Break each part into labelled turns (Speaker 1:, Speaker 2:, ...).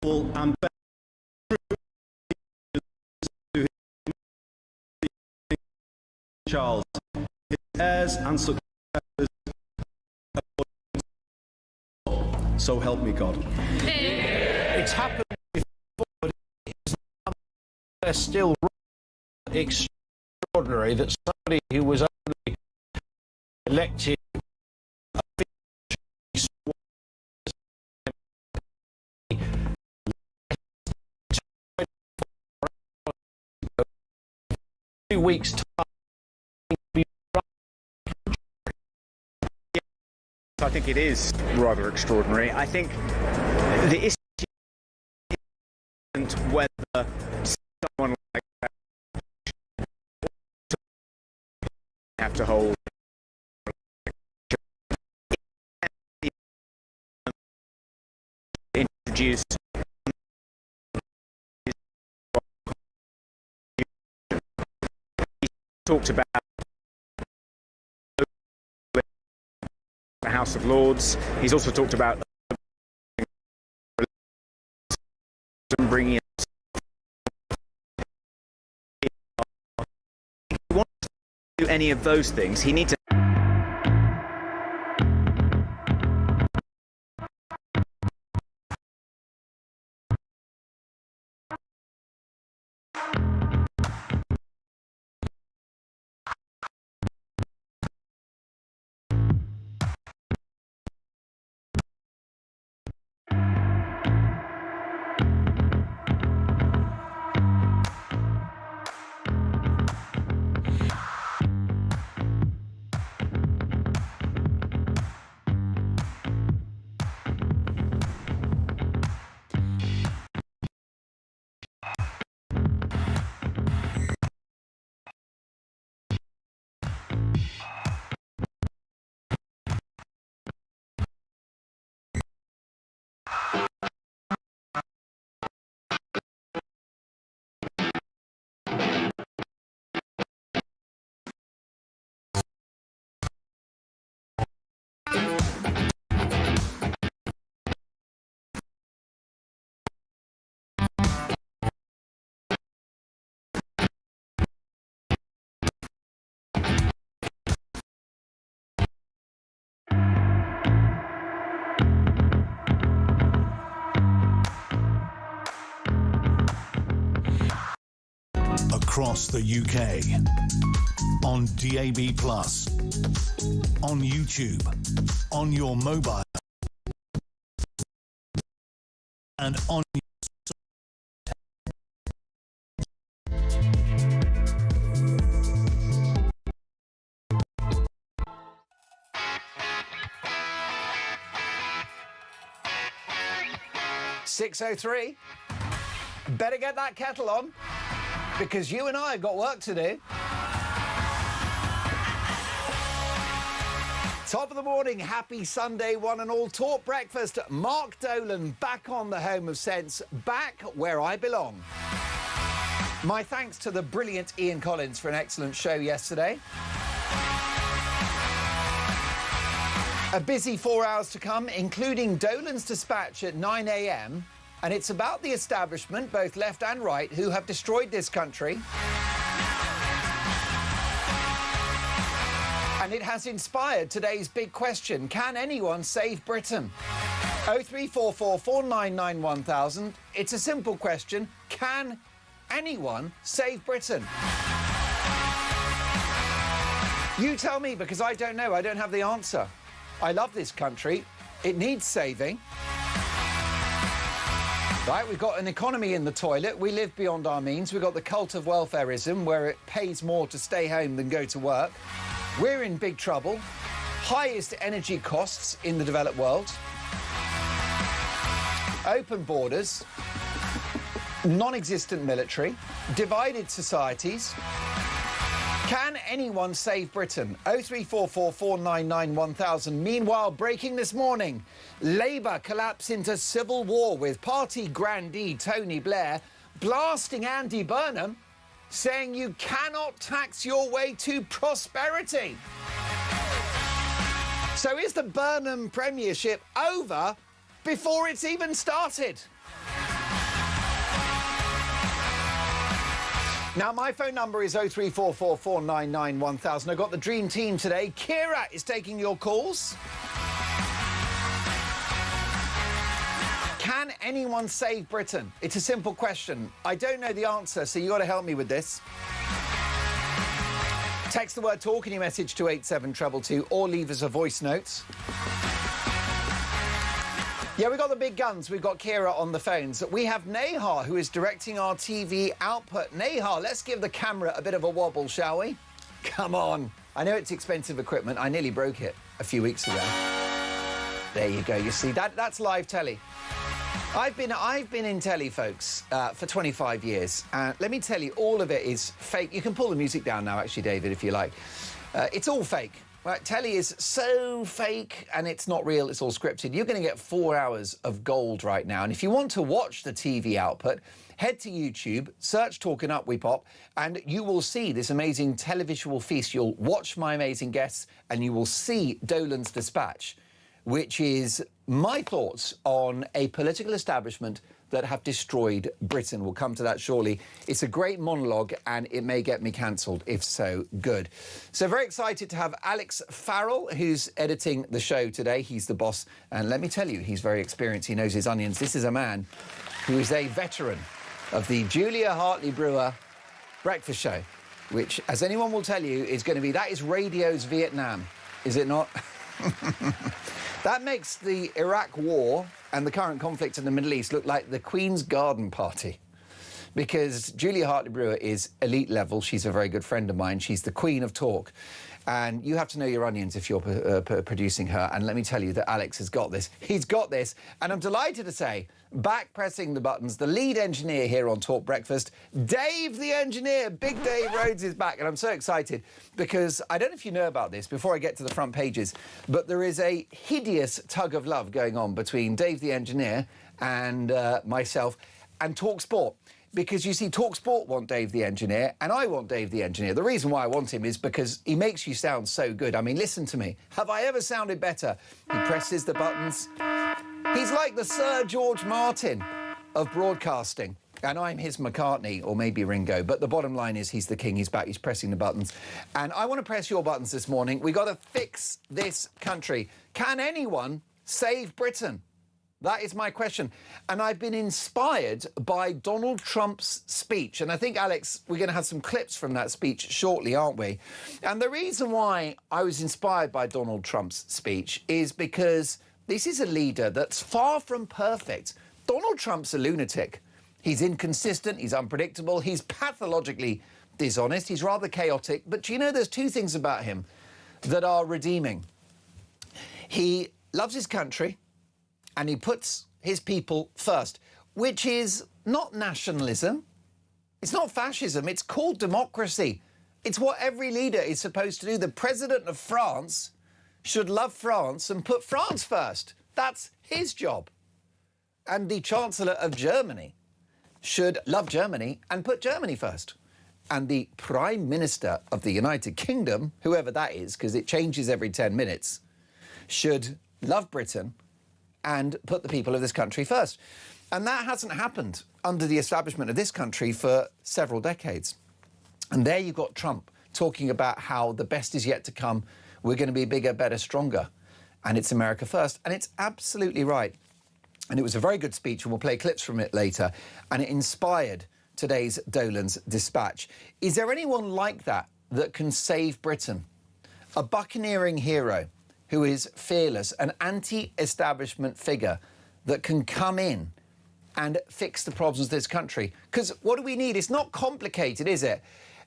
Speaker 1: and Charles, his heirs and successors, so help me God.
Speaker 2: It's happened before, but it's not still extraordinary that somebody who was only elected weeks' time.
Speaker 3: I think it is rather extraordinary. I think the issue isn't whether someone like that have to hold introduce talked about the House of Lords. He's also talked about bringing in. If he wants to do any of those things, he needs to.
Speaker 4: Across the UK, on DAB+, on YouTube, on your mobile, and on your
Speaker 5: 6:03. Better get that kettle on, because you and I have got work to do. Top of the morning, happy Sunday, one and all. Talk breakfast. Mark Dolan back on the home of sense, back where I belong. My thanks to the brilliant Ian Collins for an excellent show yesterday. A busy 4 hours to come, including Dolan's dispatch at 9 a.m. And it's about the establishment, both left and right, who have destroyed this country. And it has inspired today's big question: can anyone save Britain? 0344 499 1000. It's a simple question. Can anyone save Britain? You tell me, because I don't know. I don't have the answer. I love this country. It needs saving. Right, we've got an economy in the toilet. We live beyond our means. We've got the cult of welfareism, where it pays more to stay home than go to work. We're in big trouble. Highest energy costs in the developed world. Open borders. Non-existent military. Divided societies. Can anyone save Britain? 0344 499 1000. Meanwhile, breaking this morning, Labour collapse into civil war with party grandee Tony Blair blasting Andy Burnham, saying you cannot tax your way to prosperity. So is the Burnham premiership over before it's even started? Now, my phone number is 03444991000. I've got the dream team today. Kira is taking your calls. Can anyone save Britain? It's a simple question. I don't know the answer, so you've got to help me with this. Text the word talk in your message to 87222 or leave us a voice note. Yeah, we've got the big guns. We've got Kiera on the phones. We have Nehar, who is directing our TV output. Nehar, let's give the camera a bit of a wobble, shall we? Come on. I know it's expensive equipment. I nearly broke it a few weeks ago. There you go. You see, that's live telly. I've been in telly, folks, for 25 years. Let me tell you, all of it is fake. You can pull the music down now, actually, David, if you like. It's all fake. Right, telly is so fake and it's not real, it's all scripted. You're going to get 4 hours of gold right now. And if you want to watch the TV output, head to YouTube, search Talking Up We Pop, and you will see this amazing televisual feast. You'll watch my amazing guests and you will see Dolan's Dispatch, which is my thoughts on a political establishment that have destroyed Britain. We'll come to that shortly. It's a great monologue and it may get me cancelled. If so, good. So very excited to have Alex Farrell, who's editing the show today. He's the boss. And let me tell you, he's very experienced. He knows his onions. This is a man who is a veteran of the Julia Hartley-Brewer breakfast show, which, as anyone will tell you, is going to be, that is radio's Vietnam, is it not? That makes the Iraq war and the current conflict in the Middle East look like the Queen's Garden Party. Because Julia Hartley-Brewer is elite level. She's a very good friend of mine. She's the queen of talk. And you have to know your onions if you're producing her. And let me tell you that Alex has got this. He's got this. And I'm delighted to say, back pressing the buttons, the lead engineer here on Talk Breakfast, Dave the engineer. Big Dave Rhodes is back. And I'm so excited because I don't know if you know about this before I get to the front pages, but there is a hideous tug of love going on between Dave the engineer and myself and Talk Sport. Because, you see, TalkSport want Dave the engineer, and I want Dave the engineer. The reason why I want him is because he makes you sound so good. I mean, listen to me. Have I ever sounded better? He presses the buttons. He's like the Sir George Martin of broadcasting. And I'm his McCartney, or maybe Ringo. But the bottom line is he's the king. He's back. He's pressing the buttons. And I want to press your buttons this morning. We've got to fix this country. Can anyone save Britain? That is my question. And I've been inspired by Donald Trump's speech. And I think, Alex, we're going to have some clips from that speech shortly, aren't we? And the reason why I was inspired by Donald Trump's speech is because this is a leader that's far from perfect. Donald Trump's a lunatic. He's inconsistent. He's unpredictable. He's pathologically dishonest. He's rather chaotic. But do you know, there's two things about him that are redeeming. He loves his country. And he puts his people first, which is not nationalism. It's not fascism. It's called democracy. It's what every leader is supposed to do. The president of France should love France and put France first. That's his job. And the chancellor of Germany should love Germany and put Germany first. And the prime minister of the United Kingdom, whoever that is, because it changes every 10 minutes, should love Britain and put the people of this country first. And that hasn't happened under the establishment of this country for several decades. And there you've got Trump talking about how the best is yet to come. We're going to be bigger, better, stronger. And it's America first. And it's absolutely right. And it was a very good speech, and we'll play clips from it later. And it inspired today's Dolan's Dispatch. Is there anyone like that that can save Britain? A buccaneering hero who is fearless, an anti-establishment figure that can come in and fix the problems of this country. Because what do we need? It's not complicated, is it?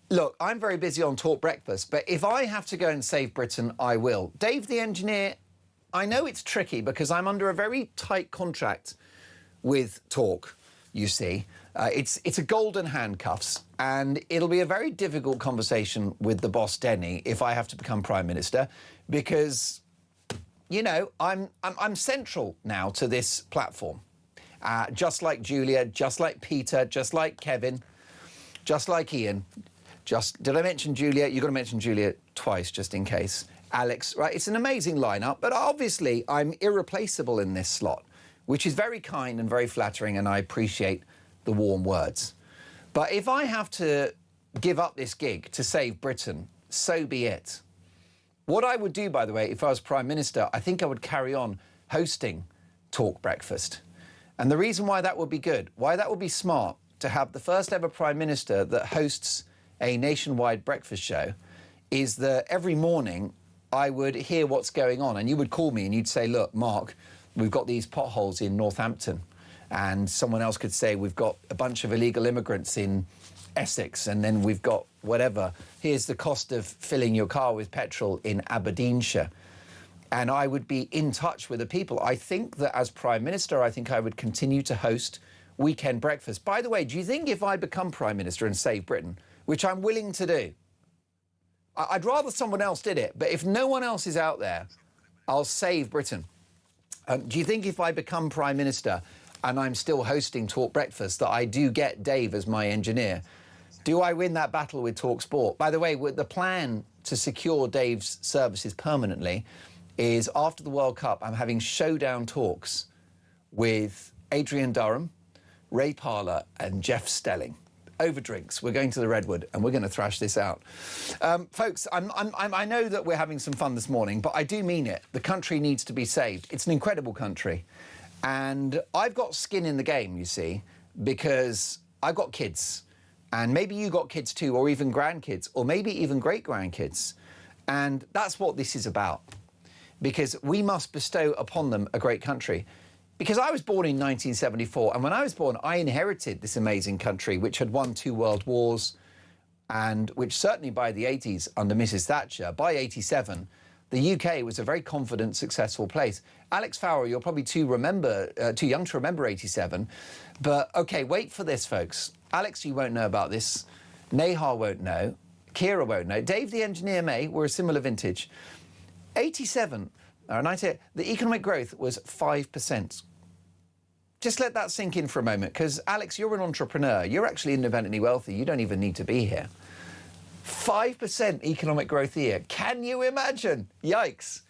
Speaker 5: Look, I'm very busy on Talk Breakfast, but if I have to go and save Britain, I will. Dave the engineer, I know it's tricky because I'm under a very tight contract with Talk, you see. It's a golden handcuffs, and it'll be a very difficult conversation with the boss, Denny, if I have to become Prime Minister, because, you know, I'm central now to this platform. Just like Julia, just like Peter, just like Kevin, just like Ian. Did I mention Julia? You've got to mention Julia twice, just in case. Alex, right? It's an amazing lineup, but obviously I'm irreplaceable in this slot, which is very kind and very flattering, and I appreciate the warm words. But if I have to give up this gig to save Britain, so be it. What I would do, by the way, if I was Prime Minister, I think I would carry on hosting Talk Breakfast. And the reason why that would be good, why that would be smart, to have the first ever Prime Minister that hosts a nationwide breakfast show, is that every morning I would hear what's going on, and you would call me and you'd say, look, Mark, we've got these potholes in Northampton, and someone else could say, we've got a bunch of illegal immigrants in Essex, and then we've got whatever. Here's the cost of filling your car with petrol in Aberdeenshire. And I would be in touch with the people. I think that as Prime Minister, I think I would continue to host weekend breakfast. By the way, do you think if I become Prime Minister and save Britain, which I'm willing to do, I'd rather someone else did it, but if no one else is out there, I'll save Britain. Do you think if I become Prime Minister and I'm still hosting Talk Breakfast, that I do get Dave as my engineer? Do I win that battle with Talk Sport? By the way, the plan to secure Dave's services permanently is after the World Cup, I'm having showdown talks with Adrian Durham, Ray Parlour and Jeff Stelling. Over drinks. We're going to the Redwood and we're going to thrash this out. Folks, I know that we're having some fun this morning, but I do mean it. The country needs to be saved. It's an incredible country. And I've got skin in the game, you see, because I've got kids. And maybe you got kids too, or even grandkids, or maybe even great-grandkids. And that's what this is about. Because we must bestow upon them a great country. Because I was born in 1974, and when I was born, I inherited this amazing country, which had won 2 world wars, and which certainly by the 80s, under Mrs. Thatcher, by 87, the UK was a very confident, successful place. Alex Farrell, you're probably too young to remember 87, but OK, wait for this, folks. Alex, you won't know about this. Nahar won't know. Kira won't know. Dave, the engineer, may. We're a similar vintage. 87. The economic growth was 5%. Just let that sink in for a moment, because, Alex, you're an entrepreneur. You're actually independently wealthy. You don't even need to be here. 5% economic growth a year. Can you imagine? Yikes.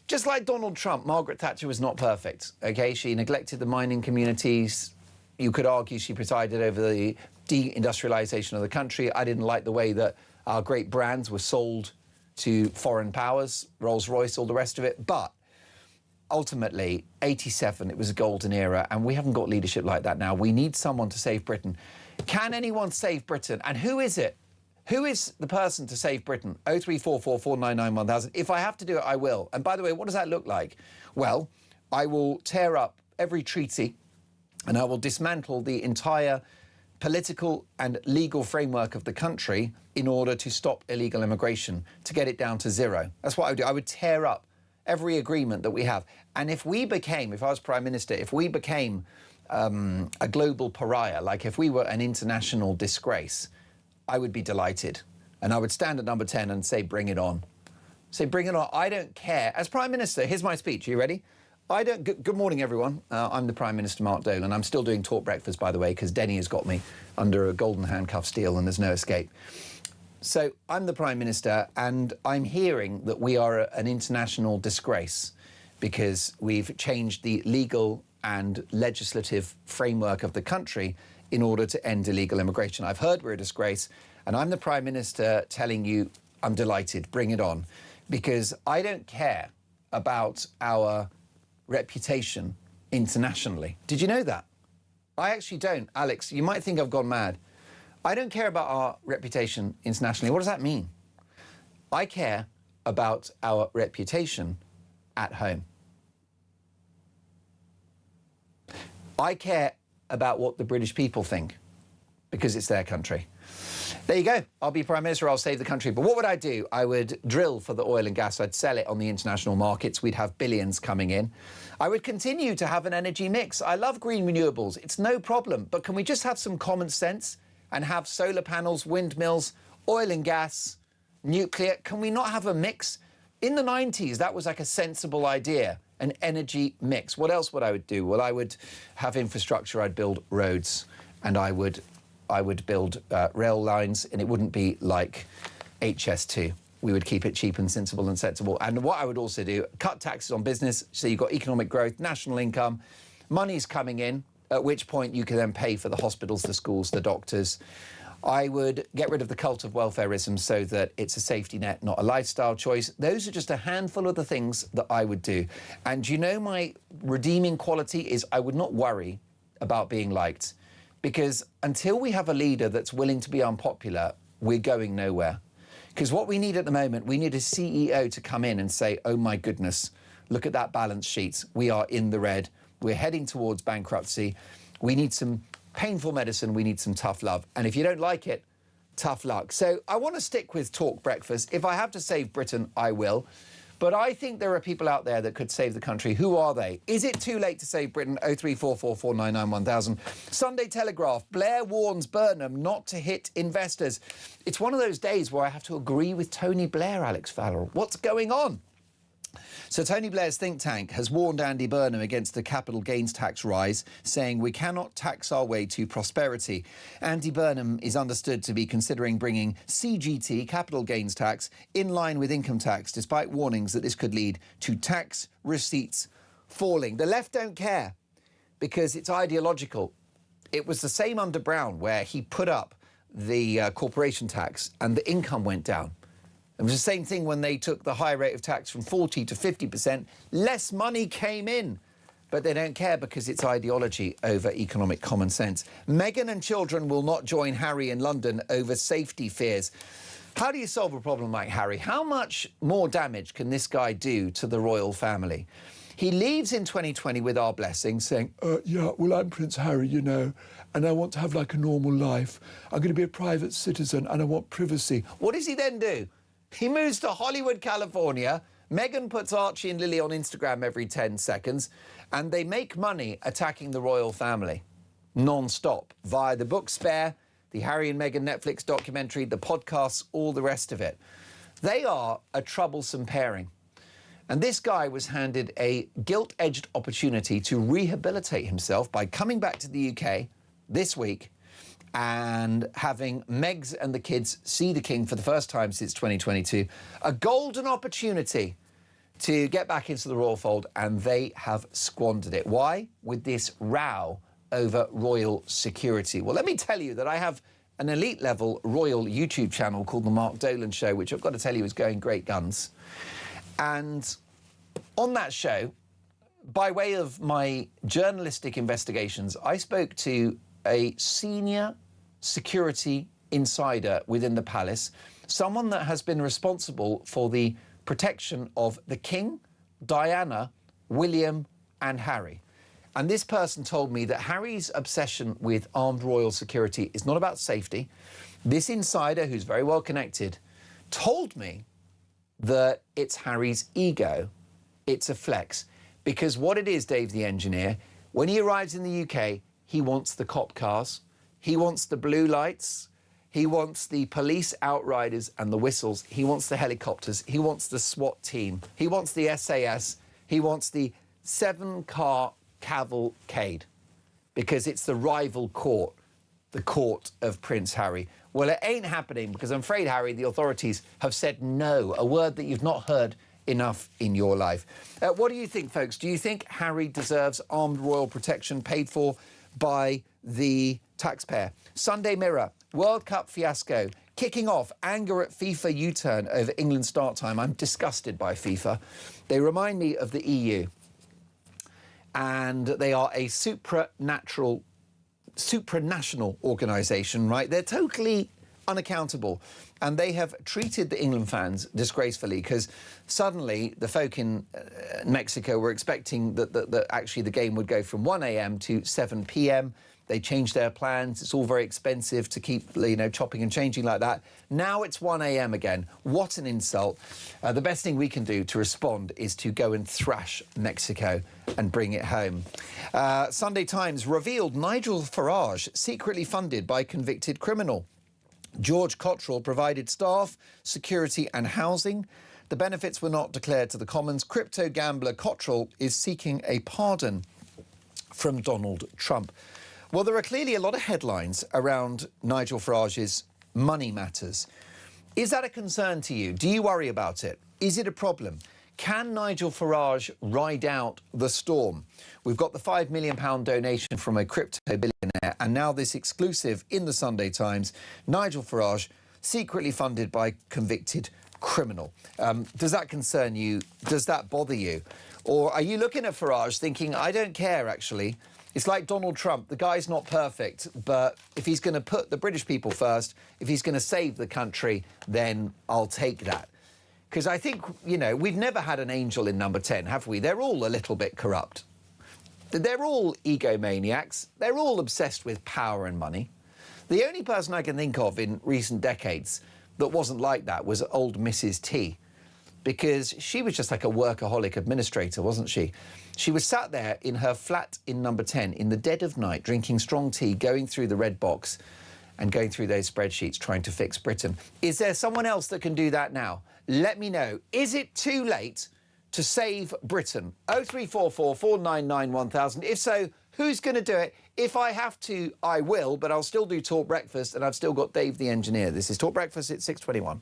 Speaker 5: Just like Donald Trump, Margaret Thatcher was not perfect, OK? She neglected the mining communities. You could argue she presided over the deindustrialisation of the country. I didn't like the way that our great brands were sold to foreign powers, Rolls-Royce, all the rest of it. But ultimately, 87, it was a golden era, and we haven't got leadership like that now. We need someone to save Britain. Can anyone save Britain? And who is it? Who is the person to save Britain? 0344 499 1000. If I have to do it, I will. And by the way, what does that look like? Well, I will tear up every treaty and I will dismantle the entire political and legal framework of the country in order to stop illegal immigration, to get it down to zero. That's what I would do. I would tear up every agreement that we have. And if we became, if I was Prime Minister, if we became a global pariah, like if we were an international disgrace, I would be delighted. And I would stand at number 10 and say, bring it on. Say, bring it on. I don't care. As Prime Minister, here's my speech. Are you ready? Good morning, everyone. I'm the Prime Minister, Mark Dolan. I'm still doing Talk Breakfast, by the way, because Denny has got me under a golden handcuff steel and there's no escape. So I'm the Prime Minister, and I'm hearing that we are an international disgrace because we've changed the legal and legislative framework of the country in order to end illegal immigration. I've heard we're a disgrace, and I'm the Prime Minister telling you I'm delighted, bring it on, because I don't care about our reputation internationally. Did you know that? I actually don't. Alex, you might think I've gone mad. I don't care about our reputation internationally. What does that mean? I care about our reputation at home. I care about what the British people think, because it's their country. There you go. I'll be Prime Minister, I'll save the country. But what would I do? I would drill for the oil and gas. I'd sell it on the international markets. We'd have billions coming in. I would continue to have an energy mix. I love green renewables. It's no problem. But can we just have some common sense and have solar panels, windmills, oil and gas, nuclear? Can we not have a mix? In the 90s, that was like a sensible idea, an energy mix. What else would I do? Well, I would have infrastructure. I'd build roads, and I would build rail lines, and it wouldn't be like HS2. We would keep it cheap and sensible and sensible. And what I would also do, cut taxes on business, so you've got economic growth, national income, money's coming in, at which point you can then pay for the hospitals, the schools, the doctors. I would get rid of the cult of welfareism so that it's a safety net, not a lifestyle choice. Those are just a handful of the things that I would do. And you know, my redeeming quality is I would not worry about being liked, because until we have a leader that's willing to be unpopular, we're going nowhere. Because what we need at the moment, we need a CEO to come in and say, oh my goodness, look at that balance sheet. We are in the red. We're heading towards bankruptcy. We need some painful medicine. We need some tough love. And if you don't like it, tough luck. So I want to stick with Talk Breakfast. If I have to save Britain, I will. But I think there are people out there that could save the country. Who are they? Is it too late to save Britain? 03444991000. Sunday Telegraph. Blair warns Burnham not to hit investors. It's one of those days where I have to agree with Tony Blair, Alex Farrell. What's going on? So Tony Blair's think tank has warned Andy Burnham against the capital gains tax rise, saying we cannot tax our way to prosperity. Andy Burnham is understood to be considering bringing CGT, capital gains tax, in line with income tax, despite warnings that this could lead to tax receipts falling. The left don't care because it's ideological. It was the same under Brown, where he put up the corporation tax and the income went down. It was the same thing when they took the high rate of tax from 40 to 50%. Less money came in, but they don't care because it's ideology over economic common sense. Meghan and children will not join Harry in London over safety fears. How do you solve a problem like Harry? How much more damage can this guy do to the royal family? He leaves in 2020 with our blessing, saying, yeah, well, I'm Prince Harry, you know, and I want to have like a normal life. I'm going to be a private citizen and I want privacy. What does he then do? He moves to Hollywood, California. Meghan puts Archie and Lily on Instagram every 10 seconds, and they make money attacking the royal family non-stop via the book Spare, the Harry and Meghan Netflix documentary, the podcasts, all the rest of it. They are a troublesome pairing. And this guy was handed a gilt-edged opportunity to rehabilitate himself by coming back to the UK this week and having Megs and the kids see the King for the first time since 2022. A golden opportunity to get back into the royal fold, and they have squandered it. Why? With this row over royal security. Well, let me tell you that I have an elite-level royal YouTube channel called The Mark Dolan Show, which I've got to tell you is going great guns. And on that show, by way of my journalistic investigations, I spoke to a senior security insider within the palace, someone that has been responsible for the protection of the King, Diana, William and Harry. And this person told me that Harry's obsession with armed royal security is not about safety. This insider, who's very well connected, told me that it's Harry's ego. It's a flex. Because what it is, Dave the engineer, when he arrives in the UK, he wants the cop cars, he wants the blue lights, he wants the police outriders and the whistles, he wants the helicopters, he wants the SWAT team, he wants the SAS, he wants the 7-car cavalcade, because it's the rival court, the court of Prince Harry. Well, it ain't happening, because I'm afraid, Harry, the authorities have said no, a word that you've not heard enough in your life. What do you think, folks? Do you think Harry deserves armed royal protection paid for by the taxpayer? Sunday Mirror, World Cup fiasco, kicking off, anger at FIFA U-turn over England start time. I'm disgusted by FIFA. They remind me of the EU. And they are a supranational organisation, right? They're totally unaccountable. And they have treated the England fans disgracefully, because suddenly the folk in Mexico were expecting that actually the game would go from 1 a.m. to 7 p.m. They changed their plans. It's all very expensive to keep, you know, chopping and changing like that. Now it's 1 a.m. again. What an insult. The best thing we can do to respond is to go and thrash Mexico and bring it home. Sunday Times revealed Nigel Farage secretly funded by convicted criminal. George Cottrell provided staff, security and housing. The benefits were not declared to the Commons. Crypto gambler Cottrell is seeking a pardon from Donald Trump. Well, there are clearly a lot of headlines around Nigel Farage's money matters. Is that a concern to you? Do you worry about it? Is it a problem? Can Nigel Farage ride out the storm? We've got the £5 million donation from a crypto billionaire, and now this exclusive in the Sunday Times, Nigel Farage, secretly funded by convicted criminal. Does that concern you? Does that bother you? Or are you looking at Farage thinking, I don't care, actually? It's like Donald Trump. The guy's not perfect, but if he's going to put the British people first, if he's going to save the country, then I'll take that. Because I think, you know, we've never had an angel in number 10, have we? They're all a little bit corrupt. They're all egomaniacs. They're all obsessed with power and money. The only person I can think of in recent decades that wasn't like that was old Mrs. T, because she was just like a workaholic administrator, wasn't she? She was sat there in her flat in number 10 in the dead of night, drinking strong tea, going through the red box and going through those spreadsheets trying to fix Britain. Is there someone else that can do that now? Let me know. Is it too late to save Britain? 0344 499 1000. If so, who's going to do it? If I have to, I will, but I'll still do Talk Breakfast, and I've still got Dave the engineer. This is Talk Breakfast at 6:21.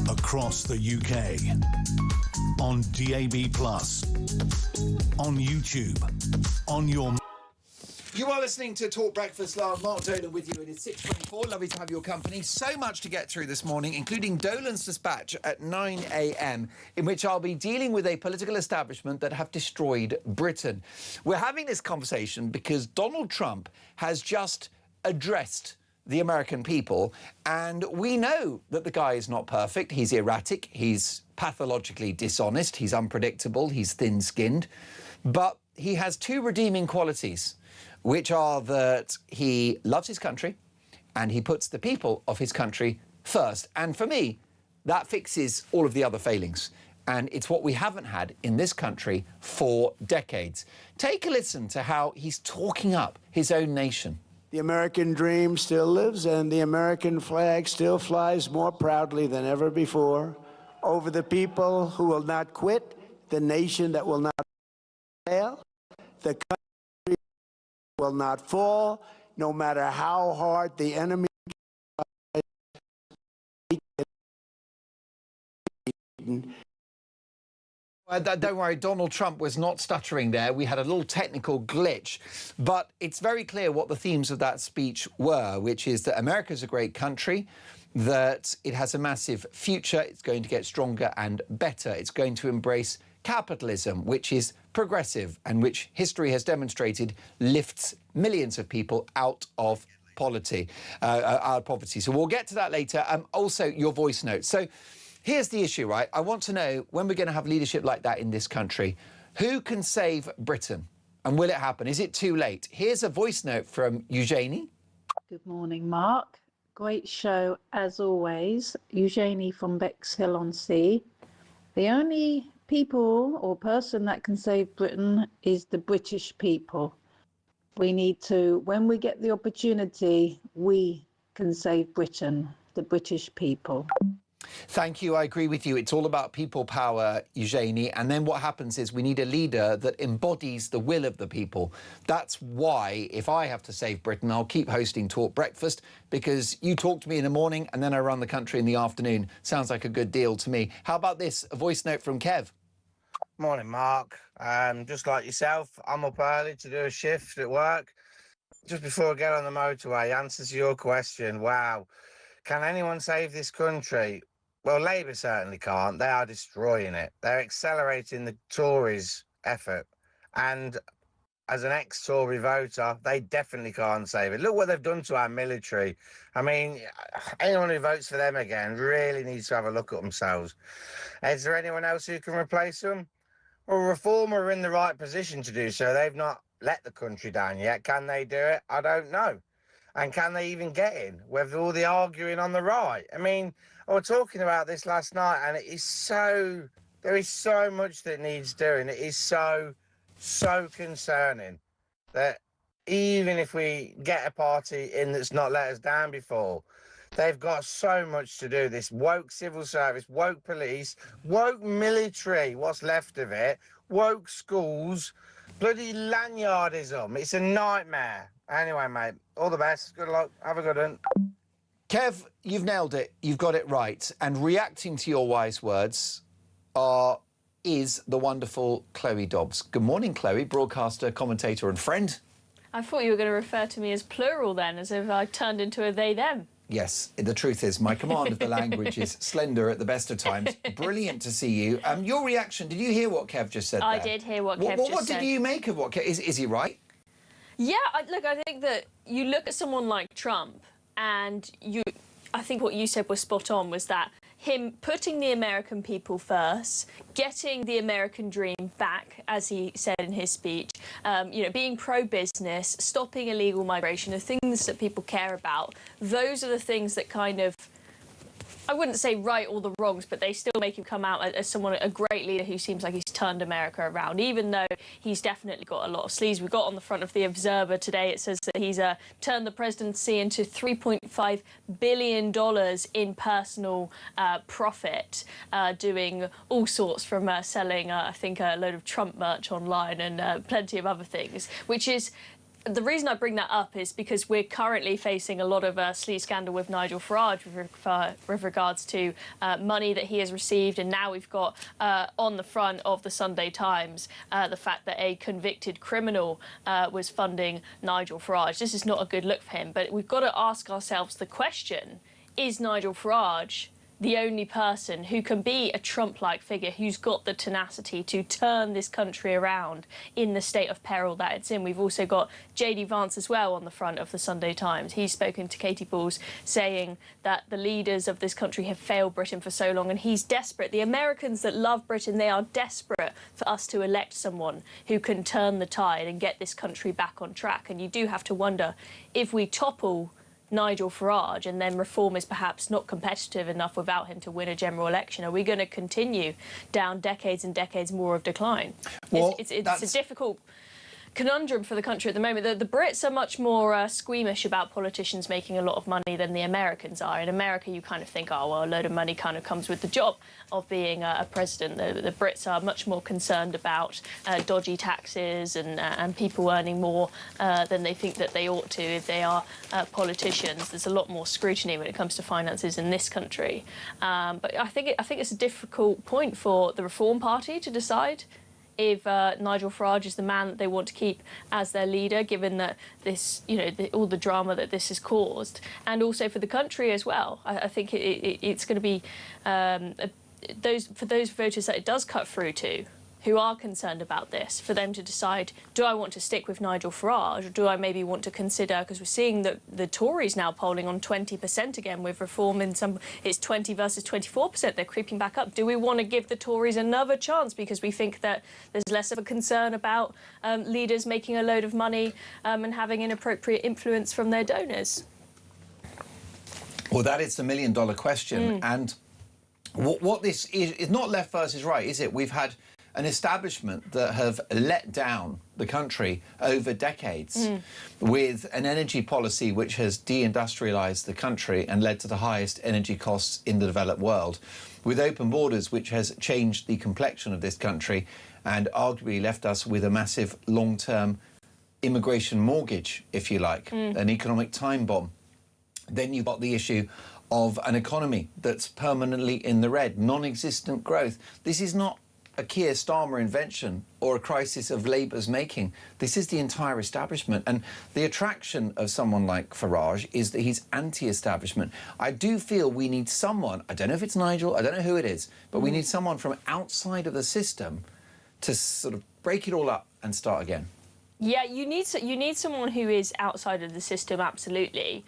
Speaker 4: Across the UK, on DAB+, on YouTube, on your...
Speaker 5: You are listening to Talk Breakfast Live. Mark Dolan with you. It is 6:24. Lovely to have your company. So much to get through this morning, including Dolan's dispatch at 9 a.m, in which I'll be dealing with a political establishment that have destroyed Britain. We're having this conversation because Donald Trump has just addressed the American people, and we know that the guy is not perfect. He's erratic, he's pathologically dishonest, he's unpredictable, he's thin-skinned, but he has two redeeming qualities, which are that he loves his country and he puts the people of his country first. And for me, that fixes all of the other failings. And it's what we haven't had in this country for decades. Take a listen to how he's talking up his own nation.
Speaker 6: The American dream still lives, and the American flag still flies more proudly than ever before. over the people who will not quit, the nation that will not fail, the country will not fall, no matter how hard the enemy
Speaker 5: Don't worry, Donald Trump was not stuttering there. We had a little technical glitch. But it's very clear what the themes of that speech were, which is that America's a great country, that it has a massive future, it's going to get stronger and better. It's going to embrace capitalism, which is progressive and which history has demonstrated lifts millions of people out of poverty. So we'll get to that later. Also, your voice note. So here's the issue, right? I want to know, when we're going to have leadership like that in this country, who can save Britain? And will it happen? Is it too late? Here's a voice note from Eugenie.
Speaker 7: Good morning, Mark. Great show, as always. Eugenie from Bexhill-on-Sea. The only people or person that can save Britain is the British people. We need to, when we get the opportunity, we can save Britain, the British people.
Speaker 5: Thank you. I agree with you. It's all about people power, Eugenie. And then what happens is we need a leader that embodies the will of the people. That's why, if I have to save Britain, I'll keep hosting Talk Breakfast, because you talk to me in the morning and then I run the country in the afternoon. Sounds like a good deal to me. How about this? A voice note from Kev.
Speaker 8: Morning, Mark. Just like yourself, I'm up early to do a shift at work. Just before I get on the motorway, answer to your question. Wow. Can anyone save this country? Well, Labour certainly can't. They are destroying it. They're accelerating the Tories' effort. And as an ex-Tory voter, they definitely can't save it. Look what they've done to our military. I mean, anyone who votes for them again really needs to have a look at themselves. Is there anyone else who can replace them? Well, Reform are in the right position to do so. They've not let the country down yet. Can they do it? I don't know. And can they even get in with all the arguing on the right? I mean, I was talking about this last night, and it is so, there is so much that needs doing. It is so concerning that even if we get a party in that's not let us down before, they've got so much to do. This woke civil service, woke police, woke military, what's left of it, woke schools, bloody lanyardism. It's a nightmare. Anyway, mate, all the best. Good luck. Have a good one.
Speaker 5: Kev, you've nailed it. You've got it right. And reacting to your wise words is the wonderful Chloe Dobbs. Good morning, Chloe, broadcaster, commentator and friend.
Speaker 9: I thought you were going to refer to me as plural then, as if I turned into a they-them.
Speaker 5: Yes, the truth is my command of the language is slender at the best of times. Brilliant to see you. Your reaction, did you hear what Kev just said
Speaker 9: I
Speaker 5: there?
Speaker 9: did hear what Kev just said.
Speaker 5: What did you make of what Kev... Is he right?
Speaker 9: Yeah, look, I think that you look at someone like Trump and I think what you said was spot on, was that him putting the American people first, getting the American dream back, as he said in his speech, you know, being pro-business, stopping illegal migration, the things that people care about, those are the things that kind of, I wouldn't say right all the wrongs, but they still make him come out as someone, a great leader who seems like he's turned America around, even though he's definitely got a lot of sleeves. We got on the front of the Observer today, it says that he's turned the presidency into $3.5 billion in personal profit, doing all sorts from selling, I think, a load of Trump merch online and plenty of other things, which is... The reason I bring that up is because we're currently facing a lot of sleaze scandal with Nigel Farage with regards to money that he has received, and now we've got on the front of the Sunday Times the fact that a convicted criminal was funding Nigel Farage. This is not a good look for him, but we've got to ask ourselves the question, is Nigel Farage the only person who can be a Trump-like figure who's got the tenacity to turn this country around in the state of peril that it's in? We've also got J.D. Vance as well on the front of the Sunday Times. He's spoken to Katie Balls saying that the leaders of this country have failed Britain for so long, and he's desperate. The Americans that love Britain, they are desperate for us to elect someone who can turn the tide and get this country back on track. And you do have to wonder, if we topple Nigel Farage and then Reform is perhaps not competitive enough without him to win a general election, are we going to continue down decades and decades more of decline?
Speaker 5: Well,
Speaker 9: it's a difficult conundrum for the country at the moment. The Brits are much more squeamish about politicians making a lot of money than the Americans are. In America, you kind of think, oh, well, a load of money kind of comes with the job of being a president. The Brits are much more concerned about dodgy taxes and people earning more than they think that they ought to if they are politicians. There's a lot more scrutiny when it comes to finances in this country. But I think it's a difficult point for the Reform Party to decide if Nigel Farage is the man that they want to keep as their leader, given that this, all the drama that this has caused, and also for the country as well. I think it's going to be for those voters that it does cut through to, who are concerned about this, for them to decide, do I want to stick with Nigel Farage, or do I maybe want to consider, because we're seeing that the Tories now polling on 20% again with Reform in some, it's 20 versus 24%, they're creeping back up. Do we want to give the Tories another chance because we think that there's less of a concern about leaders making a load of money and having inappropriate influence from their donors?
Speaker 5: Well, that is the million-dollar question. And what this is not left versus right, is it? We've had an establishment that have let down the country over decades with an energy policy which has deindustrialised the country and led to the highest energy costs in the developed world, with open borders which has changed the complexion of this country and arguably left us with a massive long-term immigration mortgage, if you like, an economic time bomb. Then you've got the issue of an economy that's permanently in the red, non-existent growth. This is not a Kier Starmer invention or a crisis of Labour's making. This is the entire establishment. And the attraction of someone like Farage is that he's anti-establishment. I do feel we need someone, I don't know if it's Nigel, I don't know who it is, but we need someone from outside of the system to sort of break it all up and start again.
Speaker 9: Yeah, you need someone who is outside of the system, absolutely.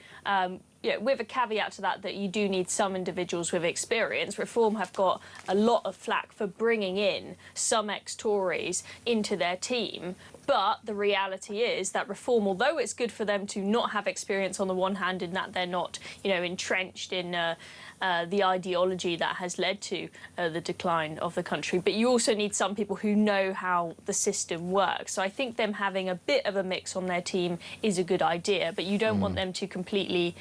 Speaker 9: With a caveat to that you do need some individuals with experience. Reform have got a lot of flack for bringing in some ex-Tories into their team. But the reality is that Reform, although it's good for them to not have experience on the one hand in that they're not, entrenched in the ideology that has led to the decline of the country, but you also need some people who know how the system works. So I think them having a bit of a mix on their team is a good idea, but you don't want them to completely...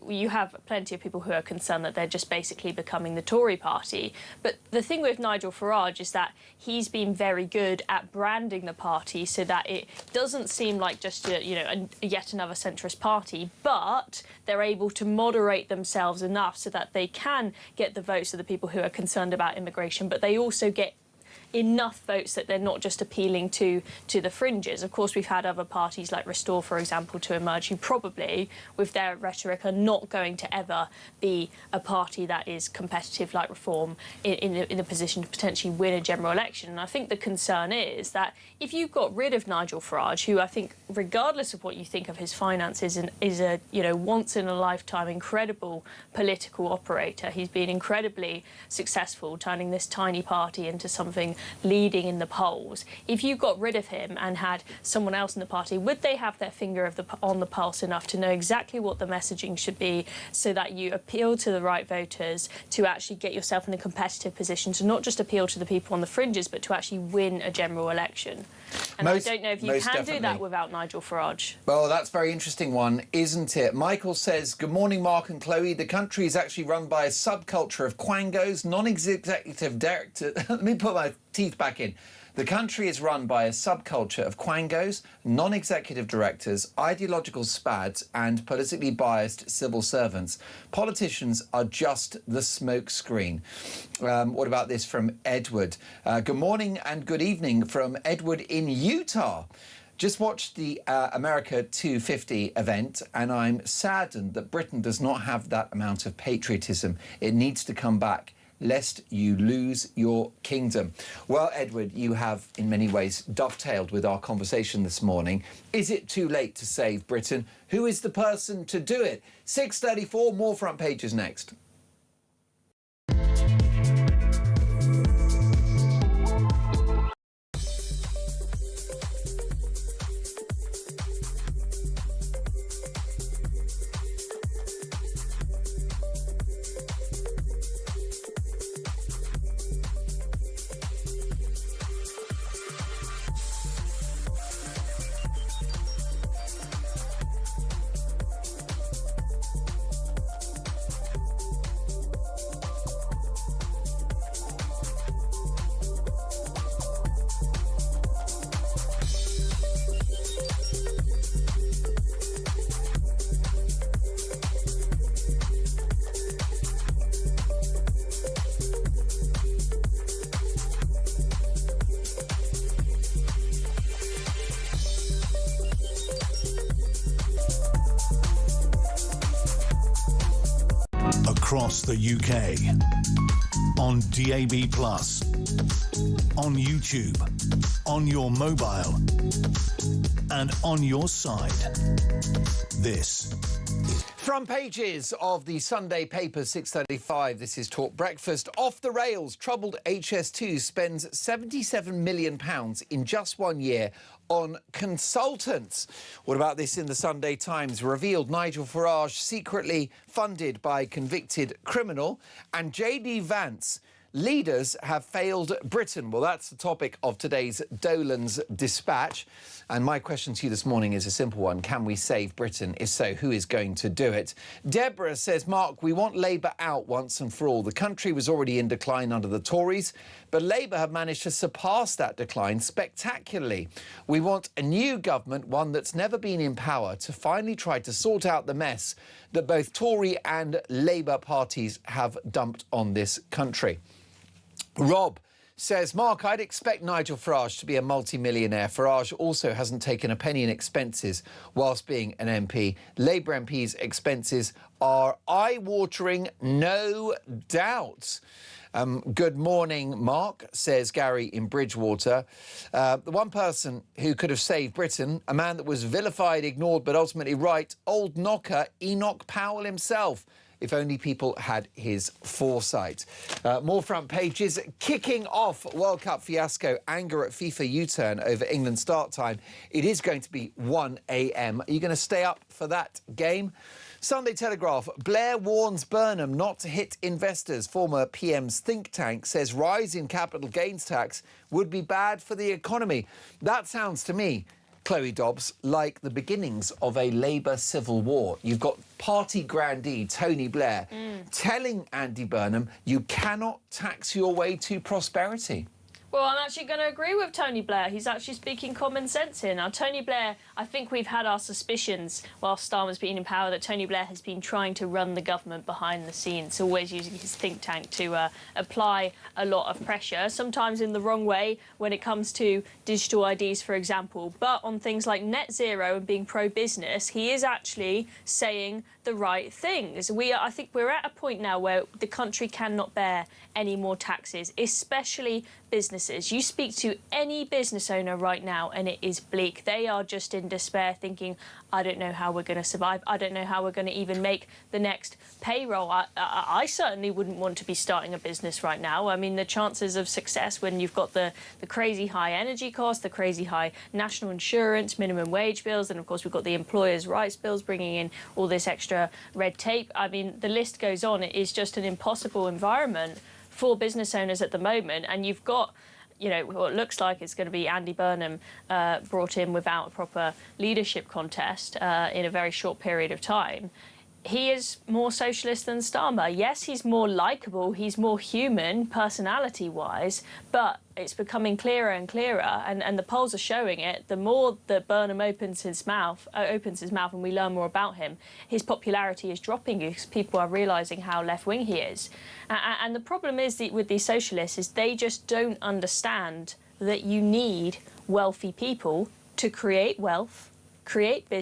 Speaker 9: you have plenty of people who are concerned that they're just basically becoming the Tory party. But the thing with Nigel Farage is that he's been very good at branding the party so that it doesn't seem like just yet another centrist party, but they're able to moderate themselves enough so that they can get the votes of the people who are concerned about immigration, but they also get enough votes that they're not just appealing to the fringes. Of course, we've had other parties like Restore, for example, to emerge, who probably, with their rhetoric, are not going to ever be a party that is competitive like Reform in a position to potentially win a general election. And I think the concern is that if you've got rid of Nigel Farage, who I think, regardless of what you think of his finances, is a once-in-a-lifetime incredible political operator. He's been incredibly successful, turning this tiny party into something leading in the polls. If you got rid of him and had someone else in the party, would they have their finger on the pulse enough to know exactly what the messaging should be so that you appeal to the right voters to actually get yourself in a competitive position to not just appeal to the people on the fringes, but to actually win a general election? And I don't know if you can do that without Nigel Farage.
Speaker 5: Well, that's a very interesting one, isn't it? Michael says, good morning, Mark and Chloe. The country is actually run by a subculture of quangos, non-executive directors. Let me put my teeth back in. The country is run by a subculture of quangos, non-executive directors, ideological spads and politically biased civil servants. Politicians are just the smoke screen. What about this from Edward? Good morning and good evening from Edward in Utah. Just watched the America 250 event and I'm saddened that Britain does not have that amount of patriotism. It needs to come back, lest you lose your kingdom. Well, Edward, you have in many ways dovetailed with our conversation this morning. Is it too late to save Britain? Who is the person to do it? 6:34, more front pages next.
Speaker 4: across the UK. On DAB+, on YouTube, on your mobile, and on your side. This is
Speaker 5: Front pages of the Sunday papers, 6:35. This is Talk Breakfast. Off the rails, troubled HS2 spends £77 million in just 1 year on consultants. What about this in the Sunday Times? Revealed Nigel Farage secretly funded by convicted criminal. And JD Vance, leaders have failed Britain. Well, that's the topic of today's Dolan's dispatch. And my question to you this morning is a simple one. Can we save Britain? If so, who is going to do it? Deborah says, Mark, we want Labour out once and for all. The country was already in decline under the Tories, but Labour have managed to surpass that decline spectacularly. We want a new government, one that's never been in power, to finally try to sort out the mess that both Tory and Labour parties have dumped on this country. Rob says, Mark, I'd expect Nigel Farage to be a multi-millionaire. Farage also hasn't taken a penny in expenses whilst being an MP. Labour MPs' expenses are eye-watering, no doubt. Good morning, Mark, says Gary in Bridgewater. The one person who could have saved Britain, a man that was vilified, ignored, but ultimately right, old knocker Enoch Powell himself. If only people had his foresight. More front pages. Kicking off World Cup fiasco. Anger at FIFA U-turn over England start time. It is going to be 1 a.m. Are you going to stay up for that game? Sunday Telegraph. Blair warns Burnham not to hit investors. Former PM's think tank says rise in capital gains tax would be bad for the economy. That sounds to me, Chloe Dobbs, like the beginnings of a Labour civil war. You've got party grandee Tony Blair telling Andy Burnham you cannot tax your way to prosperity.
Speaker 9: Well, I'm actually going to agree with Tony Blair. He's actually speaking common sense here. Now, Tony Blair, I think we've had our suspicions while Starmer's been in power that Tony Blair has been trying to run the government behind the scenes, always using his think tank to apply a lot of pressure, sometimes in the wrong way when it comes to digital IDs, for example. But on things like net zero and being pro-business, he is actually saying the right things. I think we're at a point now where the country cannot bear any more taxes, especially businesses. You speak to any business owner right now and it is bleak. They are just in despair thinking, I don't know how we're going to survive. I don't know how we're going to even make the next payroll. I certainly wouldn't want to be starting a business right now. I mean, the chances of success when you've got the crazy high energy costs, the crazy high national insurance, minimum wage bills, and of course we've got the employers' rights bills bringing in all this extra red tape. I mean, the list goes on. It is just an impossible environment for business owners at the moment, and you've got, you know, what looks like it's going to be Andy Burnham brought in without a proper leadership contest in a very short period of time. He is more socialist than Starmer. Yes, he's more likeable, he's more human personality-wise, but it's becoming clearer and clearer, and the polls are showing it. The more that Burnham opens his mouth and we learn more about him, his popularity is dropping because people are realising how left-wing he is. And the problem is that with these socialists is they just don't understand that you need wealthy people to create wealth, create business,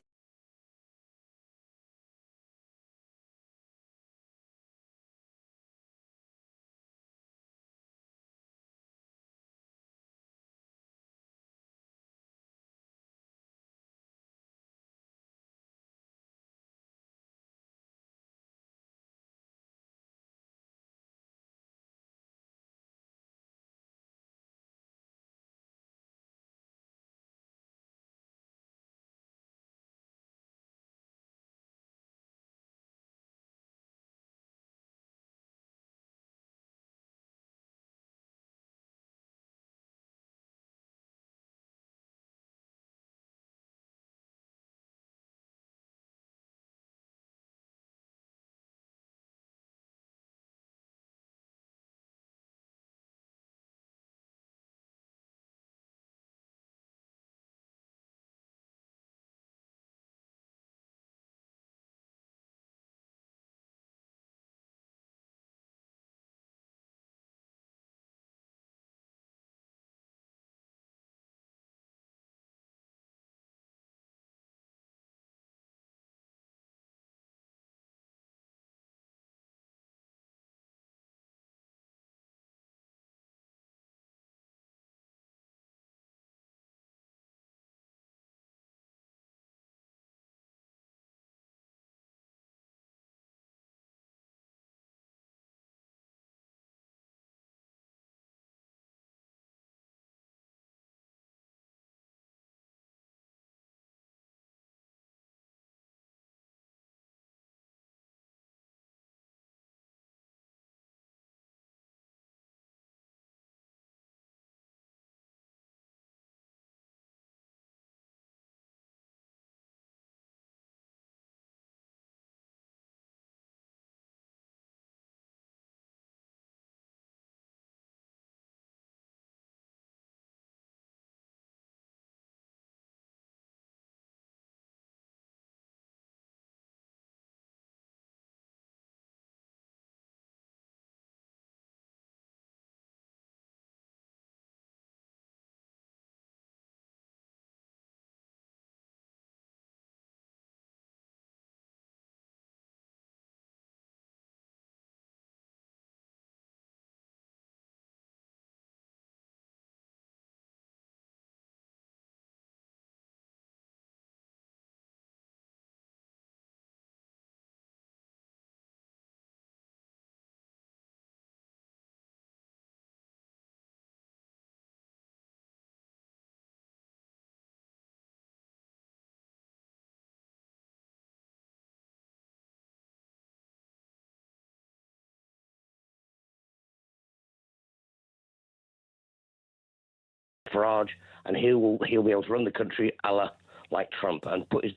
Speaker 10: Farage, and he'll be able to run the country a la like Trump and put his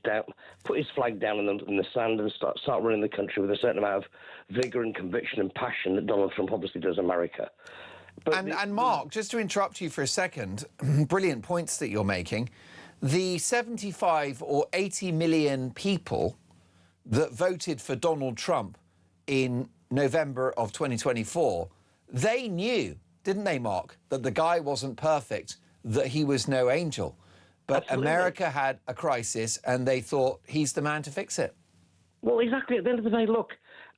Speaker 10: flag down in the sand and start running the country with a certain amount of vigour and conviction and passion that Donald Trump obviously does America. But
Speaker 5: and Mark, just to interrupt you for a second, brilliant points that you're making. The 75 or 80 million people that voted for Donald Trump in November of 2024, they knew, didn't they, Mark, that the guy wasn't perfect, that he was no angel. But absolutely. America had a crisis and they thought he's the man to fix it.
Speaker 10: Well, exactly. At the end of the day, look,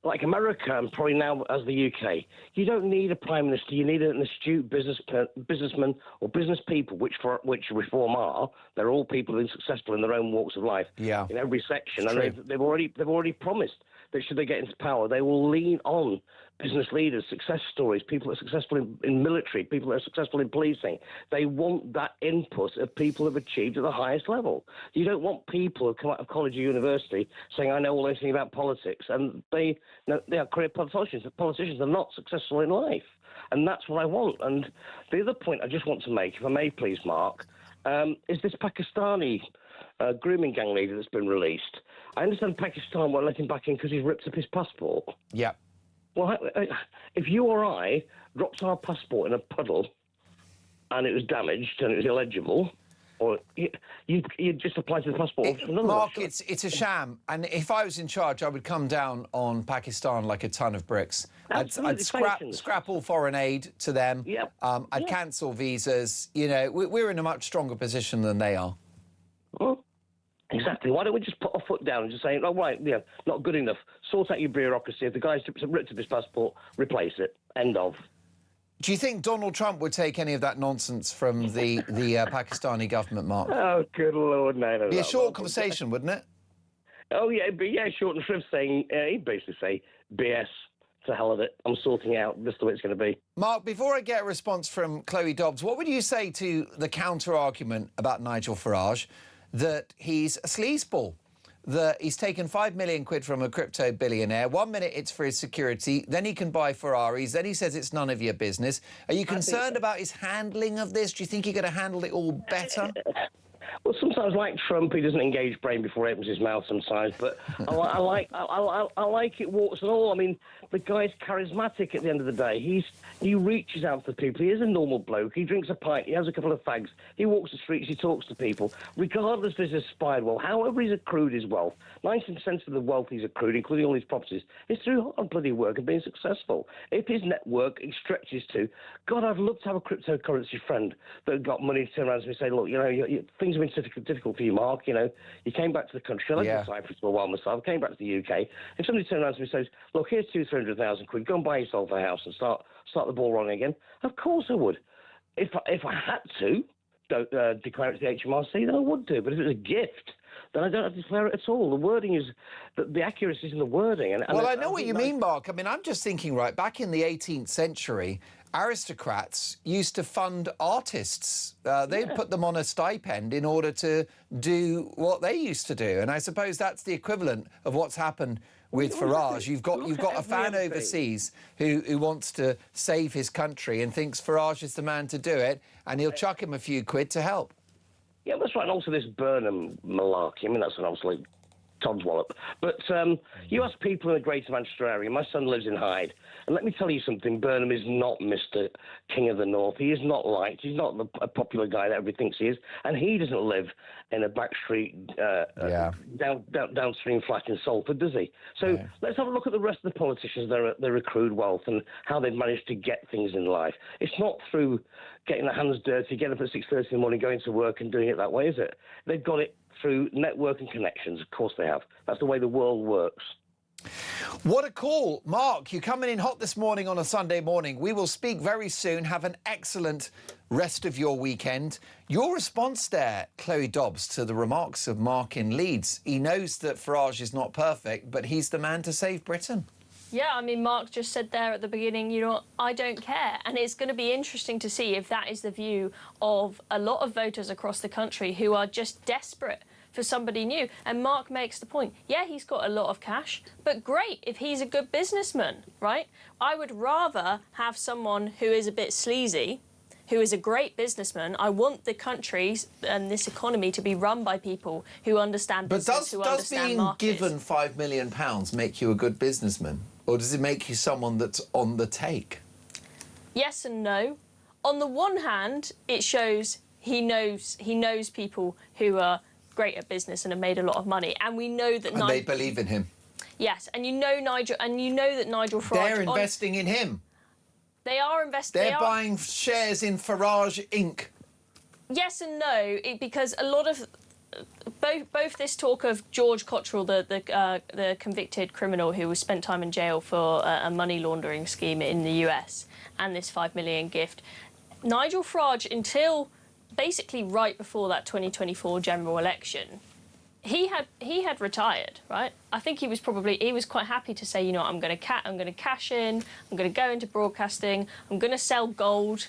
Speaker 10: like America and probably now as the UK, you don't need a prime minister. You need an astute businessman or business people, which Reform are. They're all people who've been successful in their own walks of life in every section. And they've already promised that should they get into power, they will lean on business leaders, success stories, people that are successful in military, people that are successful in policing. They want that input of people who have achieved at the highest level. You don't want people who come out of college or university saying, I know all anything about politics, and they are career politicians. The politicians are not successful in life. And that's what I want. And the other point I just want to make, if I may please, Mark, is this Pakistani grooming gang leader that's been released. I understand Pakistan won't let him back in because he's ripped up his passport.
Speaker 5: Yeah.
Speaker 10: Well, if you or I dropped our passport in a puddle and it was damaged and it was illegible, or you just apply to the passport.
Speaker 5: Mark, it's a sham. And if I was in charge, I would come down on Pakistan like a ton of bricks. I'd scrap all foreign aid to them.
Speaker 10: Yep.
Speaker 5: I'd cancel visas. You know, we're in a much stronger position than they are.
Speaker 10: Well, exactly. Why don't we just put our foot down and just say, oh, right, yeah, not good enough. Sort out your bureaucracy. If the guy's ripped up his passport, replace it. End of.
Speaker 5: Do you think Donald Trump would take any of that nonsense from the Pakistani government, Mark?
Speaker 10: Oh, good Lord, no.
Speaker 5: It'd be a short conversation, wouldn't it?
Speaker 10: Oh, yeah, but yeah, short and shrift saying, he'd basically say, BS, to hell of it, I'm sorting out, this is the way it's going to be.
Speaker 5: Mark, before I get a response from Chloe Dobbs, what would you say to the counter-argument about Nigel Farage that he's a sleazeball, that he's taken 5 million quid from a crypto billionaire? 1 minute it's for his security, then he can buy Ferraris, then he says it's none of your business. Are you concerned about his handling of this? Do you think he's going to handle it all better?
Speaker 10: Well, sometimes, like Trump, he doesn't engage brain before he opens his mouth sometimes, but I like it, warts and all. I mean, the guy's charismatic at the end of the day. He reaches out to people. He is a normal bloke. He drinks a pint. He has a couple of fags. He walks the streets. He talks to people. Regardless if he's aspired well, however he's accrued his wealth, 90% of the wealth he's accrued, including all his properties, is through hard bloody work and being successful. If his network stretches to, God, I'd love to have a cryptocurrency friend that got money to turn around to me and say, look, you know, things have been difficult for you, Mark. You know, you came back to the country. I lived in Cyprus for a while myself. Came back to the UK. If somebody turned around to me and says, look, here's 200,000-300,000 quid. Go and buy yourself a house and start the ball rolling again. Of course I would. If I had to declare it to the HMRC, then I would do. But if it was a gift, then I don't have to declare it at all. The wording is the accuracy is in the wording.
Speaker 5: Well, I know what you mean, Mark. I mean, I'm just thinking, right, back in the 18th century, aristocrats used to fund artists. They'd put them on a stipend in order to do what they used to do. And I suppose that's the equivalent of what's happened with Farage. You've got a fan overseas who wants to save his country and thinks Farage is the man to do it, and he'll chuck him a few quid to help.
Speaker 10: Yeah, that's right. And also this Burnham malarkey. I mean, that's an obviously Todd's wallop. But you ask people in the Greater Manchester area. My son lives in Hyde. And let me tell you something. Burnham is not Mr. King of the North. He is not liked. He's not a popular guy that everybody thinks he is. And he doesn't live in a backstreet, downstream flat in Salford, does he? So let's have a look at the rest of the politicians, their accrued wealth and how they've managed to get things in life. It's not through getting their hands dirty, getting up at 6:30 in the morning, going to work and doing it that way, is it? They've got it through network and connections. Of course they have. That's the way the world works.
Speaker 5: What a call. Mark, you're coming in hot this morning on a Sunday morning. We will speak very soon. Have an excellent rest of your weekend. Your response there, Chloe Dobbs, to the remarks of Mark in Leeds. He knows that Farage is not perfect, but he's the man to save Britain.
Speaker 9: Yeah, I mean, Mark just said there at the beginning, you know, I don't care. And it's going to be interesting to see if that is the view of a lot of voters across the country who are just desperate for somebody new. And Mark makes the point, yeah, he's got a lot of cash, but great if he's a good businessman, right? I would rather have someone who is a bit sleazy, who is a great businessman. I want the country and this economy to be run by people who understand business, who
Speaker 5: does
Speaker 9: understand
Speaker 5: being
Speaker 9: markets.
Speaker 5: given £5 million make you a good businessman? Or does it make you someone that's on the take?
Speaker 9: Yes and no. On the one hand, it shows he knows people who are great at business and have made a lot of money, and we know that.
Speaker 5: And they believe in him.
Speaker 9: Yes, and you know that Nigel Farage.
Speaker 5: They're investing in him.
Speaker 9: They are investing.
Speaker 5: They're buying shares in Farage Inc.
Speaker 9: Yes and no, because a lot of both this talk of George Cottrell, the convicted criminal who was spent time in jail for a money laundering scheme in the US, and this $5 million gift. Nigel Farage, until basically right before that 2024 general election, he had retired, right? I think he was quite happy to say, you know, I'm going to cash in, I'm going to go into broadcasting, I'm going to sell gold,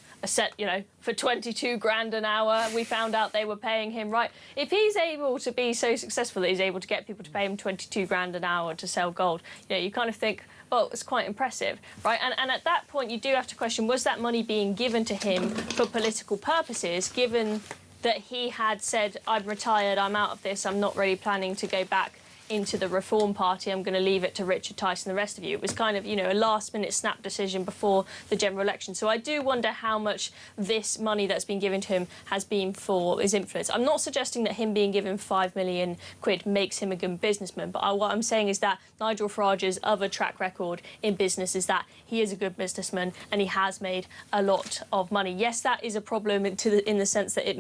Speaker 9: for 22 grand an hour. We found out they were paying him, right? If he's able to be so successful that he's able to get people to pay him 22 grand an hour to sell gold, you know, you kind of think, well, it's quite impressive, right? And at that point, you do have to question, was that money being given to him for political purposes, given that he had said, I'm retired, I'm out of this, I'm not really planning to go back into the Reform Party, I'm going to leave it to Richard Tice and the rest of you. It was kind of, you know, a last-minute snap decision before the general election. So I do wonder how much this money that's been given to him has been for his influence. I'm not suggesting that him being given £5 million makes him a good businessman, but what I'm saying is that Nigel Farage's other track record in business is that he is a good businessman and he has made a lot of money. Yes, that is a problem in the sense that it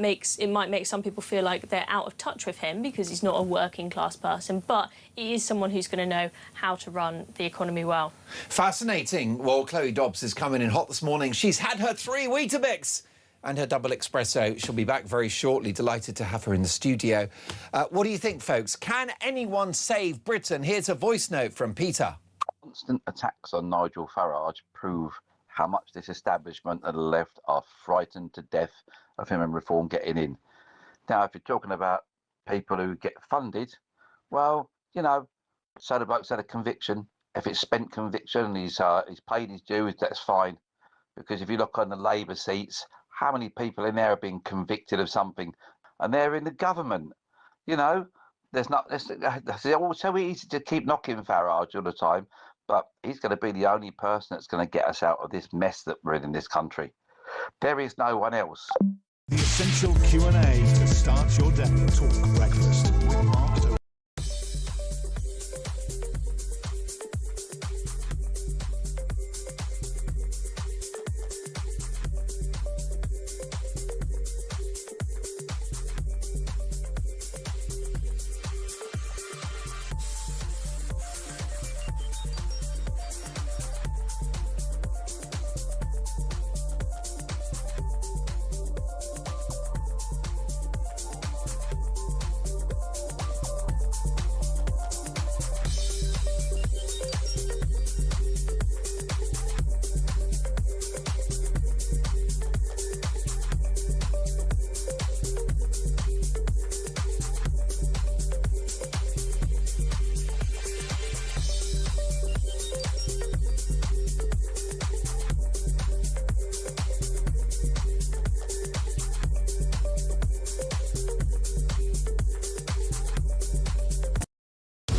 Speaker 9: might make some people feel like they're out of touch with him because he's not a working-class person, but he is someone who's going to know how to run the economy well.
Speaker 5: Fascinating. Well, Chloe Dobbs is coming in hot this morning. She's had her 3 Weetabix and her double espresso. She'll be back very shortly. Delighted to have her in the studio. What do you think, folks? Can anyone save Britain? Here's a voice note from Peter.
Speaker 11: Constant attacks on Nigel Farage prove how much this establishment and the left are frightened to death of him and Reform getting in. Now, if you're talking about people who get funded, well, you know, so the bloke's had a conviction. If it's spent conviction and he's paid his dues, that's fine. Because if you look on the Labour seats, how many people in there have been convicted of something? And they're in the government. You know, it's all so easy to keep knocking Farage all the time, but he's going to be the only person that's going to get us out of this mess that we're in this country. There is no one else.
Speaker 4: The essential Q&A to start your day. Talk Breakfast with Mark Dolan.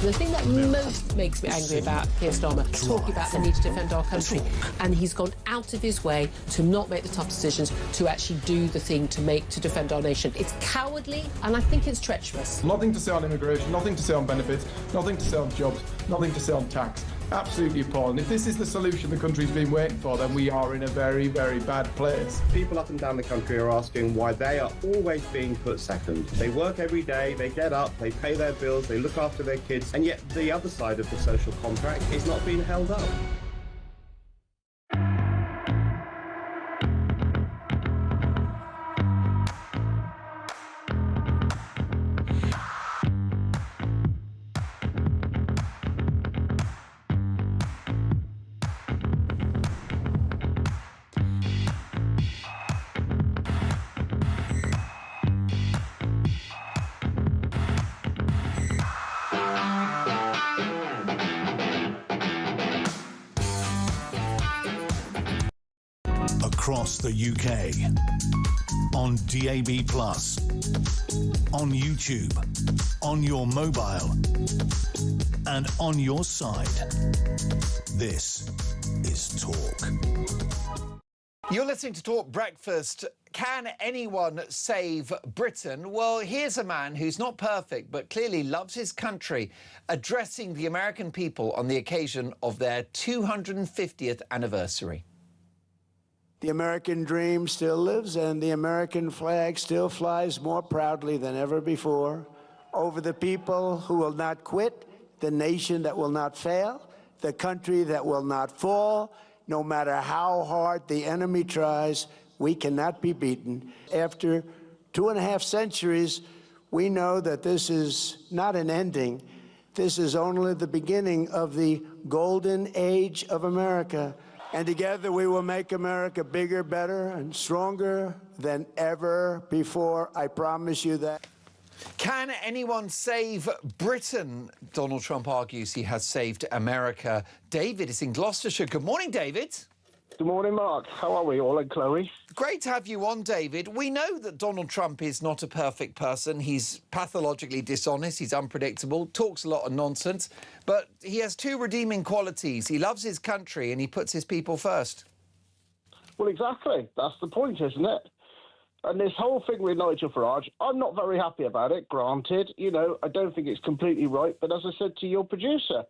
Speaker 12: The thing that most makes me angry about Kier Starmer talking about the need to defend our country, and he's gone out of his way to not make the tough decisions, to actually do the thing to defend our nation. It's cowardly, and I think it's treacherous.
Speaker 13: Nothing to say on immigration, nothing to say on benefits, nothing to say on jobs, nothing to say on tax. Absolutely appalling. If this is the solution the country's been waiting for, then we are in a very, very bad place.
Speaker 14: People up and down the country are asking why they are always being put second. They work every day, they get up, they pay their bills, they look after their kids, and yet the other side of the social contract is not being held up.
Speaker 4: across the UK. On DAB+, on YouTube, on your mobile, and on your side. This is Talk.
Speaker 5: You're listening to Talk Breakfast. Can anyone save Britain? Well, here's a man who's not perfect, but clearly loves his country, addressing the American people on the occasion of their 250th anniversary.
Speaker 6: The American dream still lives, and the American flag still flies more proudly than ever before over the people who will not quit, the nation that will not fail, the country that will not fall. No matter how hard the enemy tries, we cannot be beaten. After 2.5 centuries, we know that this is not an ending. This is only the beginning of the golden age of America. And together we will make America bigger, better, and stronger than ever before. I promise you that.
Speaker 5: Can anyone save Britain? Donald Trump argues he has saved America. David is in Gloucestershire. Good morning, David.
Speaker 10: Good morning, Mark. How are we all, and Chloe?
Speaker 5: Great to have you on, David. We know that Donald Trump is not a perfect person. He's pathologically dishonest, he's unpredictable, talks a lot of nonsense, but he has two redeeming qualities. He loves his country and he puts his people first.
Speaker 10: Well, exactly. That's the point, isn't it? And this whole thing with Nigel Farage, I'm not very happy about it, granted. You know, I don't think it's completely right, but as I said to your producer,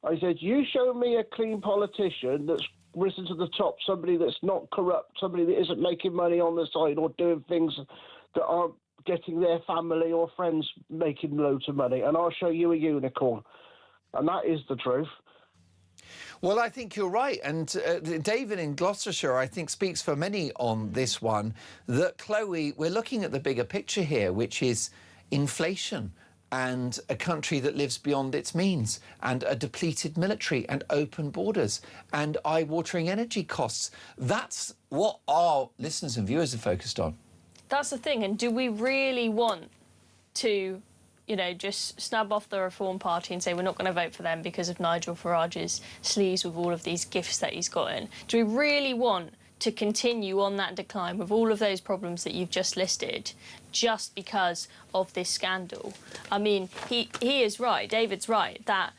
Speaker 10: I said, you show me a clean politician that's risen to the top, somebody that's not corrupt, somebody that isn't making money on the side or doing things that aren't getting their family or friends making loads of money, and I'll show you a unicorn. And that is the truth.
Speaker 5: Well, I think you're right. And David in Gloucestershire, I think, speaks for many on this one, that, Chloe, we're looking at the bigger picture here, which is inflation and a country that lives beyond its means, and a depleted military, and open borders, and eye-watering energy costs. That's what our listeners and viewers are focused on. That's
Speaker 9: the thing. And do we really want to, you know, just snub off the Reform Party and say we're not going to vote for them because of Nigel Farage's sleeves with all of these gifts that he's gotten? Do we really want to continue on that decline with all of those problems that you've just listed just because of this scandal? I mean, he is right, David's right, that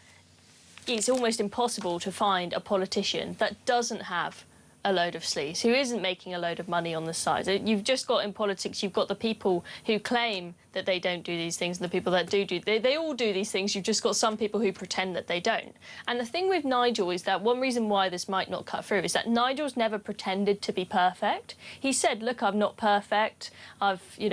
Speaker 9: it's almost impossible to find a politician that doesn't have a load of sleeves, who isn't making a load of money on the side. You've just got in politics, you've got the people who claim that they don't do these things and the people that do. They all do these things. You've just got some people who pretend that they don't. And the thing with Nigel is that one reason why this might not cut through is that Nigel's never pretended to be perfect. He said, look, I'm not perfect. I've been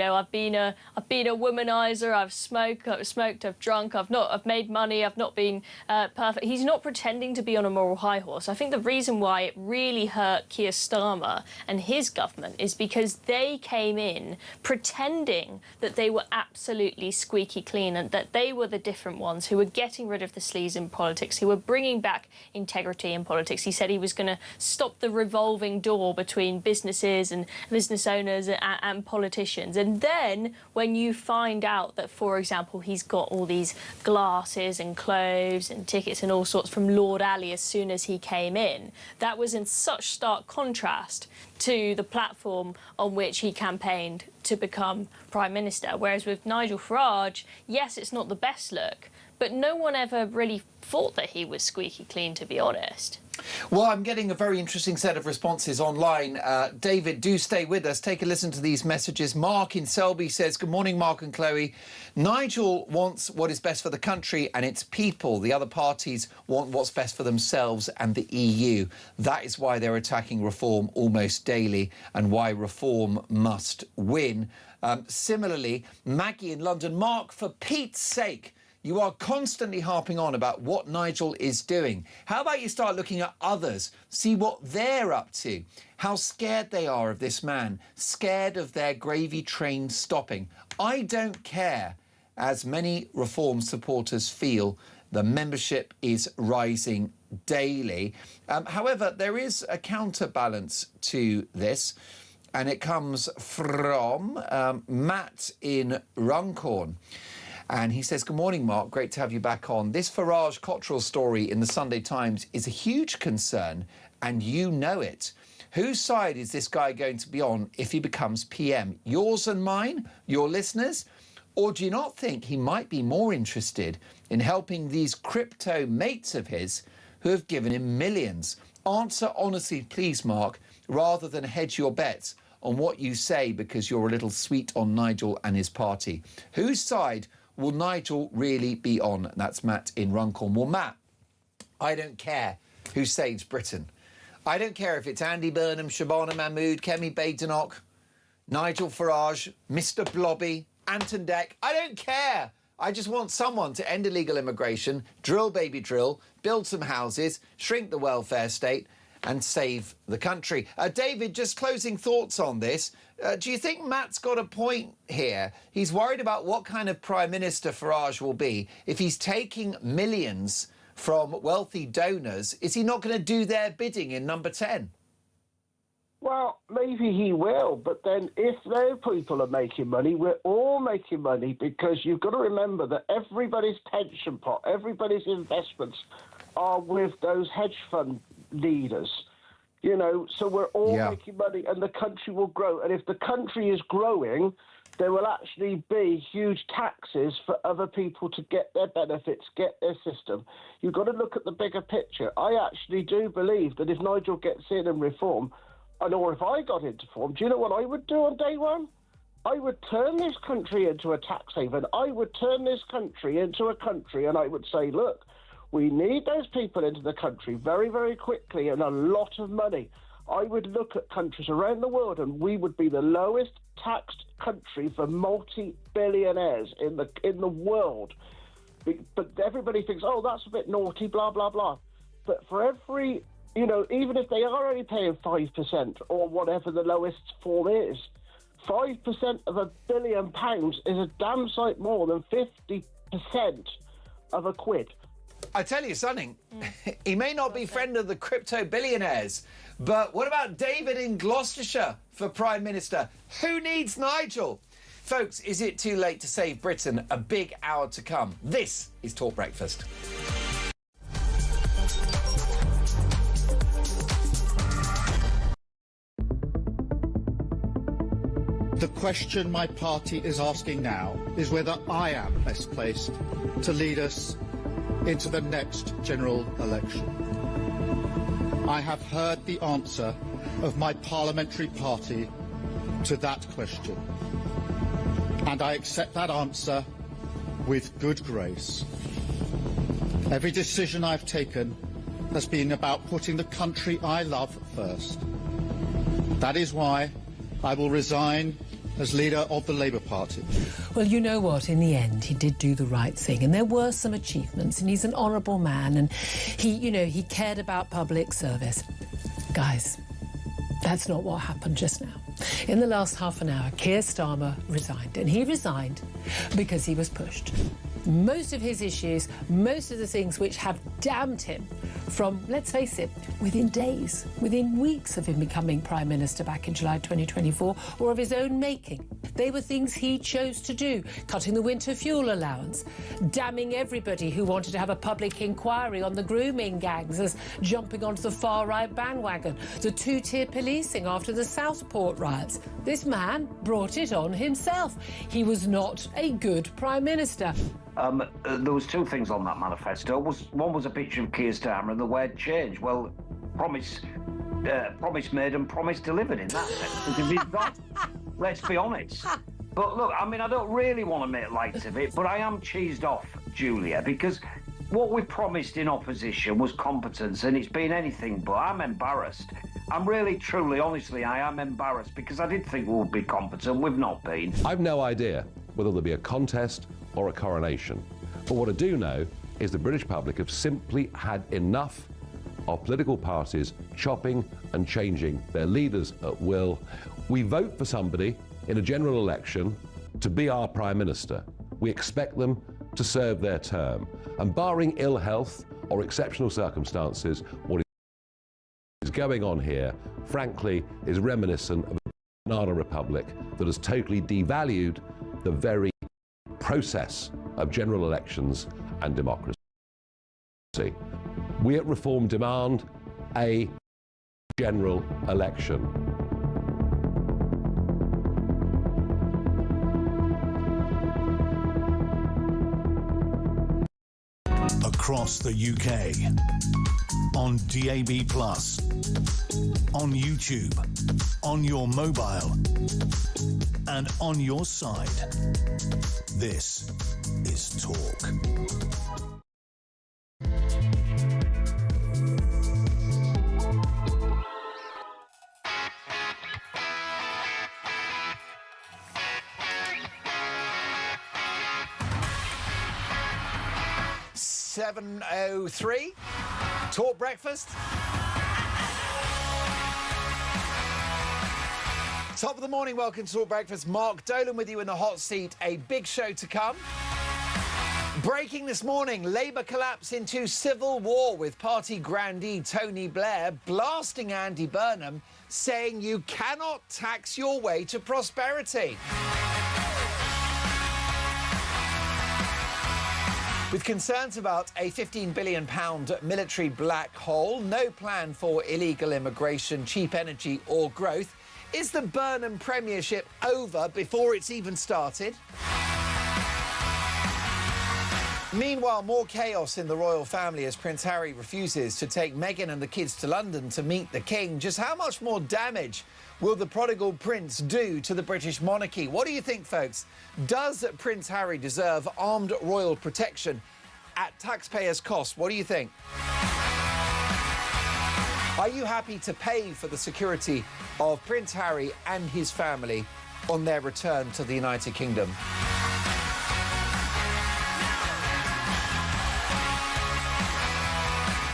Speaker 9: a womanizer. I've smoked, I've drunk, I've made money. I've not been perfect. He's not pretending to be on a moral high horse. I think the reason why it really hurt Kier Starmer and his government is because they came in pretending that they were absolutely squeaky clean and that they were the different ones who were getting rid of the sleaze in politics, who were bringing back integrity in politics. He said he was going to stop the revolving door between businesses and business owners and politicians. And then when you find out that, for example, he's got all these glasses and clothes and tickets and all sorts from Lord Alley as soon as he came in, that was in such stark contrast to the platform on which he campaigned to become Prime Minister. Whereas with Nigel Farage, yes, it's not the best look, but no one ever really thought that he was squeaky clean, to be honest.
Speaker 5: Well, I'm getting a very interesting set of responses online. David, do stay with us. Take a listen to these messages. Mark in Selby says, good morning, Mark and Chloe. Nigel wants what is best for the country and its people. The other parties want what's best for themselves and the EU. That is why they're attacking reform almost daily and why reform must win. Similarly, Maggie in London, Mark, for Pete's sake, you are constantly harping on about what Nigel is doing. How about you start looking at others, see what they're up to, how scared they are of this man, scared of their gravy train stopping. I don't care, as many reform supporters feel. The membership is rising daily. However, there is a counterbalance to this, and it comes from Matt in Runcorn. And he says, good morning, Mark. Great to have you back on. This Farage Cottrell story in the Sunday Times is a huge concern and you know it. Whose side is this guy going to be on if he becomes PM? Yours and mine? Your listeners? Or do you not think he might be more interested in helping these crypto mates of his who have given him millions? Answer honestly, please, Mark, rather than hedge your bets on what you say because you're a little sweet on Nigel and his party. Whose side will Nigel really be on? That's Matt in Runcorn. Well, Matt, I don't care who saves Britain. I don't care if it's Andy Burnham, Shabana Mahmood, Kemi Badenoch, Nigel Farage, Mr Blobby, Anton Deck. I don't care. I just want someone to end illegal immigration, drill baby drill, build some houses, shrink the welfare state and save the country. David, just closing thoughts on this. Do you think Matt's got a point here? He's worried about what kind of Prime Minister Farage will be. If he's taking millions from wealthy donors, is he not going to do their bidding in number 10?
Speaker 10: Well, maybe he will, but then if those people are making money, we're all making money, because you've got to remember that everybody's pension pot, everybody's investments are with those hedge fund leaders. You know, so we're all making money and the country will grow. And if the country is growing, there will actually be huge taxes for other people to get their benefits, get their system. You've got to look at the bigger picture. I actually do believe that if Nigel gets in and reform, or if I got into form, do you know what I would do on day one? I would turn this country into a tax haven. I would turn this country into a country and I would say, look, we need those people into the country very, very quickly and a lot of money. I would look at countries around the world and we would be the lowest taxed country for multi-billionaires in the world. But everybody thinks, oh, that's a bit naughty, blah, blah, blah. But for every, you know, even if they are only paying 5% or whatever the lowest form is, 5% of £1 billion is a damn sight more than 50% of a quid.
Speaker 5: I tell you something, he may not be friend of the crypto billionaires, but what about David in Gloucestershire for Prime Minister? Who needs Nigel? Folks, is it too late to save Britain? A big hour to come. This is Talk Breakfast.
Speaker 15: The question my party is asking now is whether I am best placed to lead us into the next general election. I have heard the answer of my parliamentary party to that question, and I accept that answer with good grace. Every decision I've taken has been about putting the country I love first. That is why I will resign as leader of the Labour Party.
Speaker 12: Well, you know what? In the end, he did do the right thing, and there were some achievements, and he's an honourable man, and he cared about public service. Guys, that's not what happened just now. In the last half an hour, Kier Starmer resigned, and he resigned because he was pushed. Most of his issues, most of the things which have damned him from, let's face it, within days, within weeks of him becoming Prime Minister back in July 2024, or of his own making. They were things he chose to do, cutting the winter fuel allowance, damning everybody who wanted to have a public inquiry on the grooming gangs as jumping onto the far-right bandwagon, the two-tier policing after the Southport riots. This man brought it on himself. He was not a good Prime Minister.
Speaker 16: There was two things on that manifesto. One was a picture of Kier Starmer and the word change. Well, promise made and promise delivered in that sense. If he's right, let's be honest. But look, I mean, I don't really want to make light of it, but I am cheesed off, Julia, because what we promised in opposition was competence, and it's been anything but. I'm embarrassed. I'm really, truly, honestly, I am embarrassed, because I did think we would be competent. We've not been.
Speaker 17: I've no idea whether there'll be a contest or a coronation. But what I do know is the British public have simply had enough of political parties chopping and changing their leaders at will. We vote for somebody in a general election to be our Prime Minister. We expect them to serve their term. And barring ill health or exceptional circumstances, what is going on here, frankly, is reminiscent of a banana republic that has totally devalued the very process of general elections and democracy. We at Reform demand a general election.
Speaker 4: Across the UK, on DAB+, on YouTube, on your mobile, and on your side. This is Talk.
Speaker 5: .03 Talk Breakfast. Top of the morning, welcome to Talk Breakfast. Mark Dolan with you in the hot seat. A big show to come. Breaking this morning, Labour collapse into civil war with party grandee Tony Blair blasting Andy Burnham, saying you cannot tax your way to prosperity. With concerns about a £15 billion military black hole, no plan for illegal immigration, cheap energy or growth, is the Burnham premiership over before it's even started? Meanwhile, more chaos in the royal family as Prince Harry refuses to take Meghan and the kids to London to meet the King. Just how much more damage will the prodigal prince do to the British monarchy? What do you think, folks? Does Prince Harry deserve armed royal protection at taxpayers' cost? What do you think? Are you happy to pay for the security of Prince Harry and his family on their return to the United Kingdom?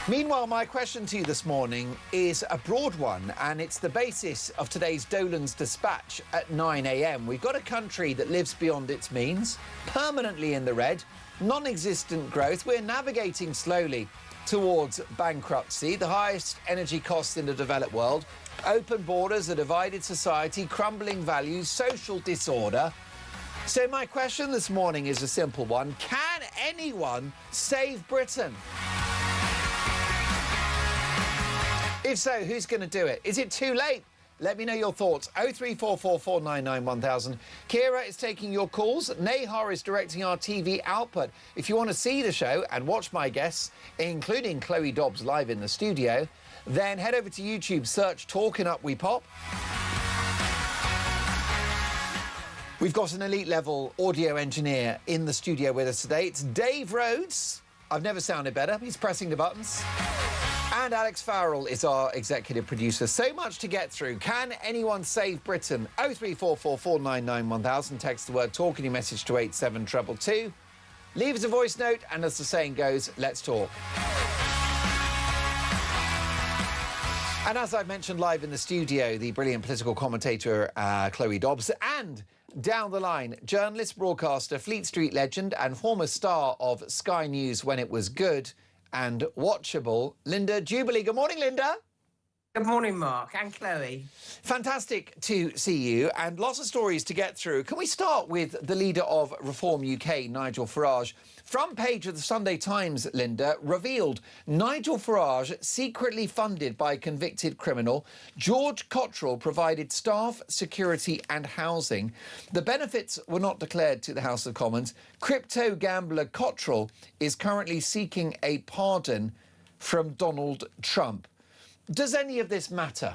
Speaker 5: Meanwhile, my question to you this morning is a broad one, and it's the basis of today's Dolan's Dispatch at 9 a.m. We've got a country that lives beyond its means, permanently in the red, non-existent growth. We're navigating slowly towards bankruptcy, the highest energy costs in the developed world, open borders, a divided society, crumbling values, social disorder. So my question this morning is a simple one. Can anyone save Britain? If so, who's going to do it? Is it too late? Let me know your thoughts. 03444991000. Kira is taking your calls. Nahar is directing our TV output. If you want to see the show and watch my guests, including Chloe Dobbs live in the studio, then head over to YouTube, search Talk and Up We Pop. We've got an elite level audio engineer in the studio with us today. It's Dave Rhodes. I've never sounded better. He's pressing the buttons. And Alex Farrell is our executive producer. So much to get through. Can anyone save Britain? 03444991000. Text the word talk and your message to 87222. Leave us a voice note, and as the saying goes, let's talk. And as I've mentioned live in the studio, the brilliant political commentator Chloe Dobbs, and down the line, journalist, broadcaster, Fleet Street legend and former star of Sky News when it was good and watchable, Linda Jubilee. Good morning, Linda.
Speaker 18: Good morning, Mark and Chloe.
Speaker 5: Fantastic to see you, and lots of stories to get through. Can we start with the leader of Reform UK, Nigel Farage? Front page of the Sunday Times, Linda, revealed Nigel Farage, secretly funded by convicted criminal. George Cottrell provided staff, security and housing. The benefits were not declared to the House of Commons. Crypto gambler Cottrell is currently seeking a pardon from Donald Trump. Does any of this matter?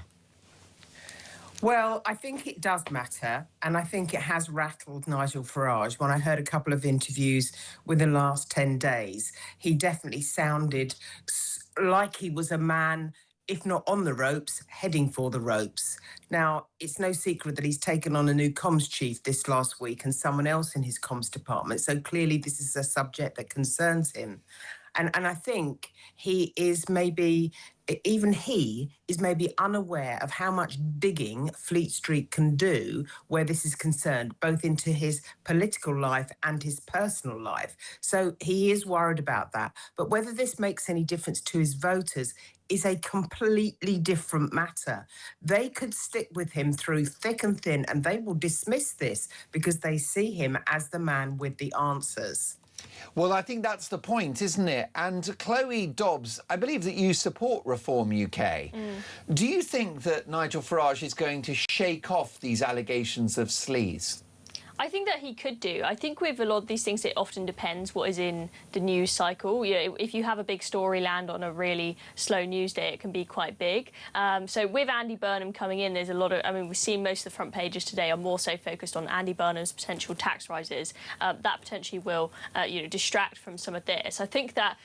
Speaker 18: Well, I think it does matter, and I think it has rattled Nigel Farage. When I heard a couple of interviews within the last 10 days, he definitely sounded like he was a man, if not on the ropes, heading for the ropes. Now, it's no secret that he's taken on a new comms chief this last week and someone else in his comms department, so clearly this is a subject that concerns him. And I think he is maybe unaware of how much digging Fleet Street can do where this is concerned, both into his political life and his personal life. So he is worried about that. But whether this makes any difference to his voters is a completely different matter. They could stick with him through thick and thin, and they will dismiss this because they see him as the man with the answers.
Speaker 5: Well, I think that's the point, isn't it? And Chloe Dobbs, I believe that you support Reform UK. Do you think that Nigel Farage is going to shake off these allegations of sleaze?
Speaker 9: I think that he could do. I think with a lot of these things, it often depends what is in the news cycle. You know, if you have a big story land on a really slow news day, it can be quite big. So with Andy Burnham coming in, there's a lot of, I mean, we've seen most of the front pages today are more so focused on Andy Burnham's potential tax rises. That potentially will, distract from some of this. I think that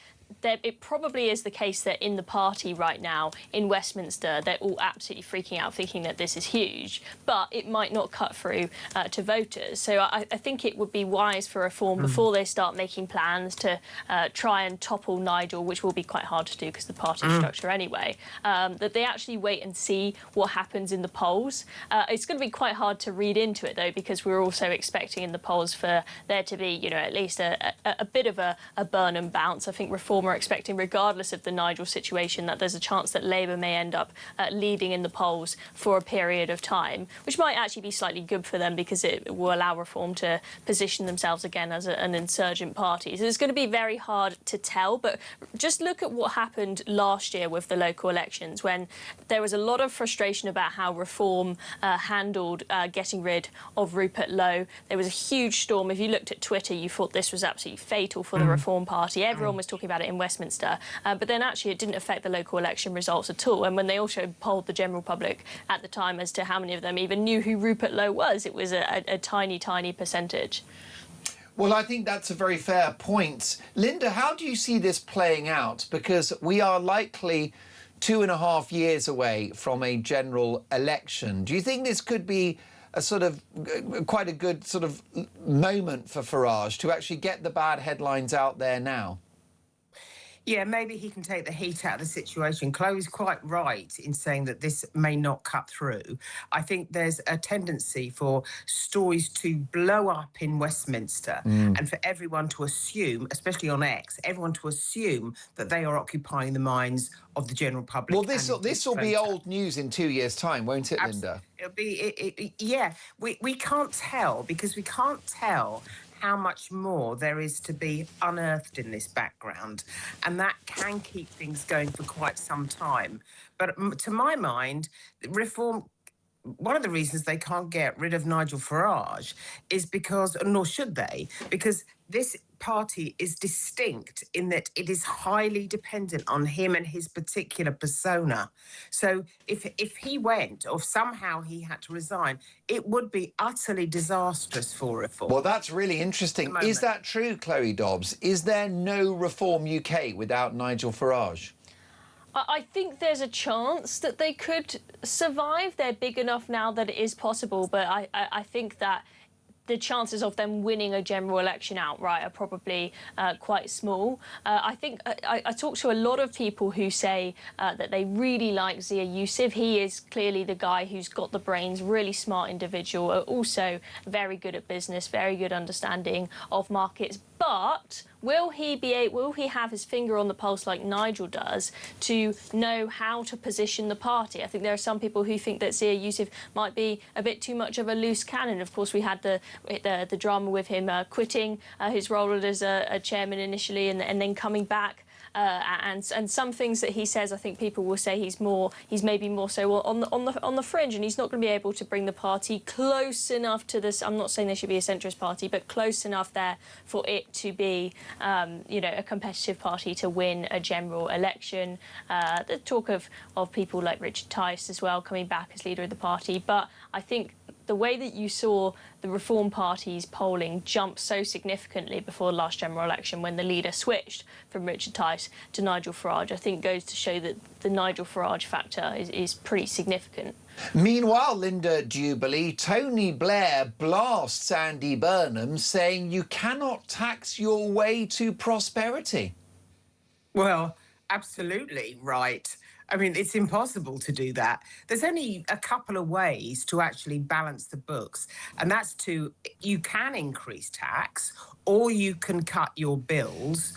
Speaker 9: it probably is the case that in the party right now in Westminster, they're all absolutely freaking out, thinking that this is huge, but it might not cut through to voters. So I think it would be wise for Reform before they start making plans to try and topple Nigel, which will be quite hard to do because of the party structure anyway, that they actually wait and see what happens in the polls. It's going to be quite hard to read into it, though, because we're also expecting in the polls for there to be, at least a bit of a Burnham bounce. I think Reform are expecting, regardless of the Nigel situation, that there's a chance that Labour may end up leading in the polls for a period of time, which might actually be slightly good for them because it will allow Reform to position themselves again as an insurgent party. So it's going to be very hard to tell, but just look at what happened last year with the local elections, when there was a lot of frustration about how Reform handled getting rid of Rupert Lowe. There was a huge storm. If you looked at Twitter, you thought this was absolutely fatal for the Reform Party. Everyone was talking about it in Westminster, but then actually it didn't affect the local election results at all. And when they also polled the general public at the time as to how many of them even knew who Rupert Lowe was, it was a tiny, tiny percentage.
Speaker 5: Well, I think that's a very fair point. Linda, how do you see this playing out? Because we are likely 2.5 years away from a general election. Do you think this could be a sort of quite a good sort of moment for Farage to actually get the bad headlines out there now?
Speaker 18: Yeah, maybe he can take the heat out of the situation. Chloe's quite right in saying that this may not cut through. I think there's a tendency for stories to blow up in Westminster and for everyone to assume, especially on X, everyone to assume that they are occupying the minds of the general public.
Speaker 5: Well, this will be old news in 2 years' time, won't it, Linda?
Speaker 18: It'll be, yeah. We can't tell, because we can't tell how much more there is to be unearthed in this background, and that can keep things going for quite some time. But to my mind, Reform, one of the reasons they can't get rid of Nigel Farage is because, nor should they, because this party is distinct in that it is highly dependent on him and his particular persona. So if he went, or if somehow he had to resign, it would be utterly disastrous for Reform.
Speaker 5: Well, that's really interesting. Is that true, Chloe Dobbs? Is there no Reform UK without Nigel Farage?
Speaker 9: I think there's a chance that they could survive. They're big enough now that it is possible, but I think that the chances of them winning a general election outright are probably quite small. I think I talk to a lot of people who say that they really like Zia Yusuf. He is clearly the guy who's got the brains, really smart individual, also very good at business, very good understanding of markets. But will he have his finger on the pulse like Nigel does to know how to position the party? I think there are some people who think that Zia Yusuf might be a bit too much of a loose cannon. Of course, we had the drama with him quitting his role as a chairman initially and then coming back. And some things that he says, I think people will say he's maybe more so on the fringe, and he's not going to be able to bring the party close enough to this. I'm not saying there should be a centrist party, but close enough there for it to be, a competitive party to win a general election. The talk of people like Richard Tice as well coming back as leader of the party, but I think the way that you saw the Reform Party's polling jump so significantly before the last general election when the leader switched from Richard Tice to Nigel Farage, I think goes to show that the Nigel Farage factor is pretty significant.
Speaker 5: Meanwhile, Linda Jubilee, Tony Blair blasts Andy Burnham, saying you cannot tax your way to prosperity.
Speaker 18: Well, absolutely right. I mean, it's impossible to do that. There's only a couple of ways to actually balance the books, and that's you can increase tax, or you can cut your bills,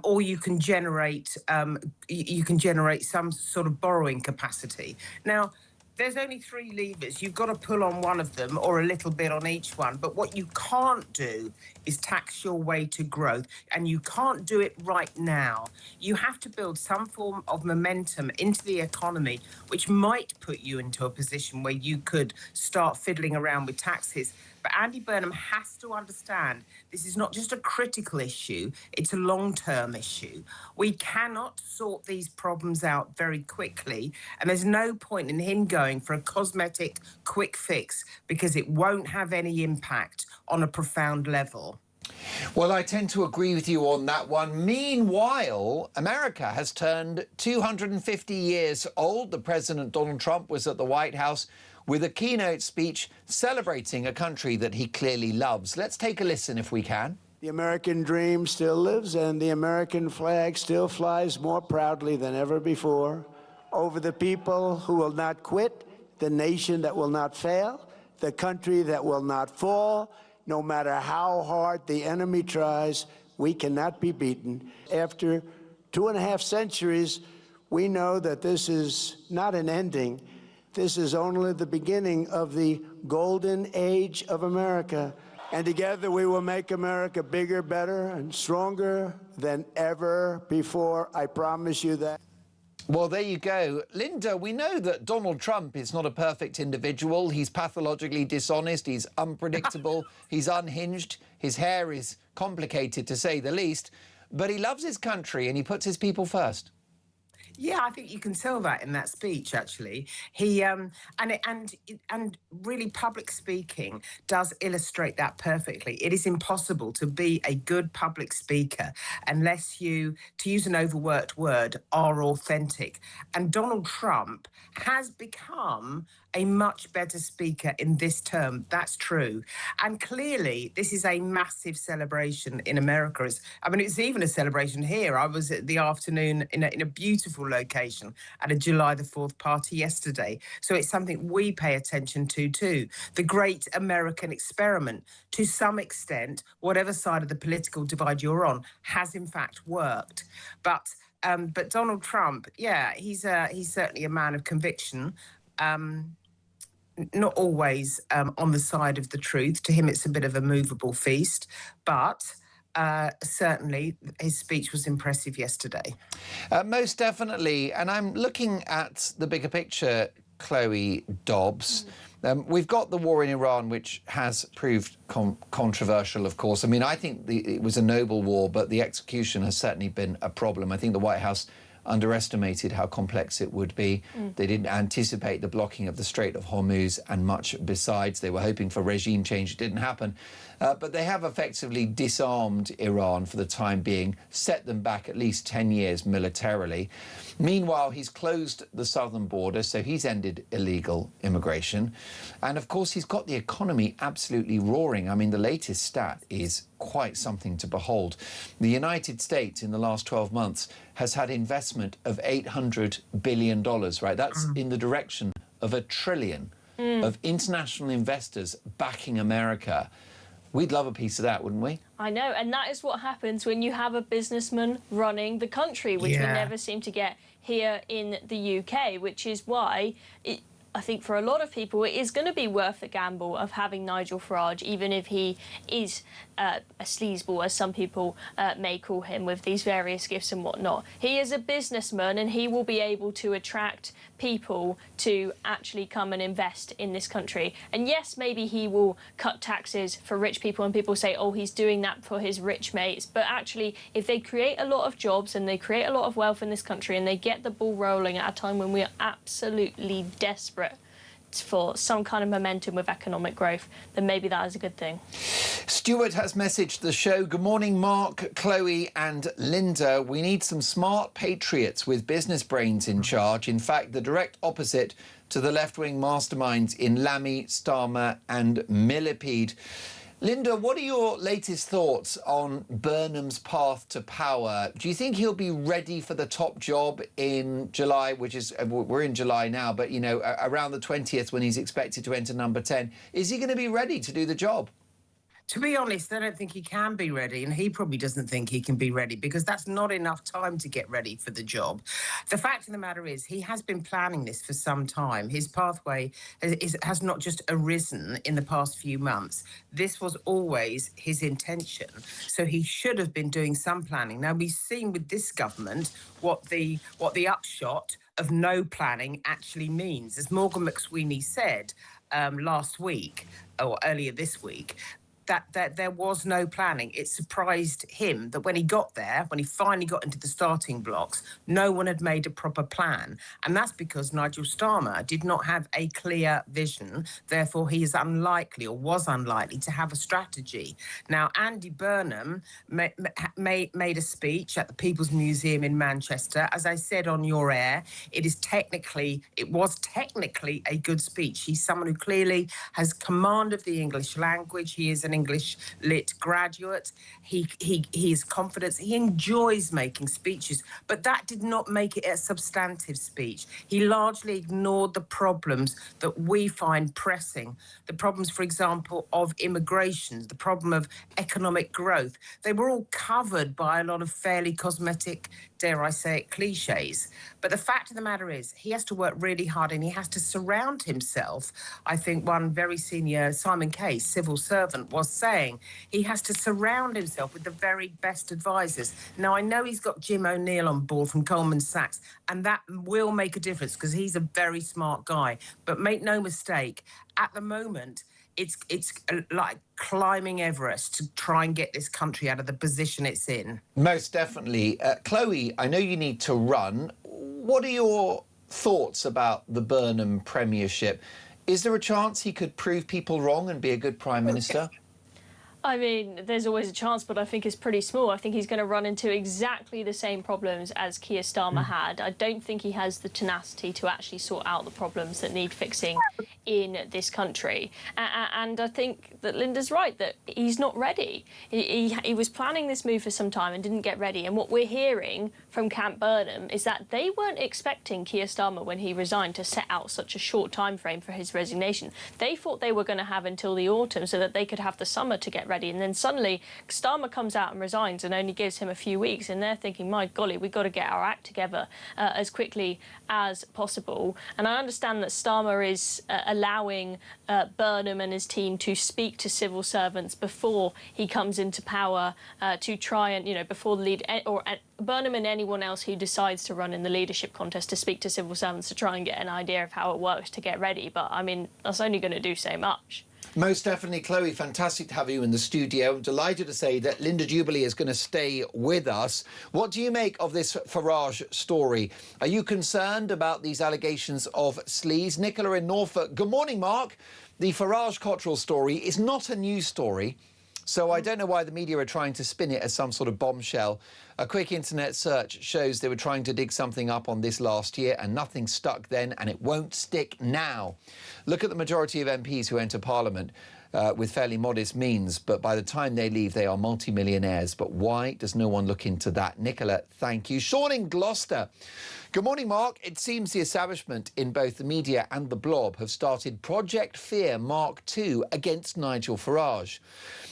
Speaker 18: or you can generate some sort of borrowing capacity. Now, there's only three levers. You've got to pull on one of them or a little bit on each one. But what you can't do is tax your way to growth, and you can't do it right now. You have to build some form of momentum into the economy, which might put you into a position where you could start fiddling around with taxes. But Andy Burnham has to understand this is not just a critical issue, it's a long-term issue. We cannot sort these problems out very quickly, and there's no point in him going for a cosmetic quick fix because it won't have any impact on a profound level.
Speaker 5: Well, I tend to agree with you on that one. Meanwhile, America has turned 250 years old. The President, Donald Trump, was at the White House with a keynote speech celebrating a country that he clearly loves. Let's take a listen if we can.
Speaker 6: The American dream still lives, and the American flag still flies more proudly than ever before over the people who will not quit, the nation that will not fail, the country that will not fall. No matter how hard the enemy tries, we cannot be beaten. After 2.5 centuries, we know that this is not an ending. This is only the beginning of the golden age of America. And together we will make America bigger, better, and stronger than ever before. I promise you that.
Speaker 5: Well, there you go. Linda, we know that Donald Trump is not a perfect individual. He's pathologically dishonest, he's unpredictable, he's unhinged, his hair is complicated to say the least, but he loves his country and he puts his people first.
Speaker 18: Yeah, I think you can tell that in that speech. Actually, he and really public speaking does illustrate that perfectly. It is impossible to be a good public speaker unless you, to use an overworked word, are authentic. And Donald Trump has become a much better speaker in this term. That's true. And clearly, this is a massive celebration in America. It's even a celebration here. I was at the afternoon in a beautiful location at a July the 4th party yesterday. So it's something we pay attention to too. The great American experiment, to some extent, whatever side of the political divide you're on, has in fact worked. But Donald Trump, yeah, he's certainly a man of conviction. Not always on the side of the truth. To him, it's a bit of a movable feast, but certainly his speech was impressive yesterday.
Speaker 5: Most definitely. And I'm looking at the bigger picture, Chloe Dobbs. We've got the war in Iran, which has proved controversial, of course. I mean, I think it was a noble war, but the execution has certainly been a problem. I think the White House underestimated how complex it would be. They didn't anticipate the blocking of the Strait of Hormuz and much besides. They were hoping for regime change. It didn't happen. But they have effectively disarmed Iran for the time being, set them back at least 10 years militarily. Meanwhile, he's closed the southern border, so he's ended illegal immigration. And of course, he's got the economy absolutely roaring. I mean, the latest stat is quite something to behold. The United States in the last 12 months has had investment of $800 billion, right? That's in the direction of $1 trillion of international investors backing America. We'd love a piece of that, wouldn't we?
Speaker 9: I know, and that is what happens when you have a businessman running the country, which we never seem to get here in the UK, which is why I think for a lot of people it is going to be worth the gamble of having Nigel Farage, even if he is a sleazeball, as some people may call him, with these various gifts and whatnot. He is a businessman and he will be able to attract people to actually come and invest in this country. And yes, maybe he will cut taxes for rich people and people say, oh, he's doing that for his rich mates. But actually, if they create a lot of jobs and they create a lot of wealth in this country and they get the ball rolling at a time when we are absolutely desperate for some kind of momentum with economic growth, then maybe that is a good thing.
Speaker 5: Stuart has messaged the show. Good morning, Mark, Chloe and Linda. We need some smart patriots with business brains in charge. In fact, the direct opposite to the left-wing masterminds in Lammy, Starmer and Millipede. Linda, what are your latest thoughts on Burnham's path to power? Do you think he'll be ready for the top job in July, which is, we're in July now, but, you know, around the 20th when he's expected to enter number 10? Is he going to be ready to do the job?
Speaker 18: To be honest, I don't think he can be ready, and he probably doesn't think he can be ready because that's not enough time to get ready for the job. The fact of the matter is he has been planning this for some time. His pathway has not just arisen in the past few months. This was always his intention. So he should have been doing some planning. Now, we've seen with this government what the upshot of no planning actually means. As Morgan McSweeney said last week, or earlier this week, that there was no planning. It surprised him that when he got there, when he finally got into the starting blocks, no one had made a proper plan. And that's because Nigel Starmer did not have a clear vision. Therefore, he is unlikely, or was unlikely, to have a strategy. Now, Andy Burnham made a speech at the People's Museum in Manchester. As I said on your air, it was technically a good speech. He's someone who clearly has command of the English language. He is an English lit graduate. He is confident. He enjoys making speeches, but that did not make it a substantive speech. He largely ignored the problems that we find pressing. The problems, for example, of immigration, the problem of economic growth. They were all covered by a lot of fairly cosmetic, dare I say it, cliches. But the fact of the matter is, he has to work really hard and he has to surround himself. I think one very senior, Simon Case, civil servant, was saying he has to surround himself with the very best advisors. Now, I know he's got Jim O'Neill on board from Goldman Sachs, and that will make a difference because he's a very smart guy. But make no mistake, at the moment, it's like climbing Everest to try and get this country out of the position it's in.
Speaker 5: Most definitely. Chloe, I know you need to run. What are your thoughts about the Burnham premiership? Is there a chance he could prove people wrong and be a good Prime Minister?
Speaker 9: I mean, there's always a chance, but I think it's pretty small. I think he's going to run into exactly the same problems as Kier Starmer had. I don't think he has the tenacity to actually sort out the problems that need fixing in this country. And I think that Linda's right, that he's not ready. He was planning this move for some time and didn't get ready. And what we're hearing from Camp Burnham is that they weren't expecting Kier Starmer, when he resigned, to set out such a short time frame for his resignation. They thought they were going to have until the autumn so that they could have the summer to get ready. And then suddenly Starmer comes out and resigns and only gives him a few weeks, and they're thinking, my golly, we've got to get our act together as quickly as possible. And I understand that Starmer is allowing Burnham and his team to speak to civil servants before he comes into power, to try and, before the lead, or Burnham and anyone else who decides to run in the leadership contest, to speak to civil servants to try and get an idea of how it works to get ready. But I mean, that's only going to do so much.
Speaker 5: Most definitely, Chloe. Fantastic to have you in the studio. I'm delighted to say that Linda Jubilee is going to stay with us. What do you make of this Farage story? Are you concerned about these allegations of sleaze? Nicola in Norfolk. Good morning, Mark. The Farage Cottrell story is not a news story, so I don't know why the media are trying to spin it as some sort of bombshell. A quick internet search shows they were trying to dig something up on this last year and nothing stuck then, and it won't stick now. Look at the majority of MPs who enter Parliament with fairly modest means, but by the time they leave, they are multi-millionaires. But why does no one look into that? Nicola, thank you. Sean in Gloucester. Good morning, Mark. It seems the establishment in both the media and the Blob have started Project Fear Mark II against Nigel Farage.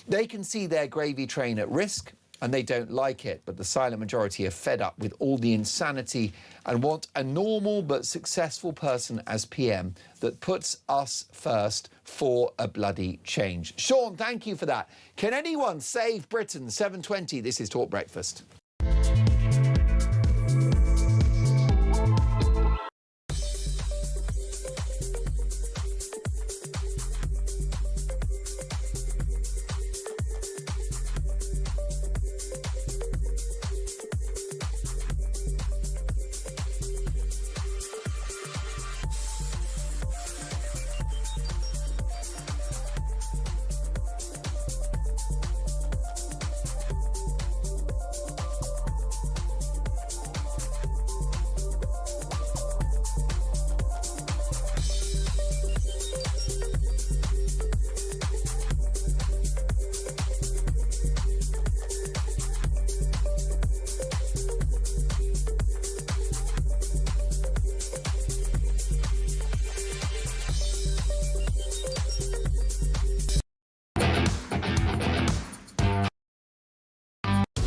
Speaker 5: They can see their gravy train at risk, and they don't like it, but the silent majority are fed up with all the insanity and want a normal but successful person as PM that puts us first for a bloody change. Sean, thank you for that. Can anyone save Britain? 7:20, this is Talk Breakfast.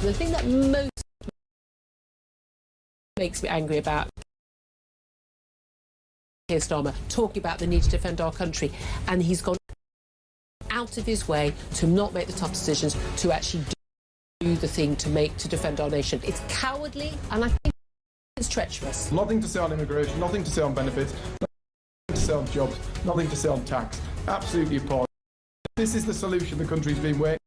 Speaker 12: The thing that most makes me angry about Kier Starmer talking about the need to defend our country, and he's gone out of his way to not make the tough decisions to actually do the thing to defend our nation. It's cowardly, and I think it's treacherous.
Speaker 13: Nothing to say on immigration, nothing to say on benefits, nothing to say on jobs, nothing to say on tax. Absolutely appalling. This is the solution the country's been waiting.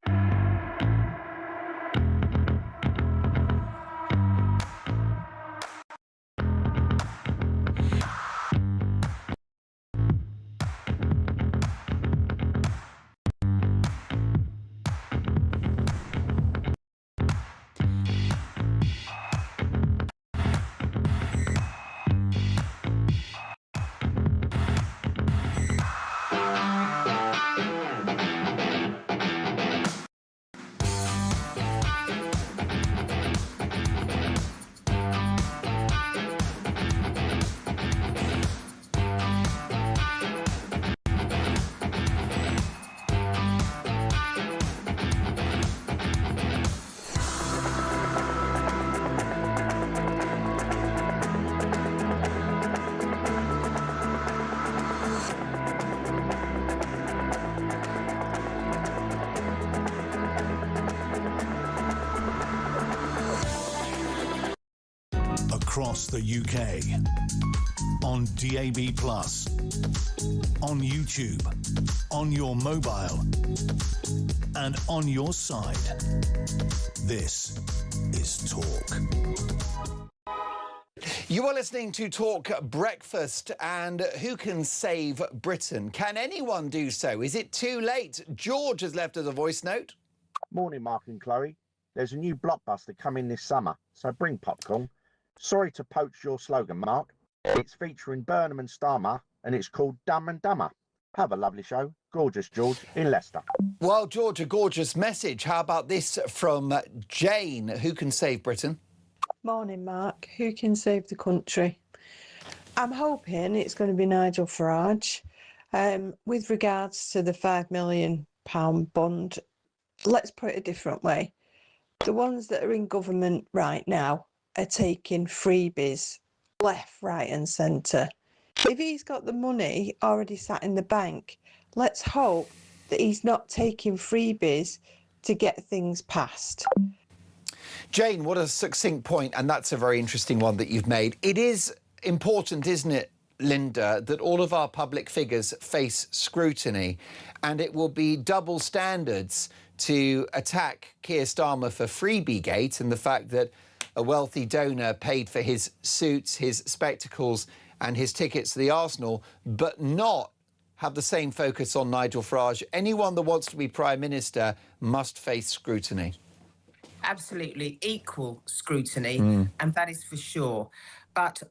Speaker 4: Across the UK, on DAB+, on YouTube, on your mobile, and on your side. This is Talk.
Speaker 5: You are listening to Talk Breakfast, and who can save Britain? Can anyone do so? Is it too late? George has left us a voice note.
Speaker 19: Morning, Mark and Chloe. There's a new blockbuster coming this summer, so bring popcorn. Sorry to poach your slogan, Mark. It's featuring Burnham and Starmer, and it's called Dumb and Dumber. Have a lovely show. Gorgeous George in Leicester.
Speaker 5: Well, George, a gorgeous message. How about this from Jane? Who can save Britain?
Speaker 20: Morning, Mark. Who can save the country? I'm hoping it's going to be Nigel Farage. With regards to the £5 million bond, let's put it a different way. The ones that are in government right now are taking freebies left, right and centre. If he's got the money already sat in the bank, let's hope that he's not taking freebies to get things passed.
Speaker 5: Jane, what a succinct point, and that's a very interesting one that you've made. It is important, isn't it, Linda, that all of our public figures face scrutiny, and it will be double standards to attack Kier Starmer for Freebiegate and the fact that a wealthy donor paid for his suits, his spectacles and his tickets to the Arsenal, but not have the same focus on Nigel Farage. Anyone that wants to be Prime Minister must face scrutiny.
Speaker 18: Absolutely equal scrutiny, and that is for sure. But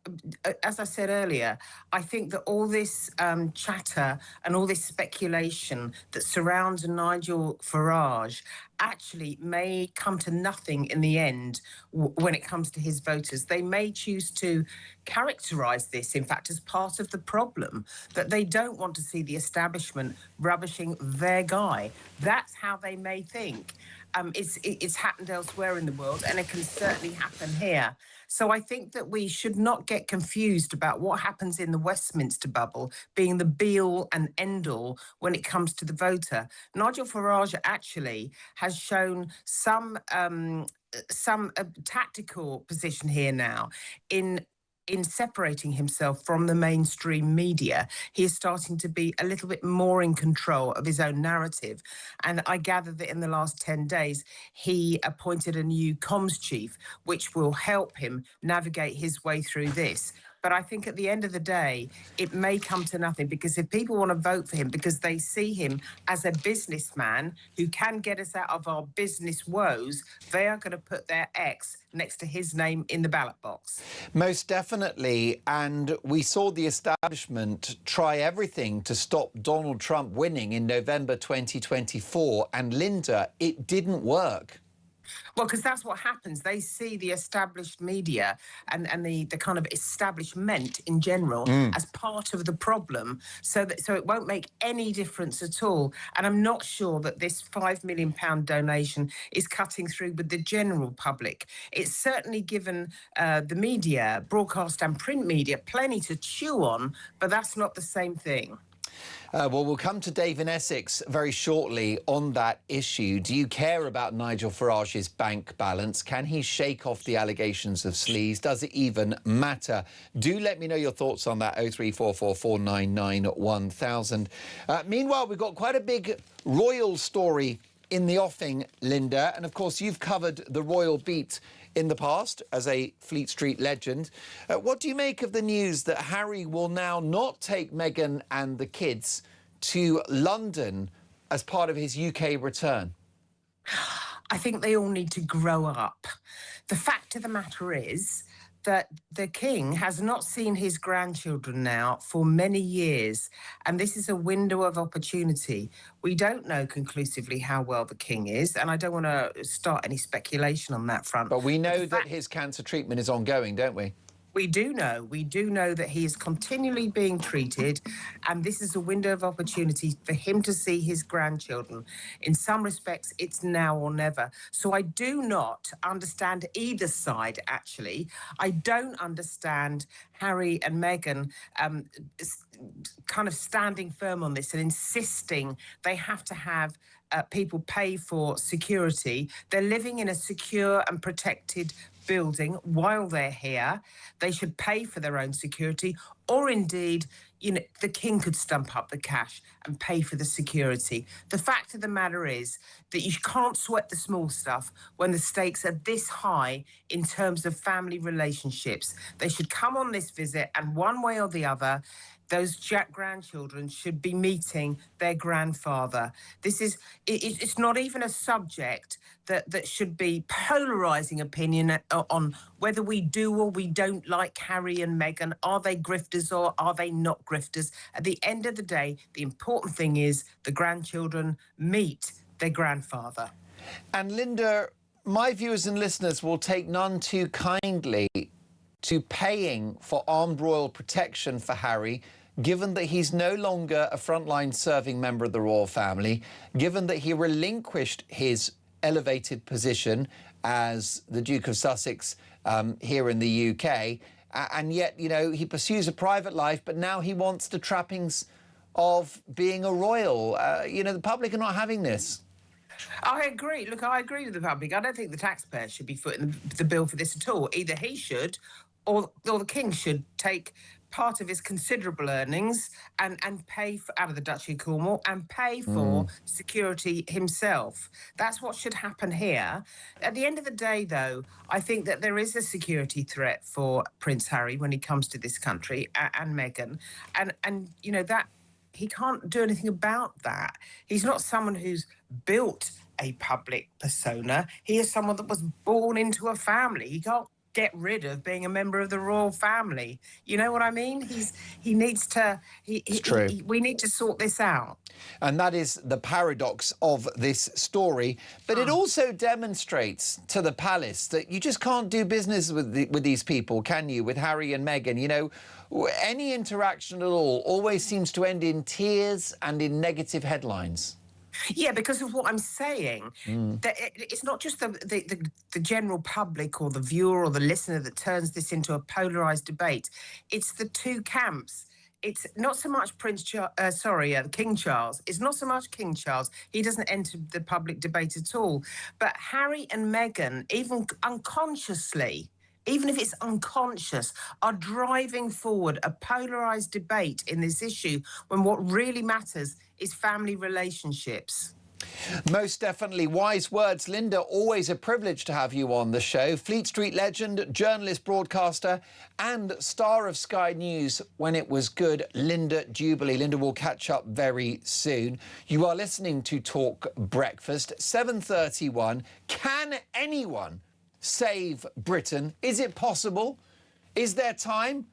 Speaker 18: as I said earlier, I think that all this chatter and all this speculation that surrounds Nigel Farage actually may come to nothing in the end when it comes to his voters. They may choose to characterise this, in fact, as part of the problem, that they don't want to see the establishment rubbishing their guy. That's how they may think. It's happened elsewhere in the world, and it can certainly happen here. So I think that we should not get confused about what happens in the Westminster bubble being the be-all and end-all when it comes to the voter. Nigel Farage actually has shown some tactical position here now in separating himself from the mainstream media. He is starting to be a little bit more in control of his own narrative. And I gather that in the last 10 days, he appointed a new comms chief, which will help him navigate his way through this. But I think at the end of the day, it may come to nothing, because if people want to vote for him because they see him as a businessman who can get us out of our business woes, they are going to put their X next to his name in the ballot box.
Speaker 5: Most definitely. And we saw the establishment try everything to stop Donald Trump winning in November 2024. And Linda, it didn't work.
Speaker 18: Well, because that's what happens. They see the established media and the kind of establishment in general as part of the problem, so it won't make any difference at all. And I'm not sure that this £5 million donation is cutting through with the general public. It's certainly given the media, broadcast and print media, plenty to chew on, but that's not the same thing.
Speaker 5: Well, we'll come to Dave in Essex very shortly on that issue. Do you care about Nigel Farage's bank balance? Can he shake off the allegations of sleaze? Does it even matter? Do let me know your thoughts on that, 0344 499 1000. Meanwhile, we've got quite a big royal story in the offing, Linda. And, of course, you've covered the royal beat in the past as a Fleet Street legend. What do you make of the news that Harry will now not take Meghan and the kids to London as part of his UK return?
Speaker 18: I think they all need to grow up. The fact of the matter is that the King has not seen his grandchildren now for many years, and this is a window of opportunity. We don't know conclusively how well the King is, and I don't want to start any speculation on that front.
Speaker 5: But we know that his cancer treatment is ongoing, don't we?
Speaker 18: We do know that he is continually being treated, and this is a window of opportunity for him to see his grandchildren. In some respects, it's now or never. So I do not understand either side, actually. I don't understand Harry and Meghan kind of standing firm on this and insisting they have to have people pay for security. They're living in a secure and protected building while they're here. They should pay for their own security, or indeed, you know, the King could stump up the cash and pay for the security. The fact of the matter is that you can't sweat the small stuff when the stakes are this high in terms of family relationships. They should come on this visit, and one way or the other, those grandchildren should be meeting their grandfather. It's not even a subject that should be polarising opinion on whether we do or we don't like Harry and Meghan. Are they grifters or are they not grifters? At the end of the day, the important thing is the grandchildren meet their grandfather.
Speaker 5: And Linda, my viewers and listeners will take none too kindly to paying for armed royal protection for Harry, given that he's no longer a frontline serving member of the royal family, given that he relinquished his elevated position as the Duke of Sussex here in the UK, and yet, you know, he pursues a private life, but now he wants the trappings of being a royal. You know, the public are not having this.
Speaker 18: I agree. Look, I agree with the public. I don't think the taxpayer should be footing the bill for this at all. Either he should or the King should take part of his considerable earnings and pay for, out of the Duchy of Cornwall, and pay for security himself. That's what should happen here. At the end of the day, though, I think that there is a security threat for Prince Harry when he comes to this country, and Meghan, and you know that he can't do anything about that. He's not someone who's built a public persona. He is someone that was born into a family. He can't get rid of being a member of the royal family. You know what I mean? He needs to. It's true. We need to sort this out.
Speaker 5: And that is the paradox of this story. But it also demonstrates to the palace that you just can't do business with these people, can you? With Harry and Meghan, you know, any interaction at all always seems to end in tears and in negative headlines.
Speaker 18: Yeah, because of what I'm saying. That it's not just the general public or the viewer or the listener that turns this into a polarised debate. It's the two camps. It's not so much King Charles. It's not so much King Charles. He doesn't enter the public debate at all. But Harry and Meghan, even unconsciously, even if it's unconscious, are driving forward a polarised debate in this issue when what really matters is family relationships.
Speaker 5: Most definitely. Wise words. Linda, always a privilege to have you on the show. Fleet Street legend, journalist, broadcaster and star of Sky News when it was good, Linda Jubilee. Linda, will catch up very soon. You are listening to Talk Breakfast, 7:31. Can anyone save Britain? Is it possible? Is there time?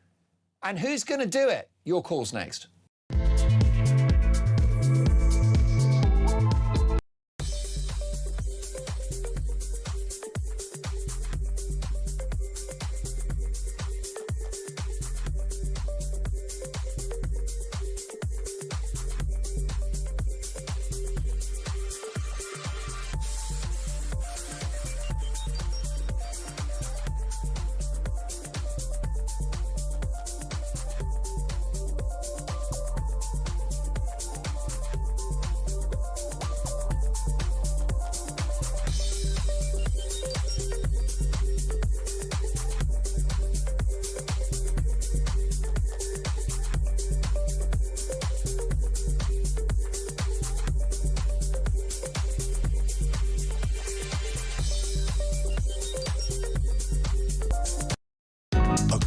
Speaker 5: And who's going to do it? Your call's next.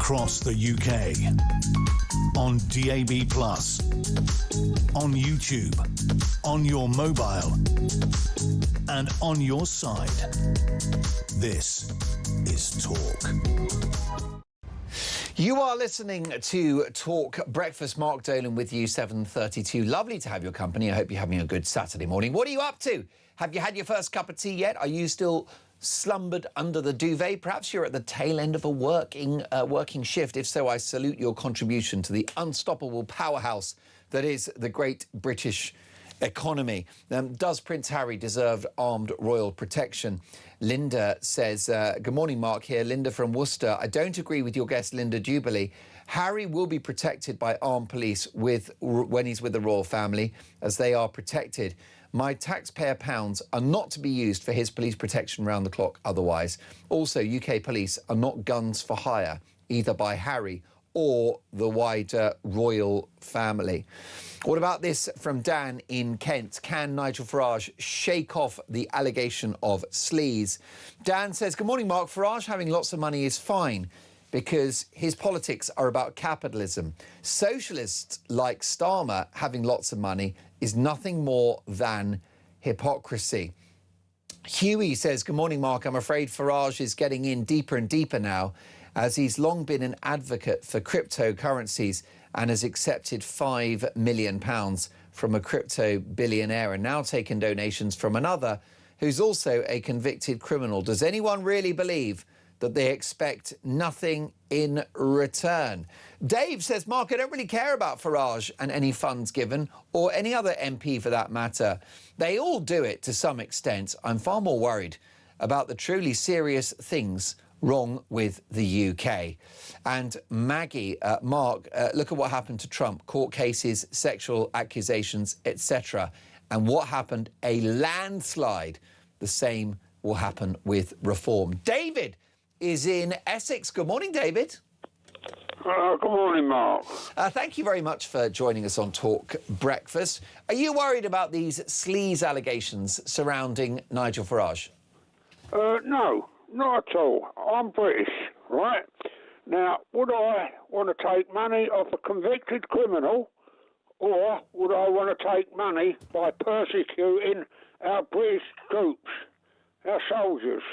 Speaker 4: across the UK. On DAB+, on YouTube, on your mobile, and on your side. This is Talk.
Speaker 5: You are listening to Talk Breakfast. Mark Dolan with you, 7:32. Lovely to have your company. I hope you're having a good Saturday morning. What are you up to? Have you had your first cup of tea yet? Are you still slumbered under the duvet? Perhaps you're at the tail end of a working shift. If so, I salute your contribution to the unstoppable powerhouse that is the great British economy. Does Prince Harry deserve armed royal protection? Linda says, good morning, Mark here. Linda from Worcester. I don't agree with your guest, Linda Jubilee. Harry will be protected by armed police when he's with the royal family, as they are protected. My taxpayer pounds are not to be used for his police protection round the clock otherwise. Also, UK police are not guns for hire, either by Harry or the wider royal family. What about this from Dan in Kent? Can Nigel Farage shake off the allegation of sleaze? Dan says, good morning, Mark. Farage having lots of money is fine because his politics are about capitalism. Socialists like Starmer having lots of money is nothing more than hypocrisy. Huey says, good morning, Mark. I'm afraid Farage is getting in deeper and deeper now, as he's long been an advocate for cryptocurrencies and has accepted £5 million from a crypto billionaire and now taken donations from another who's also a convicted criminal. Does anyone really believe that they expect nothing in return? Dave says, Mark, I don't really care about Farage and any funds given, or any other MP for that matter. They all do it to some extent. I'm far more worried about the truly serious things wrong with the UK. And Maggie, Mark, look at what happened to Trump. Court cases, sexual accusations, etc. And what happened? A landslide. The same will happen with reform. David is in Essex. Good morning, David.
Speaker 21: Good morning, Mark.
Speaker 5: Thank you very much for joining us on Talk Breakfast. Are you worried about these sleaze allegations surrounding Nigel Farage?
Speaker 21: No, not at all. I'm British, right? Now, would I want to take money off a convicted criminal, or would I want to take money by persecuting our British troops, our soldiers?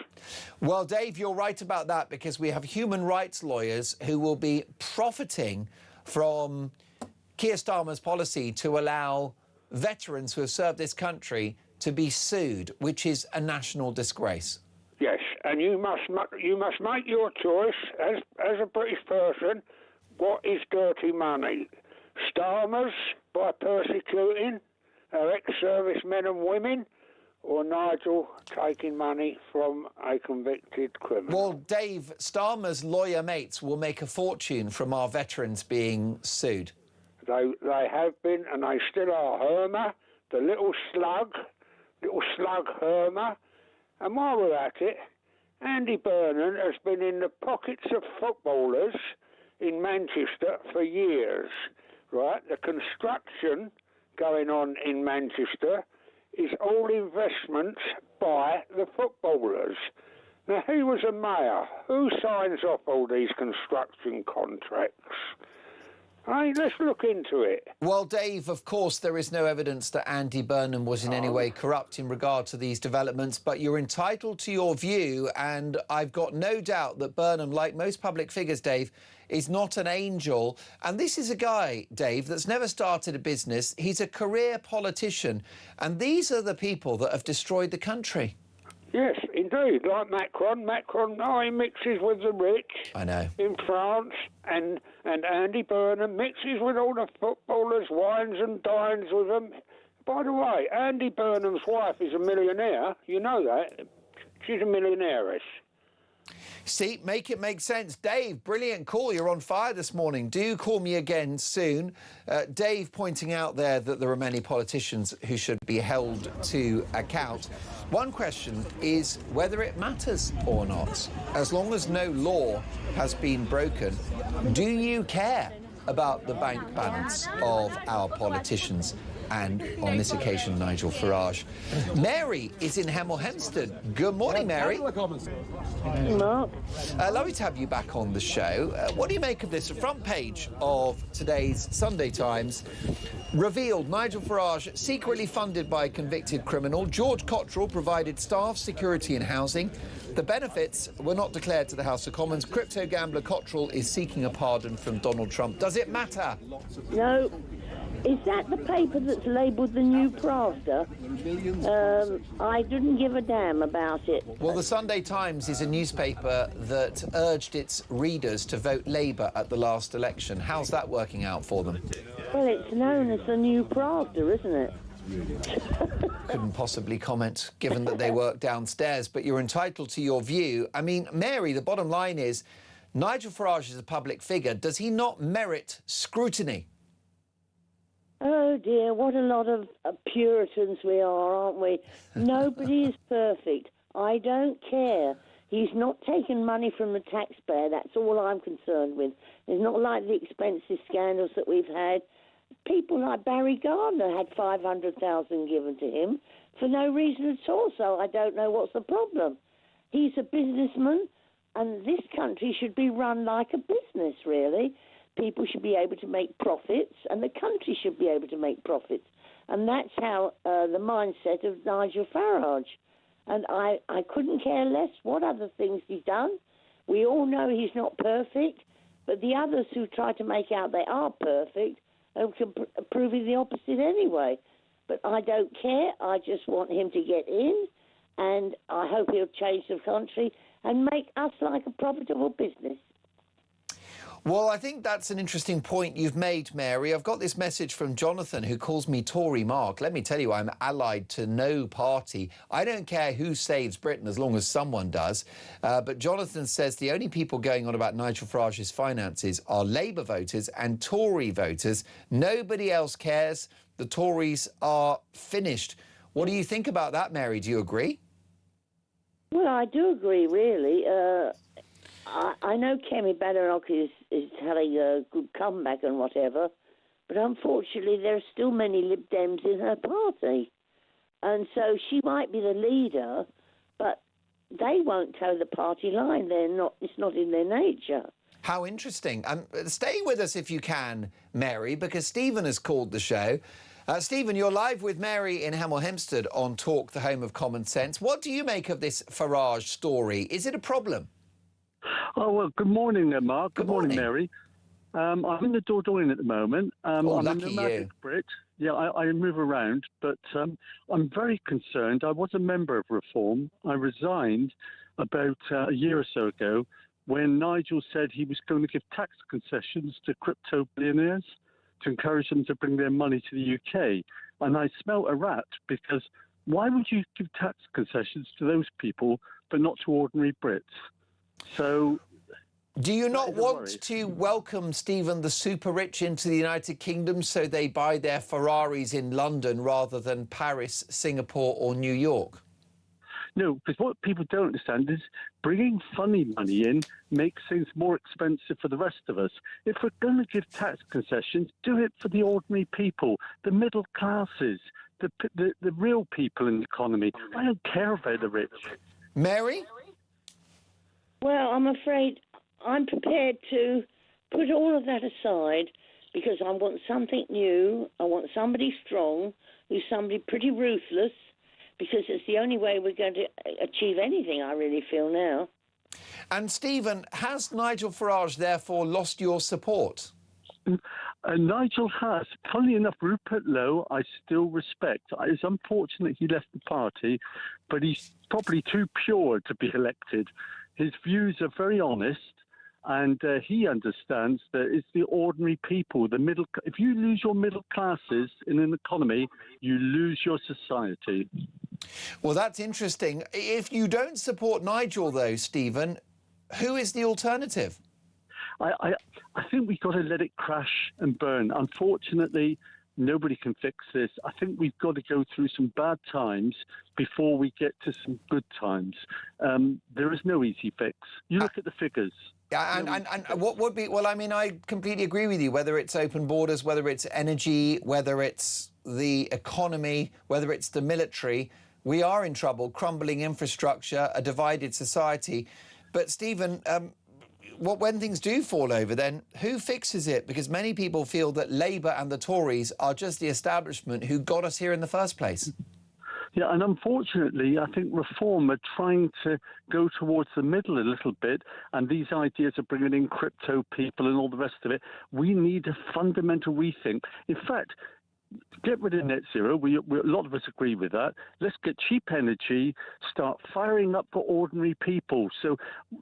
Speaker 5: Well, Dave, you're right about that, because we have human rights lawyers who will be profiting from Kier Starmer's policy to allow veterans who have served this country to be sued, which is a national disgrace.
Speaker 21: Yes, and you must make your choice as a British person. What is dirty money? Starmer's by persecuting our ex-servicemen and women, or Nigel taking money from a convicted criminal?
Speaker 5: Well, Dave, Starmer's lawyer mates will make a fortune from our veterans being sued.
Speaker 21: They have been, and they still are. Hermer, the little slug Hermer. And while we're at it, Andy Burnham has been in the pockets of footballers in Manchester for years, right? The construction going on in Manchester is all investments by the footballers. Now, he was a mayor. Who signs off all these construction contracts? Hey, let's look into it.
Speaker 5: Well, Dave, of course, there is no evidence that Andy Burnham was in any way corrupt in regard to these developments, but you're entitled to your view, and I've got no doubt that Burnham, like most public figures, Dave, is not an angel. And this is a guy, Dave, that's never started a business. He's a career politician, and these are the people that have destroyed the country.
Speaker 21: Yes, indeed, like Macron. Macron, he mixes with the rich.
Speaker 5: I know.
Speaker 21: In France, and Andy Burnham mixes with all the footballers, wines and dines with them. By the way, Andy Burnham's wife is a millionaire. You know that. She's a millionairess.
Speaker 5: See, make it make sense. Dave, brilliant call. You're on fire this morning. Do call me again soon. Dave pointing out there that there are many politicians who should be held to account. One question is whether it matters or not. As long as no law has been broken, do you care about the bank balance of our politicians, and on this occasion, Nigel Farage. Mary is in Hemel Hempstead. Good morning, Mary.
Speaker 1: Mark.
Speaker 5: Lovely to have you back on the show. What do you make of this? The front page of today's Sunday Times revealed Nigel Farage secretly funded by a convicted criminal. George Cottrell provided staff, security and housing. The benefits were not declared to the House of Commons. Crypto gambler Cottrell is seeking a pardon from Donald Trump. Does it matter?
Speaker 1: No. Is that the paper that's labelled the New Pravda? I didn't give a damn about it.
Speaker 5: Well, the Sunday Times is a newspaper that urged its readers to vote Labour at the last election. How's that working out for them?
Speaker 1: Well, it's known as the New Pravda, isn't it?
Speaker 5: Couldn't possibly comment, given that they work downstairs, but you're entitled to your view. I mean, Mary, the bottom line is, Nigel Farage is a public figure. Does he not merit scrutiny?
Speaker 1: Oh dear, what a lot of Puritans we are, aren't we? Nobody is perfect. I don't care. He's not taken money from the taxpayer. That's all I'm concerned with. It's not like the expensive scandals that we've had. People like Barry Gardner had $500,000 given to him for no reason at all, so I don't know what's the problem. He's a businessman, and this country should be run like a business, really. People should be able to make profits, and the country should be able to make profits. And that's how the mindset of Nigel Farage. And I couldn't care less what other things he's done. We all know he's not perfect, but the others who try to make out they are perfect are proving the opposite anyway. But I don't care. I just want him to get in, and I hope he'll change the country and make us like a profitable business.
Speaker 5: Well, I think that's an interesting point you've made, Mary. I've got this message from Jonathan, who calls me Tory Mark. Let me tell you, I'm allied to no party. I don't care who saves Britain as long as someone does. But Jonathan says the only people going on about Nigel Farage's finances are Labour voters and Tory voters. Nobody else cares. The Tories are finished. What do you think about that, Mary? Do you agree?
Speaker 1: Well, I do agree, really. I know Kemi Badenoch is having a good comeback and whatever, but unfortunately there are still many Lib Dems in her party. And so she might be the leader, but they won't toe the party line. It's not in their nature.
Speaker 5: How interesting. Stay with us if you can, Mary, because Stephen has called the show. Stephen, you're live with Mary in Hemel Hempstead on Talk, the home of common sense. What do you make of this Farage story? Is it a problem?
Speaker 22: Oh, well, good morning, Mark. Good morning, Mary. I'm in the Dolan at the moment. I'm a nomadic Brit. Yeah, I move around, but I'm very concerned. I was a member of Reform. I resigned about a year or so ago when Nigel said he was going to give tax concessions to crypto billionaires to encourage them to bring their money to the UK. And I smelt a rat, because why would you give tax concessions to those people but not to ordinary Brits? So,
Speaker 5: do you not want to welcome, Stephen, the super rich into the United Kingdom so they buy their Ferraris in London rather than Paris, Singapore or New York?
Speaker 22: No, because what people don't understand is bringing funny money in makes things more expensive for the rest of us. If we're going to give tax concessions, do it for the ordinary people, the middle classes, the real people in the economy. I don't care about the rich.
Speaker 5: Mary?
Speaker 1: Well, I'm afraid I'm prepared to put all of that aside, because I want something new. I want somebody strong, who's somebody pretty ruthless, because it's the only way we're going to achieve anything, I really feel now.
Speaker 5: And Stephen, has Nigel Farage therefore lost your support?
Speaker 22: Nigel has. Funnily enough, Rupert Lowe I still respect. It's unfortunate he left the party, but he's probably too pure to be elected. His views are very honest, and he understands that it's the ordinary people, the middle. If you lose your middle classes in an economy, you lose your society.
Speaker 5: Well, that's interesting. If you don't support Nigel, though, Stephen, who is the alternative?
Speaker 22: I think we've got to let it crash and burn. Unfortunately, nobody can fix this. I think we've got to go through some bad times before we get to some good times. There is no easy fix. You look at the figures.
Speaker 5: Yeah, and what would be... Well, I mean, I completely agree with you, whether it's open borders, whether it's energy, whether it's the economy, whether it's the military, we are in trouble, crumbling infrastructure, a divided society. But, Stephen, when things do fall over, then who fixes it? Because many people feel that Labour and the Tories are just the establishment who got us here in the first place.
Speaker 22: Yeah, and unfortunately, I think Reform are trying to go towards the middle a little bit, and these ideas of bringing in crypto people and all the rest of it, we need a fundamental rethink. In fact, get rid of net zero. A lot of us agree with that. Let's get cheap energy, start firing up for ordinary people. So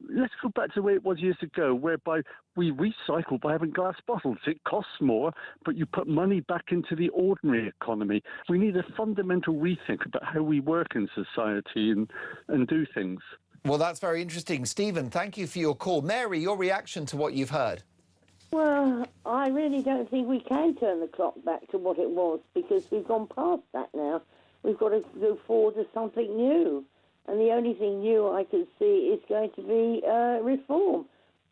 Speaker 22: let's go back to the way it was years ago, whereby we recycle by having glass bottles. It costs more, but you put money back into the ordinary economy. We need a fundamental rethink about how we work in society and do things.
Speaker 5: Well, that's very interesting. Stephen, thank you for your call. Mary, your reaction to what you've heard?
Speaker 1: Well, I really don't think we can turn the clock back to what it was, because we've gone past that now. We've got to go forward to something new. And the only thing new I can see is going to be reform.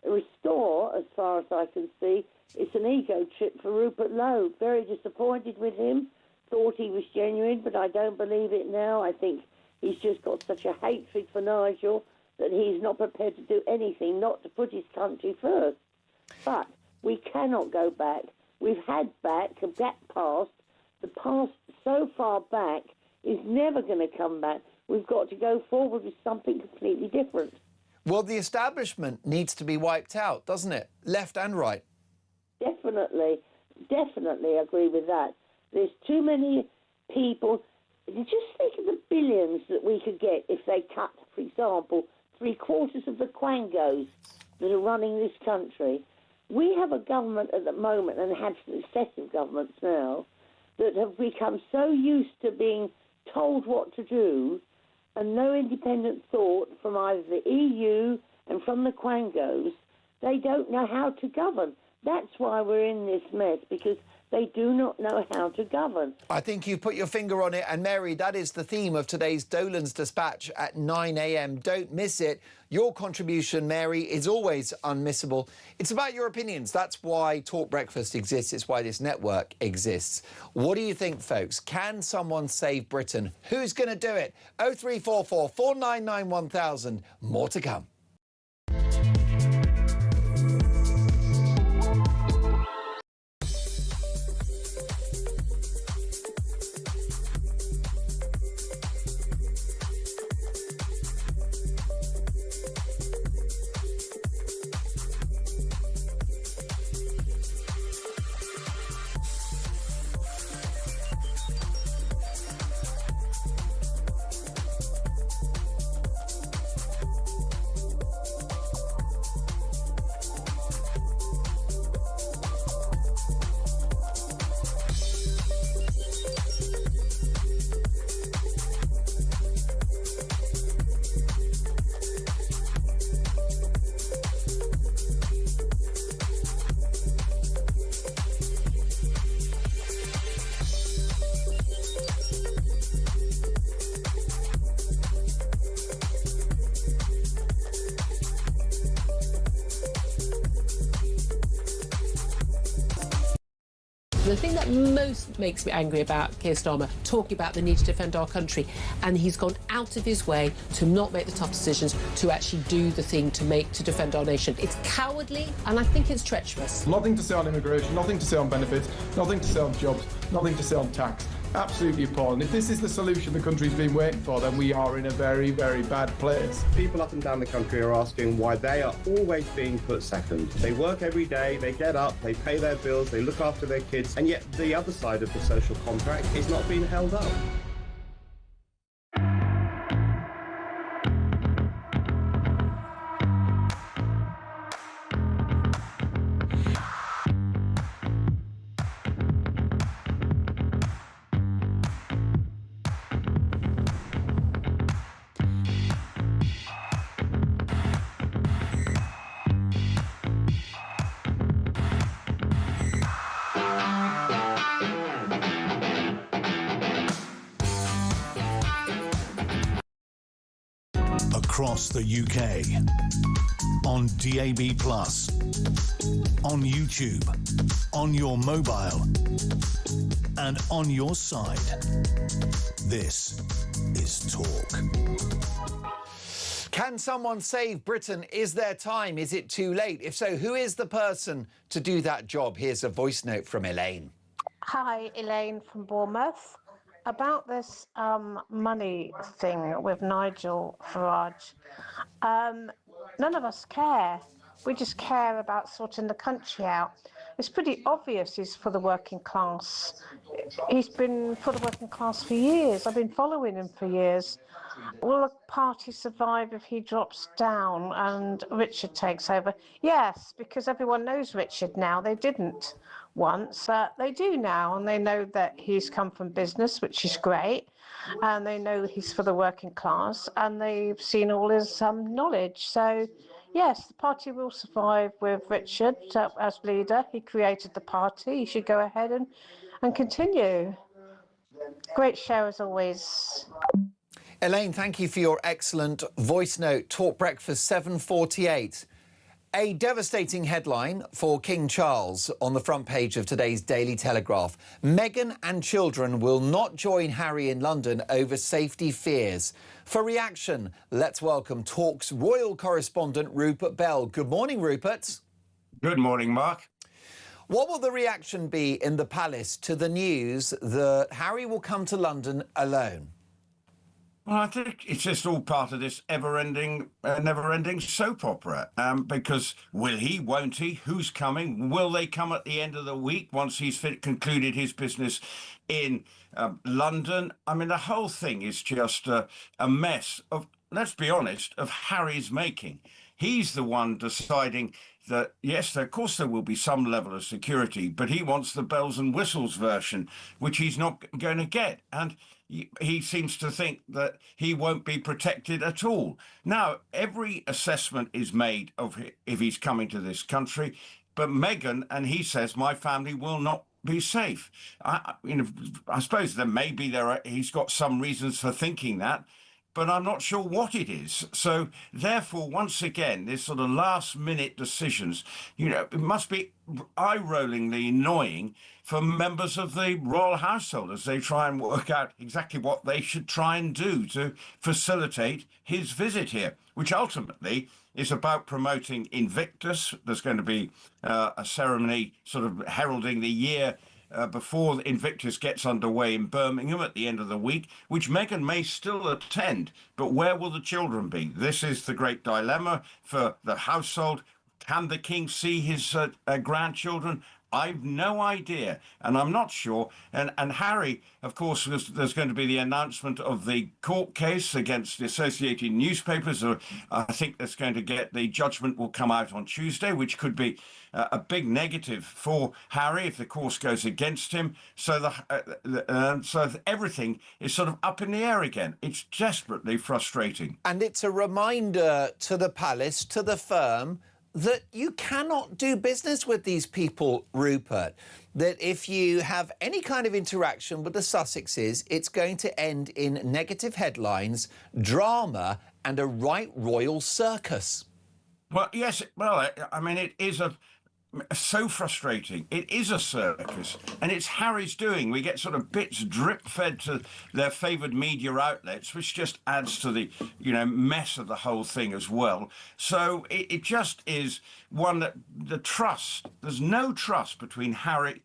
Speaker 1: Restore, as far as I can see, it's an ego trip for Rupert Lowe. Very disappointed with him. Thought he was genuine, but I don't believe it now. I think he's just got such a hatred for Nigel that he's not prepared to do anything, not to put his country first. But we cannot go back. We've had back past. The past so far back is never going to come back. We've got to go forward with something completely different.
Speaker 5: Well, the establishment needs to be wiped out, doesn't it? Left and right.
Speaker 1: Definitely agree with that. There's too many people. Just think of the billions that we could get if they cut, for example, 3/4 of the quangos that are running this country. We have a government at the moment, and have successive governments now, that have become so used to being told what to do and no independent thought from either the EU and from the quangos. They don't know how to govern. That's why we're in this mess, because they do not know how to govern.
Speaker 5: I think you've put your finger on it. And Mary, that is the theme of today's Dolan's Dispatch at 9 a.m. Don't miss it. Your contribution, Mary, is always unmissable. It's about your opinions. That's why Talk Breakfast exists. It's why this network exists. What do you think, folks? Can someone save Britain? Who's going to do it? 0344 499 1000. More to come.
Speaker 12: The thing that most makes me angry about Kier Starmer talking about the need to defend our country, and he's gone out of his way to not make the tough decisions, to actually do the thing to defend our nation. It's cowardly, and I think it's treacherous.
Speaker 13: Nothing to say on immigration, nothing to say on benefits, nothing to say on jobs, nothing to say on tax. Absolutely appalling. If this is the solution the country's been waiting for, then we are in a very, very bad place.
Speaker 14: People up and down the country are asking why they are always being put second. They work every day, they get up, they pay their bills, they look after their kids, and yet the other side of the social contract is not being held up.
Speaker 4: across the UK, on DAB+, on YouTube, on your mobile, and on your side. This is Talk.
Speaker 5: Can someone save Britain? Is there time? Is it too late? If so, who is the person to do that job? Here's a voice note from Elaine.
Speaker 2: Hi, Elaine from Bournemouth. About this money thing with Nigel Farage, none of us care. We just care about sorting the country out. It's pretty obvious he's for the working class. He's been for the working class for years. I've been following him for years. Will the party survive if he drops down and Richard takes over? Yes, because everyone knows Richard now. They didn't once. They do now, and they know that he's come from business, which is great, and they know he's for the working class, and they've seen all his knowledge. So, yes, the party will survive with Richard as leader. He created the party. He should go ahead and continue. Great show as always.
Speaker 5: Elaine, thank you for your excellent voice note. Talk Breakfast 7:48. A devastating headline for King Charles on the front page of today's Daily Telegraph. Meghan and children will not join Harry in London over safety fears. For reaction, let's welcome Talk's royal correspondent Rupert Bell. Good morning, Rupert.
Speaker 3: Good morning, Mark.
Speaker 5: What will the reaction be in the palace to the news that Harry will come to London alone?
Speaker 3: Well, I think it's just all part of this never-ending soap opera. Because will he, won't he? Who's coming? Will they come at the end of the week once he's concluded his business in London? I mean, the whole thing is just a mess of, let's be honest, of Harry's making. He's the one deciding that, yes, of course there will be some level of security, but he wants the bells and whistles version, which he's not going to get. And he seems to think that he won't be protected at all. Now, every assessment is made of if he's coming to this country, but Meghan, and he says, my family will not be safe. I suppose he's got some reasons for thinking that, but I'm not sure what it is. So therefore, once again, this sort of last-minute decisions, it must be eye-rollingly annoying for members of the royal household as they try and work out exactly what they should try and do to facilitate his visit here, which ultimately is about promoting Invictus. There's going to be a ceremony sort of heralding the year before Invictus gets underway in Birmingham at the end of the week, which Meghan may still attend. But where will the children be? This is the great dilemma for the household. Can the king see his grandchildren? I've no idea, and I'm not sure. And Harry, of course, there's going to be the announcement of the court case against the Associated Newspapers. I think that's going to the judgment will come out on Tuesday, which could be a big negative for Harry if the course goes against him. So so everything is sort of up in the air again. It's desperately frustrating.
Speaker 5: And it's a reminder to the palace, to the firm, that you cannot do business with these people, Rupert. That if you have any kind of interaction with the Sussexes, it's going to end in negative headlines, drama, and a right royal circus.
Speaker 3: Well, yes, I mean, it is so frustrating. It is a circus, and it's Harry's doing. We get sort of bits drip-fed to their favoured media outlets, which just adds to the, mess of the whole thing as well. So it just is one that there's no trust between Harry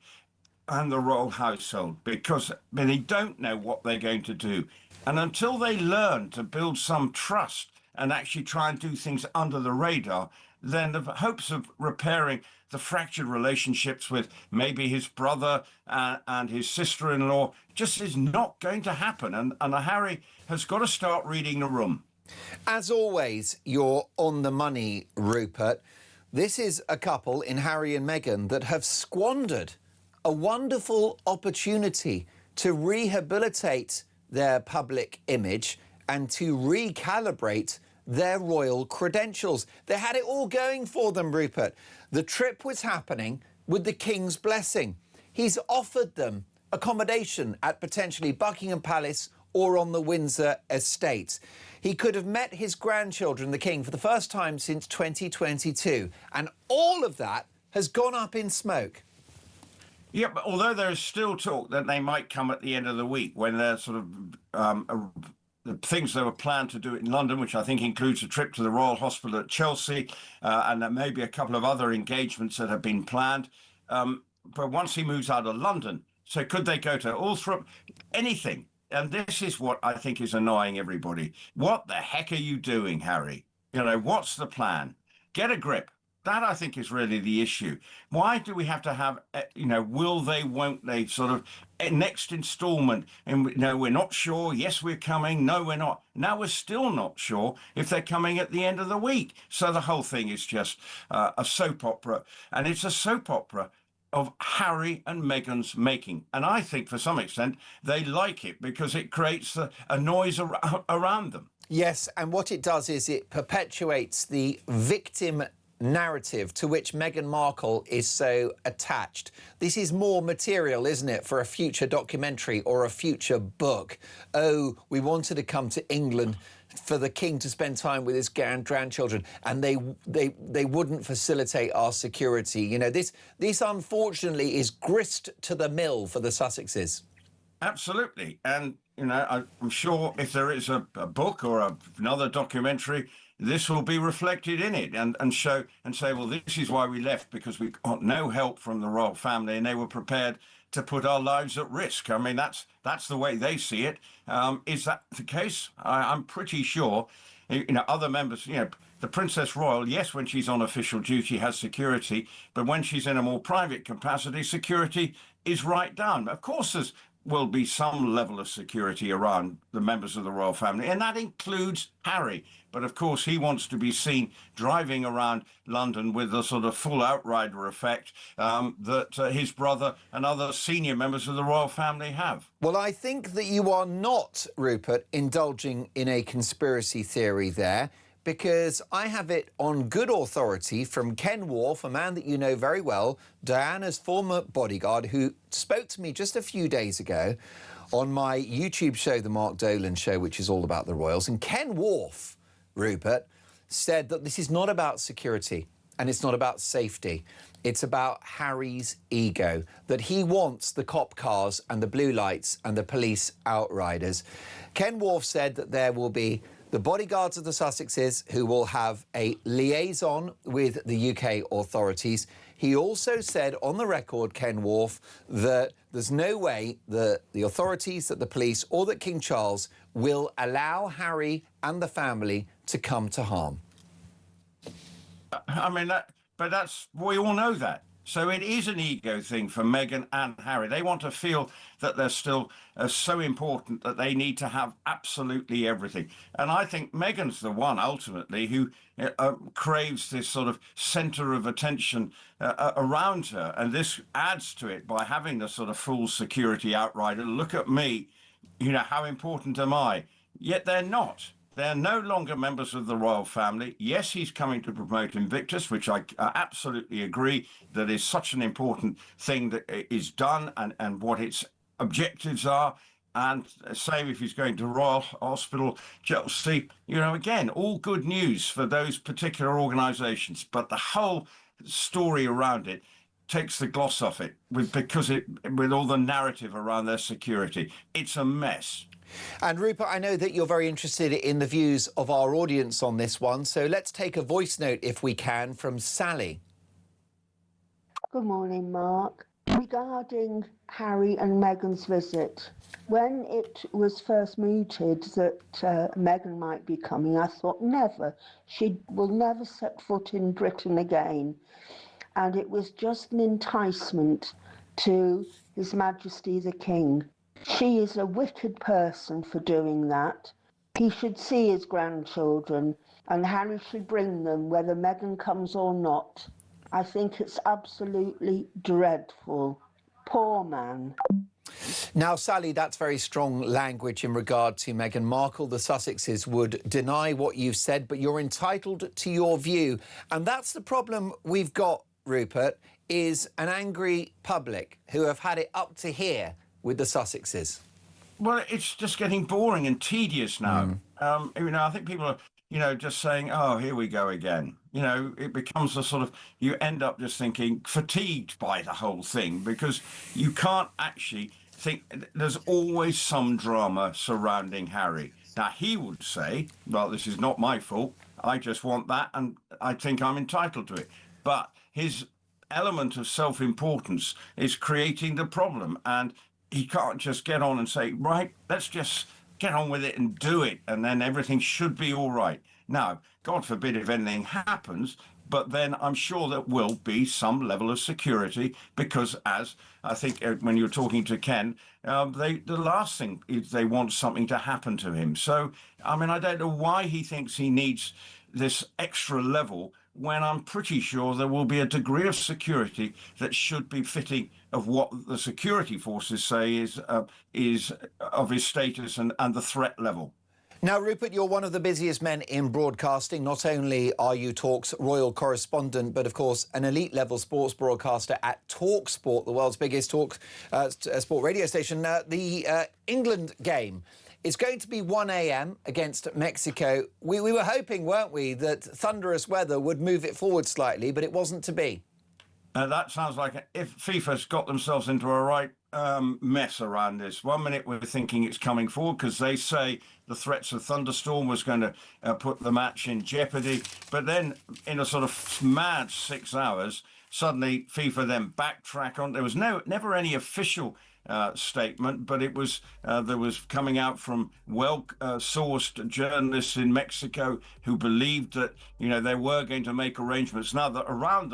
Speaker 3: and the royal household, because they don't know what they're going to do. And until they learn to build some trust and actually try and do things under the radar, then the hopes of repairing the fractured relationships with maybe his brother and his sister-in-law just is not going to happen. And Harry has got to start reading the room.
Speaker 5: As always, you're on the money, Rupert. This is a couple in Harry and Meghan that have squandered a wonderful opportunity to rehabilitate their public image and to recalibrate their royal credentials. They had it all going for them, Rupert. The trip was happening with the King's blessing. He's offered them accommodation at potentially Buckingham Palace or on the Windsor estate. He could have met his grandchildren, the King, for the first time since 2022. And all of that has gone up in smoke.
Speaker 3: Yeah, but although there is still talk that they might come at the end of the week when they're sort of the things they were planned to do in London, which I think includes a trip to the Royal Hospital at Chelsea, and there may be a couple of other engagements that have been planned. But once he moves out of London, so could they go to Althorp? Anything. And this is what I think is annoying everybody. What the heck are you doing, Harry? You know, what's the plan? Get a grip. That, I think, is really the issue. Why do we have to have, you know, will they, won't they, sort of next instalment? And, no, we're not sure. Yes, we're coming. No, we're not. Now we're still not sure if they're coming at the end of the week. So the whole thing is just a soap opera. And it's a soap opera of Harry and Meghan's making. And I think, for some extent, they like it because it creates a noise around them.
Speaker 5: Yes, and what it does is it perpetuates the victim narrative to which Meghan Markle is so attached. This is more material, isn't it, for a future documentary or a future book? Oh, we wanted to come to England for the King to spend time with his grandchildren, and they wouldn't facilitate our security. You know, this unfortunately is grist to the mill for the Sussexes.
Speaker 3: Absolutely. And, you know, I'm sure if there is a book or another documentary, this will be reflected in it and show and say, well, this is why we left, because we got no help from the royal family and they were prepared to put our lives at risk. I mean, that's the way they see it. Is that the case? I'm pretty sure, you know, other members, you know, the Princess Royal, yes, when she's on official duty has security, but when she's in a more private capacity, security is right down. Of course, there's will be some level of security around the members of the royal family, and that includes Harry. But of course, he wants to be seen driving around London with the sort of full outrider effect that his brother and other senior members of the royal family have.
Speaker 5: Well, I think that you are not, Rupert, indulging in a conspiracy theory there, because I have it on good authority from Ken Wharf, a man that you know very well, Diana's former bodyguard, who spoke to me just a few days ago on my YouTube show, The Mark Dolan Show, which is all about the royals. And Ken Wharf, Rupert, said that this is not about security and it's not about safety. It's about Harry's ego, that he wants the cop cars and the blue lights and the police outriders. Ken Wharf said that there will be the bodyguards of the Sussexes who will have a liaison with the UK authorities. He also said on the record, Ken Wharf, that there's no way that the authorities, that the police or that King Charles will allow Harry and the family to come to harm.
Speaker 3: I mean, we all know that. So it is an ego thing for Meghan and Harry. They want to feel that they're still so important that they need to have absolutely everything. And I think Meghan's the one, ultimately, who craves this sort of centre of attention around her. And this adds to it by having the sort of full security outrider. Look at me, you know, how important am I? Yet they're not. They're no longer members of the royal family. Yes, he's coming to promote Invictus, which I absolutely agree that is such an important thing that is done and what its objectives are. And same if he's going to Royal Hospital, Chelsea, you know, again, all good news for those particular organisations. But the whole story around it takes the gloss off it with all the narrative around their security. It's a mess.
Speaker 5: And Rupert, I know that you're very interested in the views of our audience on this one, so let's take a voice note, if we can, from Sally.
Speaker 7: Good morning, Mark. Regarding Harry and Meghan's visit, when it was first mooted that Meghan might be coming, I thought never. She will never set foot in Britain again. And it was just an enticement to His Majesty the King. She is a wicked person for doing that. He should see his grandchildren, and Harry should bring them, whether Meghan comes or not. I think it's absolutely dreadful. Poor man.
Speaker 5: Now, Sally, that's very strong language in regard to Meghan Markle. The Sussexes would deny what you've said, but you're entitled to your view. And that's the problem we've got, Rupert, is an angry public who have had it up to here with the Sussexes.
Speaker 3: Well, it's just getting boring and tedious now. I think people are, just saying, "Oh, here we go again." It becomes a sort of, you end up just thinking, fatigued by the whole thing, because you can't actually think. There's always some drama surrounding Harry. Now, he would say, "Well, this is not my fault. I just want that, and I think I'm entitled to it." But his element of self-importance is creating the problem, and he can't just get on and say, "Right, let's just get on with it and do it, and then everything should be all right." Now, God forbid if anything happens, but then I'm sure there will be some level of security, because, as I think when you're talking to Ken, the last thing is they want something to happen to him. So, I don't know why he thinks he needs this extra level, when I'm pretty sure there will be a degree of security that should be fitting of what the security forces say is of his status and the threat level.
Speaker 5: Now, Rupert, you're one of the busiest men in broadcasting. Not only are you Talk's royal correspondent, but, of course, an elite-level sports broadcaster at talkSPORT, the world's biggest sport radio station. The England game, it's going to be 1 a.m. against Mexico. We were hoping, weren't we, that thunderous weather would move it forward slightly, but it wasn't to be.
Speaker 3: That sounds like if FIFA's got themselves into a right mess around this. 1 minute we're thinking it's coming forward because they say the threats of thunderstorm was going to put the match in jeopardy. But then in a sort of mad 6 hours, suddenly FIFA then backtrack on. There was never any official statement, but it was there was coming out from well-sourced journalists in Mexico who believed that they were going to make arrangements. Now that around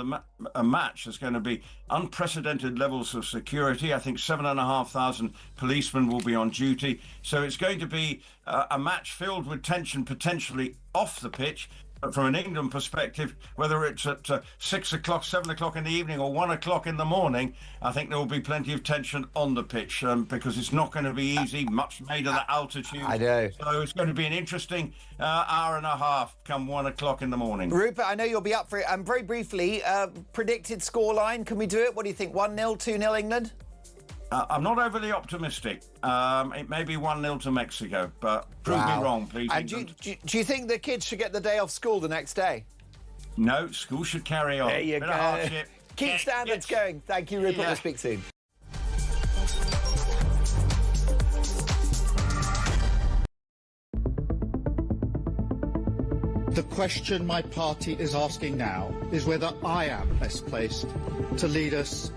Speaker 3: a match there's going to be unprecedented levels of security. I think 7,500 policemen will be on duty. So it's going to be a match filled with tension, potentially off the pitch. But from an England perspective, whether it's at 6 o'clock, 7 o'clock in the evening or 1 o'clock in the morning, I think there will be plenty of tension on the pitch because it's not going to be easy, much made of the altitude.
Speaker 5: I know.
Speaker 3: So it's going to be an interesting hour and a half come 1 o'clock in the morning.
Speaker 5: Rupert, I know you'll be up for it. Very briefly, predicted scoreline, can we do it? What do you think, 1-0, 2-0 England?
Speaker 3: I'm not overly optimistic. It may be 1-0 to Mexico, but prove me wrong, please.
Speaker 5: And do you think the kids should get the day off school the next day?
Speaker 3: No, school should carry on.
Speaker 5: There you
Speaker 3: Bit
Speaker 5: go.
Speaker 3: of hardship.
Speaker 5: Keep standards going. Thank you, Rupert. We'll speak soon.
Speaker 15: The question my party is asking now is whether I am best placed to lead us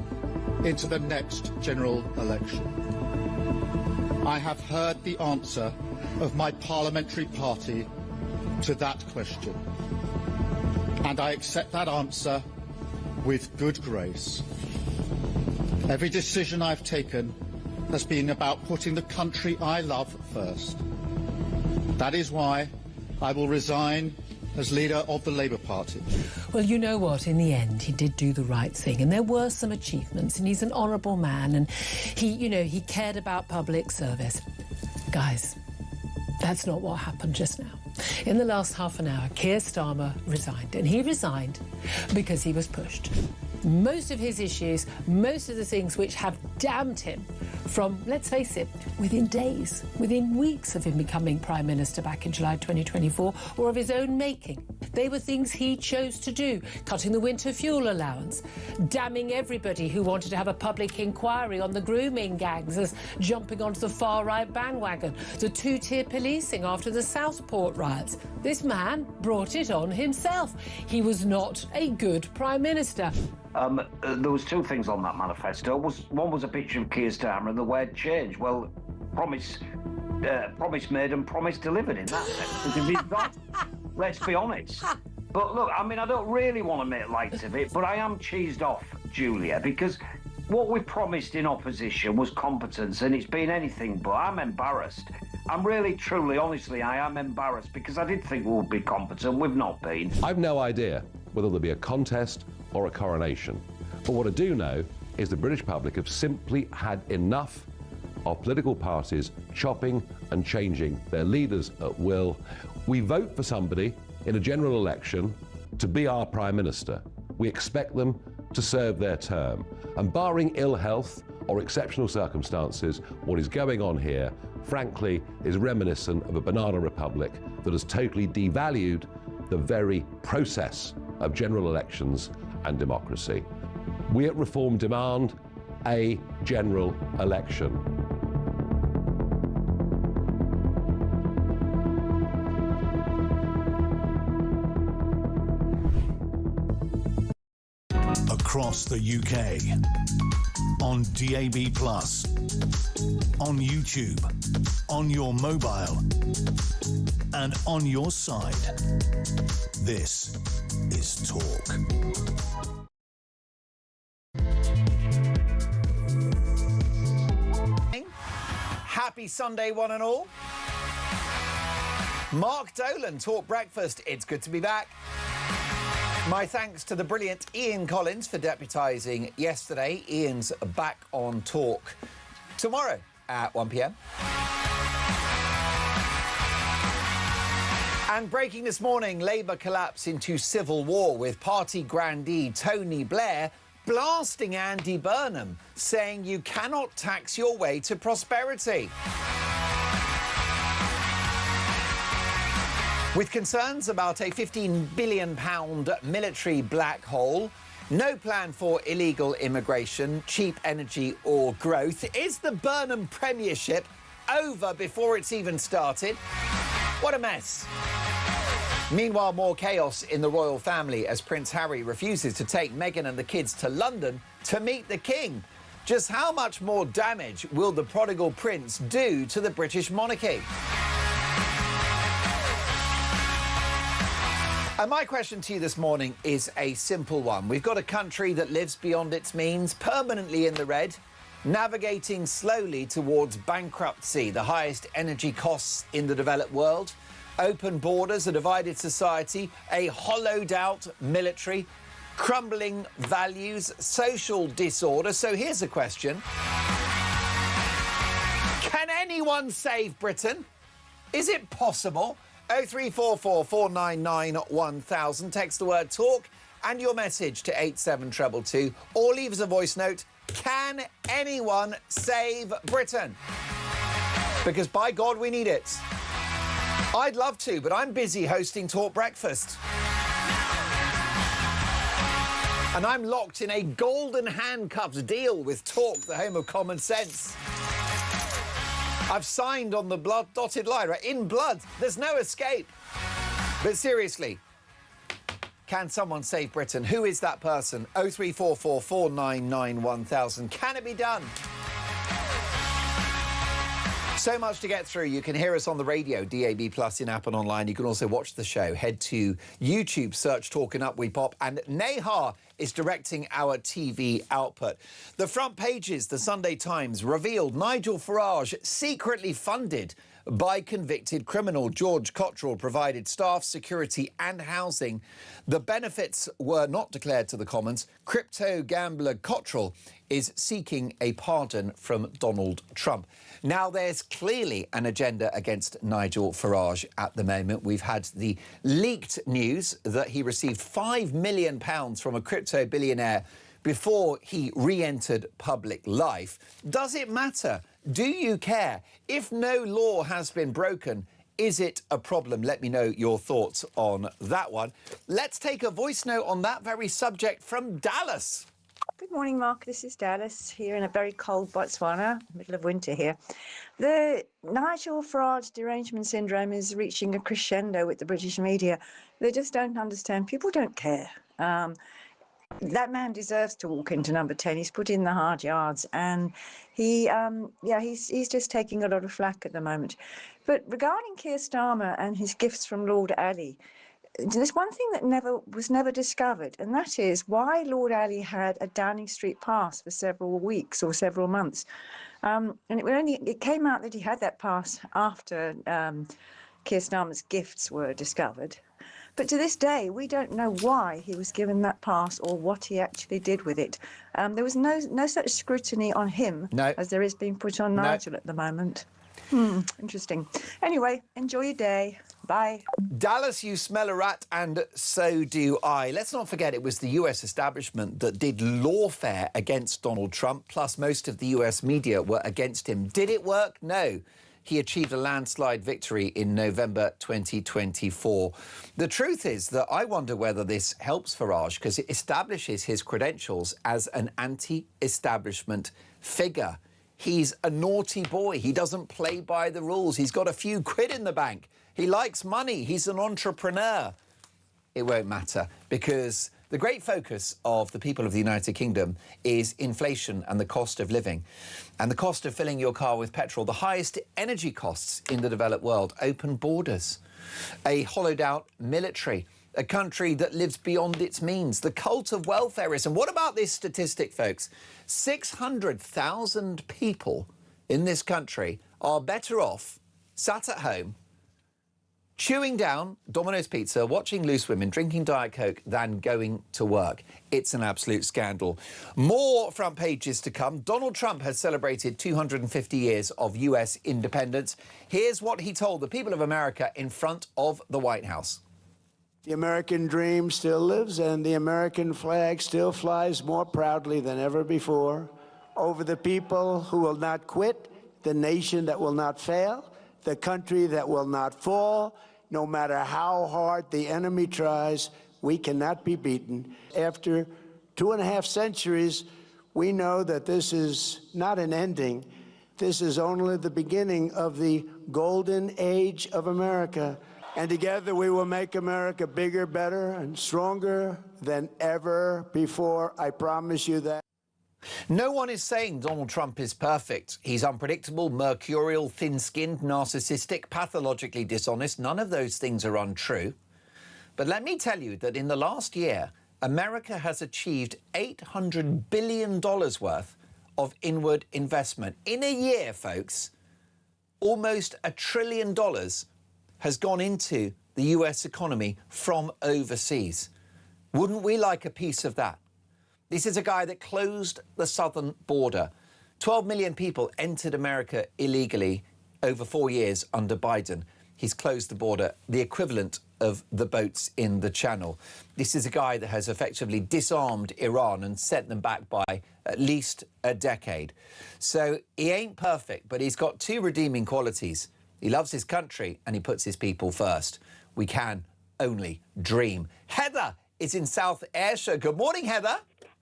Speaker 15: into the next general election. I have heard the answer of my parliamentary party to that question, and I accept that answer with good grace. Every decision I've taken has been about putting the country I love first. That is why I will resign as leader of the Labour Party.
Speaker 12: Well, you know what? In the end, he did do the right thing, and there were some achievements, and he's an honourable man, and he cared about public service. Guys, that's not what happened just now. In the last half an hour, Kier Starmer resigned, and he resigned because he was pushed. Most of his issues, most of the things which have damned him from, let's face it, within days, within weeks of him becoming Prime Minister back in July 2024, or of his own making. They were things he chose to do, cutting the winter fuel allowance, damning everybody who wanted to have a public inquiry on the grooming gangs as jumping onto the far-right bandwagon, the two-tier policing after the Southport riots. This man brought it on himself. He was not a good Prime Minister.
Speaker 16: There was two things on that manifesto. One was a picture of Kier Starmer and the word change. Well, promise made and promise delivered in that sense. If he's got, let's be honest. But look, I don't really want to make light of it, but I am cheesed off, Julia, because what we promised in opposition was competence, and it's been anything but. I'm embarrassed. I'm really, truly, honestly, I am embarrassed because I did think we would be competent. We've not been.
Speaker 17: I've no idea whether there'll be a contest or a coronation. But what I do know is the British public have simply had enough of political parties chopping and changing their leaders at will. We vote for somebody in a general election to be our Prime Minister. We expect them to serve their term. And barring ill health or exceptional circumstances, what is going on here frankly, is reminiscent of a banana republic that has totally devalued the very process of general elections and democracy. We at Reform demand a general election.
Speaker 4: Across the UK, on DAB+, on YouTube, on your mobile, and on your side. This is Talk.
Speaker 5: Happy Sunday, one and all. Mark Dolan, Talk Breakfast. It's good to be back. My thanks to the brilliant Ian Collins for deputising yesterday. Ian's back on Talk tomorrow at 1 p.m. And breaking this morning, Labour collapse into civil war with party grandee Tony Blair blasting Andy Burnham, saying you cannot tax your way to prosperity. With concerns about a £15 billion military black hole, no plan for illegal immigration, cheap energy or growth, is the Burnham premiership over before it's even started? What a mess. Meanwhile, more chaos in the royal family as Prince Harry refuses to take Meghan and the kids to London to meet the King. Just how much more damage will the prodigal prince do to the British monarchy? And my question to you this morning is a simple one. We've got a country that lives beyond its means, permanently in the red, navigating slowly towards bankruptcy, the highest energy costs in the developed world, open borders, a divided society, a hollowed-out military, crumbling values, social disorder. So here's a question. Can anyone save Britain? Is it possible? 0344 499 1000. Text the word TALK and your message to 87222 or leave us a voice note. Can anyone save Britain? Because by God, we need it. I'd love to, but I'm busy hosting Talk Breakfast. And I'm locked in a golden handcuffs deal with Talk, the home of common sense. I've signed on the dotted line, right? In blood. There's no escape. But seriously, can someone save Britain? Who is that person? 0344 499 1000. Can it be done? So much to get through. You can hear us on the radio, DAB+, in app and online. You can also watch the show. Head to YouTube, search Talk and Up We Pop. And Nehar is directing our TV output. The front pages, the Sunday Times, revealed Nigel Farage secretly funded by convicted criminal. George Cottrell provided staff, security and housing. The benefits were not declared to the Commons. Crypto gambler Cottrell is seeking a pardon from Donald Trump. Now, there's clearly an agenda against Nigel Farage at the moment. We've had the leaked news that he received £5 million from a crypto billionaire before he re-entered public life. Does it matter? Do you care? If no law has been broken, is it a problem? Let me know your thoughts on that one. Let's take a voice note on that very subject from Dallas.
Speaker 8: Good morning, Mark. This is Dallas here in a very cold Botswana, middle of winter here. The Nigel Farage derangement syndrome is reaching a crescendo with the British media. They just don't understand. People don't care. That man deserves to walk into number 10. He's put in the hard yards, and he's just taking a lot of flack at the moment. But regarding Kier Starmer and his gifts from Lord Ali, there's one thing that was never discovered, and that is why Lord Ali had a Downing Street pass for several weeks or several months. And it came out that he had that pass after Kier Starmer's gifts were discovered. But to this day, we don't know why he was given that pass or what he actually did with it. There was no such scrutiny on him as there is being put on Nigel at the moment. Interesting. Anyway, enjoy your day. Bye.
Speaker 5: Dallas, you smell a rat, and so do I. Let's not forget it was the US establishment that did lawfare against Donald Trump, plus most of the US media were against him. Did it work? No. he achieved a landslide victory in November 2024. The truth is that I wonder whether this helps Farage because it establishes his credentials as an anti-establishment figure. He's a naughty boy. He doesn't play by the rules. He's got a few quid in the bank. He likes money. He's an entrepreneur. It won't matter because the great focus of the people of the United Kingdom is inflation and the cost of living and the cost of filling your car with petrol, the highest energy costs in the developed world, open borders, a hollowed out military, a country that lives beyond its means, the cult of welfareism. What about this statistic, folks? 600,000 people in this country are better off sat at home chewing down Domino's pizza, watching Loose Women, drinking Diet Coke than going to work. It's an absolute scandal. More front pages to come. Donald Trump has celebrated 250 years of US independence. Here's what he told the people of America in front of the White House.
Speaker 6: The American dream still lives and the American flag still flies more proudly than ever before over the people who will not quit, the nation that will not fail, the country that will not fall. No matter how hard the enemy tries, we cannot be beaten. After 2.5 centuries, we know that this is not an ending. This is only the beginning of the golden age of America. And together we will make America bigger, better, and stronger than ever before. I promise you that.
Speaker 5: No one is saying Donald Trump is perfect. He's unpredictable, mercurial, thin-skinned, narcissistic, pathologically dishonest. None of those things are untrue. But let me tell you that in the last year, America has achieved $800 billion worth of inward investment. In a year, folks, almost $1 trillion has gone into the US economy from overseas. Wouldn't we like a piece of that? This is a guy that closed the southern border. 12 million people entered America illegally over 4 years under Biden. He's closed the border, the equivalent of the boats in the Channel. This is a guy that has effectively disarmed Iran and sent them back by at least a decade. So he ain't perfect, but he's got two redeeming qualities. He loves his country and he puts his people first. We can only dream. Heather is in South Ayrshire. Good morning, Heather.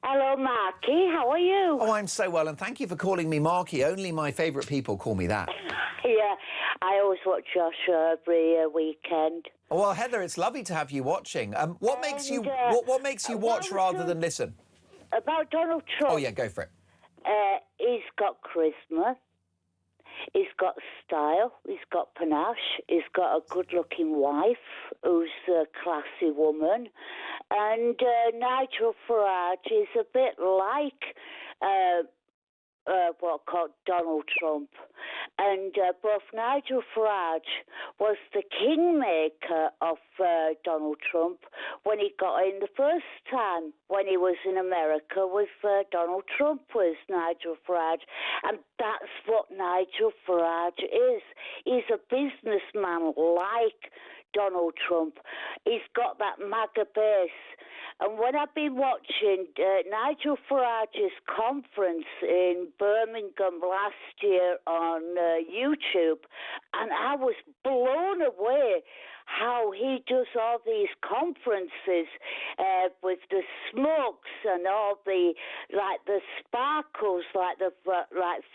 Speaker 1: Hello, Marky. How are you?
Speaker 5: Oh, I'm so well, and thank you for calling me Marky. Only my favourite people call me that.
Speaker 1: Yeah, I always watch your show every weekend.
Speaker 5: Oh, well, Heather, it's lovely to have you watching. What makes you watch rather than listen?
Speaker 1: About Donald Trump.
Speaker 5: Oh, yeah, go for it.
Speaker 1: He's got charisma. He's got style. He's got panache. He's got a good-looking wife who's a classy woman. And Nigel Farage is a bit like Donald Trump. And both Nigel Farage was the kingmaker of Donald Trump when he got in the first time when he was in America with Donald Trump was Nigel Farage. And that's what Nigel Farage is. He's a businessman like Donald Trump. He's got that MAGA base. And when I've been watching Nigel Farage's conference in Birmingham last year on YouTube, and I was blown away how he does all these conferences with the smokes and all the sparkles, like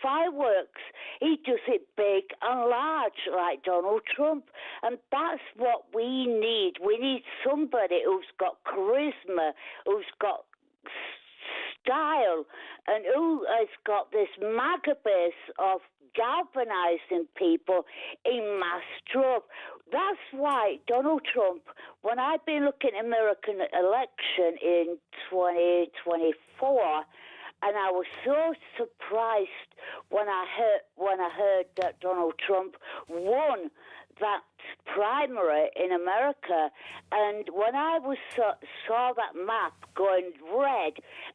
Speaker 1: fireworks. He does it big and large like Donald Trump, and that's what we need. We need somebody who's got charisma, who's got style, and who has got this MAGA base of galvanizing people in mass drove. That's why Donald Trump, when I've been looking at American election in 2024, and I was so surprised when I heard that Donald Trump won that primary in America, and when I saw that map going red,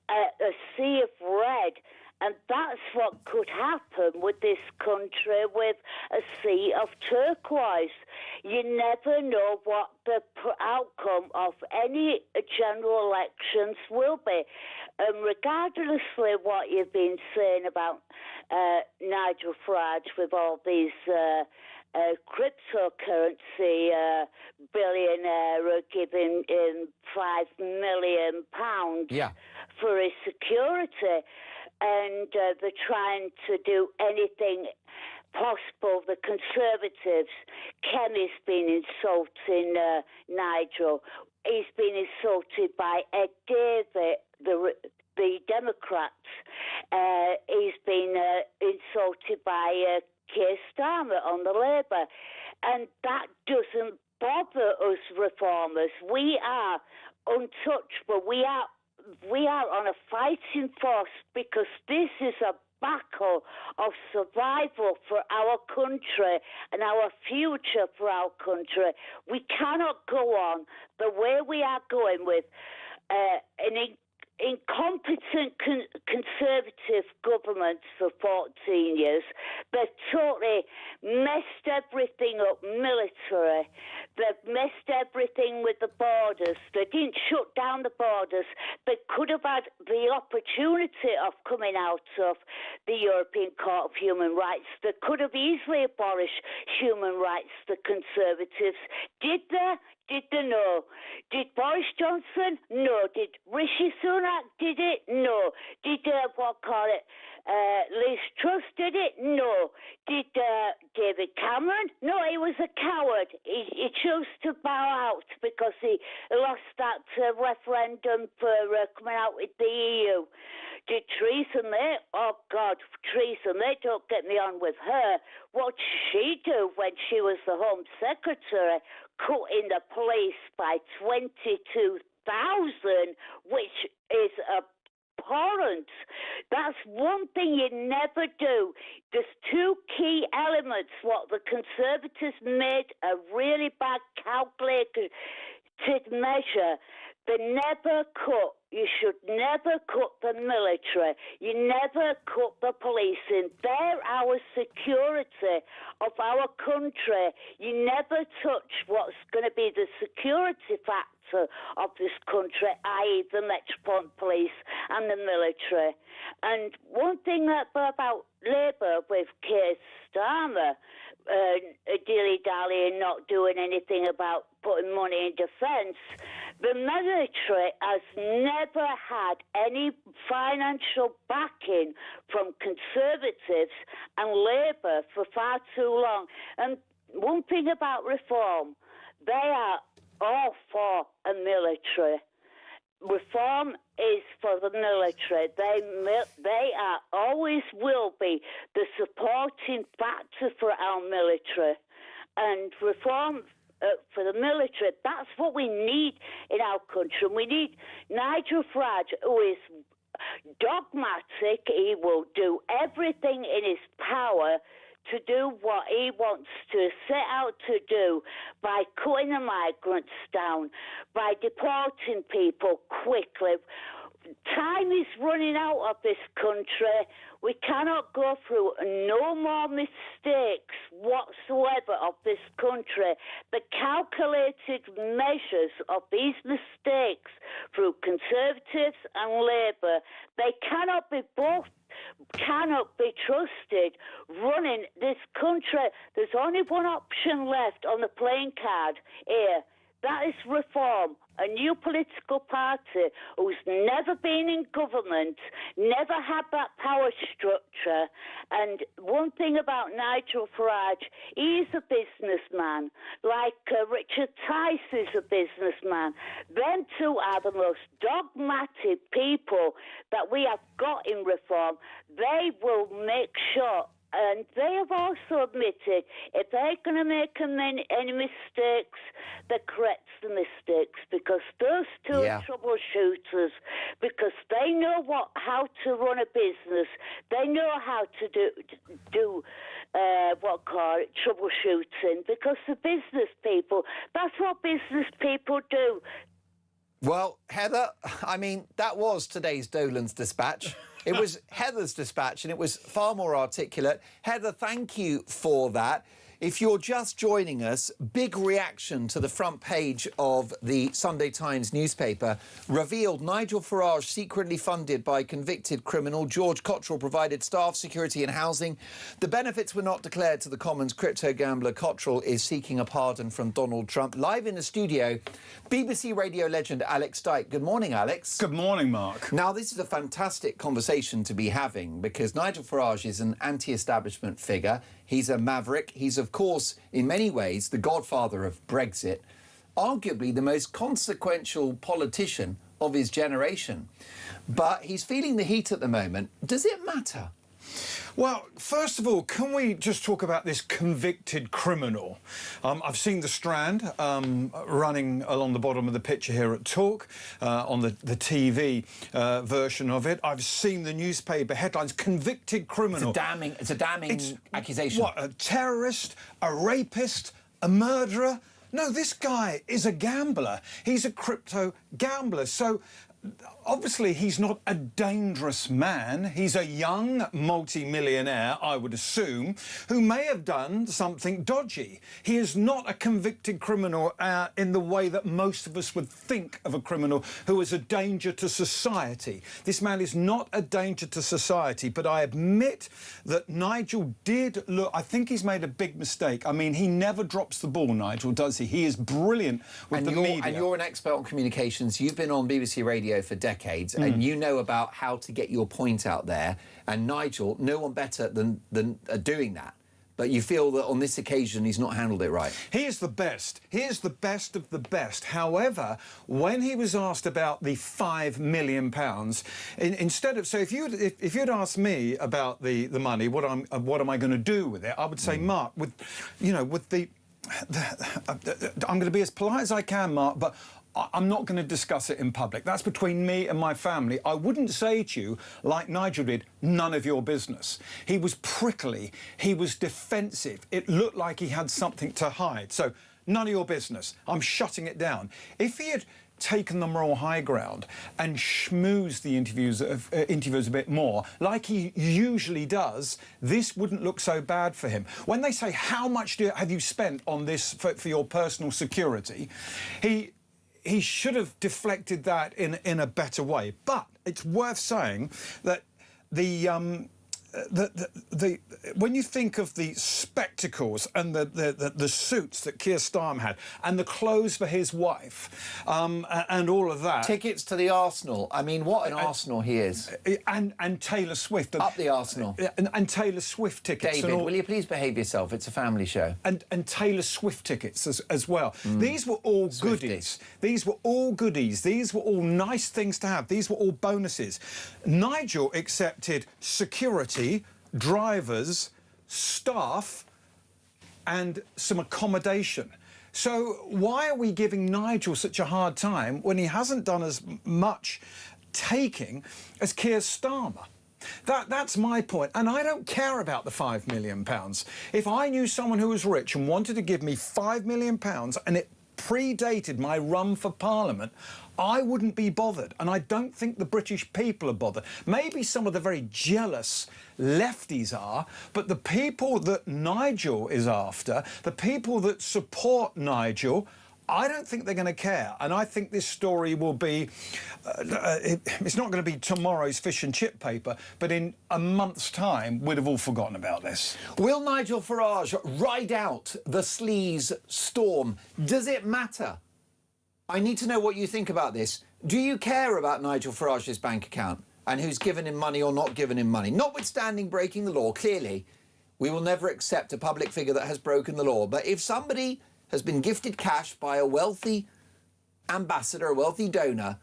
Speaker 1: a sea of red, and that's what could happen with this country with a sea of turquoise. You never know what the outcome of any general elections will be. Regardlessly what you've been saying about Nigel Farage with all these cryptocurrency billionaire giving him £5 million for his security, and they're trying to do anything possible. The Conservatives, Kemi's been insulting Nigel. He's been insulted by Ed Davey, the Democrats. He's been insulted by Kier Starmer on the Labour. And that doesn't bother us reformers. We are untouchable. We are on a fighting force because this is a battle of survival for our country and our future for our country. We cannot go on the way we are going with an incompetent Conservative government for 14 years. They've totally messed everything up military. They've messed everything with the borders. They didn't shut down the borders. They could have had the opportunity of coming out of the European Court of Human Rights. They could have easily abolished human rights, the Conservatives. Did they? Did they? No. Did Boris Johnson? No. Did Rishi Sunak? Did it? No. Did Liz Truss did it? No. Did David Cameron? No, he was a coward. He chose to bow out because he lost that referendum for coming out with the EU. Did Theresa May? Oh, God, Theresa May, don't get me on with her. What did she do when she was the Home Secretary? Cutting the police by 22,000, which is abhorrent. That's one thing you never do. There's two key elements. What the Conservatives made a really bad calculated measure. They never cut. You should never cut the military. You never cut the policing. They're our security of our country. You never touch what's going to be the security factor of this country, i.e. the Metropolitan Police and the military. And one thing about Labour with Kier Starmer, dilly-dallying, not doing anything about putting money in defence, the military has never had any financial backing from Conservatives and Labour for far too long. And one thing about reform, they are all for a military. Reform is for the military. They are always will be the supporting factor for our military. And reform for the military, that's what we need in our country. We need Nigel Farage, who is dogmatic. He will do everything in his power to do what he wants to set out to do by cutting the migrants down, by deporting people quickly. Time is running out of this country. We cannot go through no more mistakes whatsoever of this country. The calculated measures of these mistakes through Conservatives and Labour, they cannot be trusted running this country. There's only one option left on the playing card here. That is reform. A new political party who's never been in government, never had that power structure. And one thing about Nigel Farage, he's a businessman, like Richard Tice is a businessman. Them two are the most dogmatic people that we have got in reform. They will make sure. And they have also admitted if they're going to make any mistakes, they correct the mistakes, because those two are troubleshooters, because they know how to run a business. They know how to do troubleshooting, because the business people, that's what business people do.
Speaker 5: Well, Heather, I mean, that was today's Dolan's dispatch. It was Heather's dispatch, and it was far more articulate. Heather, thank you for that. If you're just joining us, big reaction to the front page of the Sunday Times newspaper revealed Nigel Farage secretly funded by convicted criminal George Cottrell provided staff, security and housing. The benefits were not declared to the Commons. Crypto gambler Cottrell is seeking a pardon from Donald Trump. Live in the studio, BBC radio legend Alex Dyke. Good morning, Alex.
Speaker 10: Good morning, Mark.
Speaker 5: Now, this is a fantastic conversation to be having because Nigel Farage is an anti-establishment figure. He's a maverick. He's, of course, in many ways, the godfather of Brexit, arguably the most consequential politician of his generation. But he's feeling the heat at the moment. Does it matter?
Speaker 10: Well, first of all, can we just talk about this convicted criminal? I've seen the Strand running along the bottom of the picture here at Talk on the TV version of it. I've seen the newspaper headlines, convicted criminal.
Speaker 5: It's a damning accusation.
Speaker 10: What, a terrorist, a rapist, a murderer? No, this guy is a gambler. He's a crypto gambler. So obviously, he's not a dangerous man. He's a young multi-millionaire, I would assume, who may have done something dodgy. He is not a convicted criminal in the way that most of us would think of a criminal who is a danger to society. This man is not a danger to society, but I admit that Nigel did look... I think he's made a big mistake. I mean, he never drops the ball, Nigel, does he? He is brilliant with the media.
Speaker 5: And you're an expert on communications. You've been on BBC Radio for decades, and you know about how to get your point out there. And Nigel, no one better than doing that. But you feel that on this occasion he's not handled it right.
Speaker 10: He is the best. He is the best of the best. However, when he was asked about the £5 million, instead of... So if you'd asked me about the money, what am I going to do with it, I would say, Mark, with the... I'm going to be as polite as I can, Mark, but I'm not going to discuss it in public. That's between me and my family. I wouldn't say to you, like Nigel did, none of your business. He was prickly. He was defensive. It looked like he had something to hide. So, none of your business. I'm shutting it down. If he had taken the moral high ground and schmoozed the interviewers a bit more, like he usually does, this wouldn't look so bad for him. When they say, how much have you spent on this for your personal security, he should have deflected that in a better way. But it's worth saying that when you think of the spectacles and the suits that Kier Starmer had and the clothes for his wife and all of that,
Speaker 5: tickets to the Arsenal. I mean, what an Arsenal he is.
Speaker 10: And Taylor Swift.
Speaker 5: Up the Arsenal.
Speaker 10: And Taylor Swift tickets.
Speaker 5: David, will you please behave yourself? It's a family show.
Speaker 10: And Taylor Swift tickets as well. These were all goodies. These were all goodies. These were all nice things to have. These were all bonuses. Nigel accepted security, drivers, staff and some accommodation. So why are we giving Nigel such a hard time when he hasn't done as much taking as Kier Starmer? That's my point, and I don't care about the £5 million. If I knew someone who was rich and wanted to give me £5 million and it predated my run for Parliament, I wouldn't be bothered, and I don't think the British people are bothered. Maybe some of the very jealous lefties are, but the people that Nigel is after, the people that support Nigel, I don't think they're going to care. And I think this story will be... it's not going to be tomorrow's fish and chip paper, but in a month's time, we'd have all forgotten about this.
Speaker 5: Will Nigel Farage ride out the sleaze storm? Does it matter? I need to know what you think about this. Do you care about Nigel Farage's bank account and who's given him money or not given him money? Notwithstanding breaking the law, clearly, we will never accept a public figure that has broken the law. But if somebody has been gifted cash by a wealthy ambassador, a wealthy donor,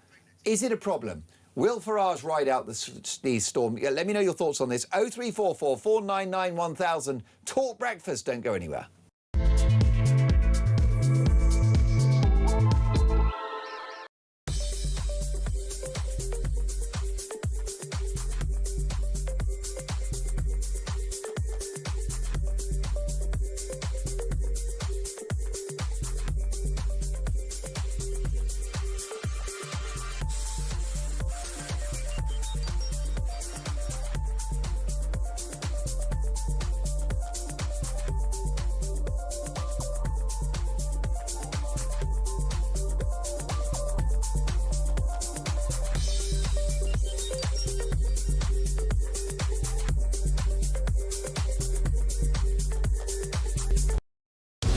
Speaker 5: is it a problem? Will Farage ride out the storm? Yeah, let me know your thoughts on this. 0344 499 1000. Talk Breakfast. Don't go anywhere.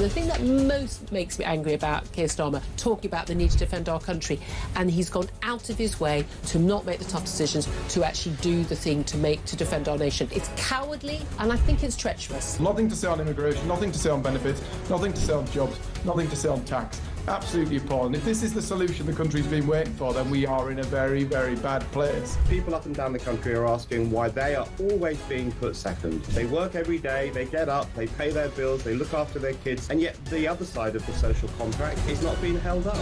Speaker 12: The thing that most makes me angry about Kier Starmer talking about the need to defend our country, and he's gone out of his way to not make the tough decisions to actually do the thing to defend our nation. It's cowardly, and I think it's treacherous.
Speaker 13: Nothing to say on immigration, nothing to say on benefits, nothing to say on jobs, nothing to say on tax. Absolutely appalling. If this is the solution the country's been waiting for, then we are in a very, very bad place.
Speaker 14: People up and down the country are asking why they are always being put second. They work every day, they get up, they pay their bills, they look after their kids, and yet the other side of the social contract is not being held up.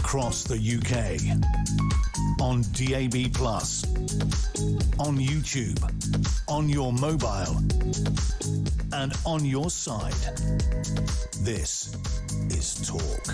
Speaker 4: Across the UK, on DAB+, on YouTube, on your mobile, and on your side. This is Talk.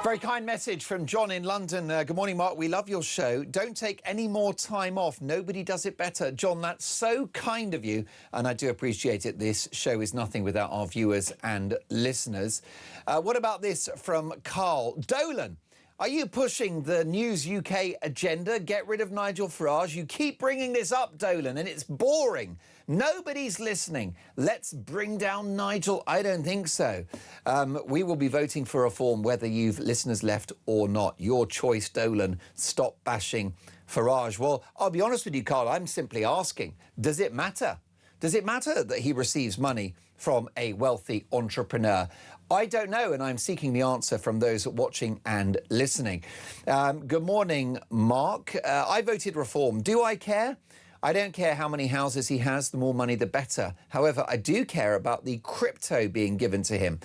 Speaker 5: Very kind message from John in London. Good morning, Mark. We love your show. Don't take any more time off. Nobody does it better. John, that's so kind of you, and I do appreciate it. This show is nothing without our viewers and listeners. What about this from Carl? Dolan, are you pushing the News UK agenda? Get rid of Nigel Farage. You keep bringing this up, Dolan, and it's boring. Nobody's listening. Let's bring down Nigel. I don't think so. We will be voting for reform whether you've listeners left or not. Your choice, Dolan. Stop bashing Farage. Well, I'll be honest with you, Carl. I'm simply asking, does it matter? Does it matter that he receives money from a wealthy entrepreneur? I don't know, and I'm seeking the answer from those watching and listening. Good morning, Mark. I voted reform. Do I care? I don't care how many houses he has, the more money the better. However, I do care about the crypto being given to him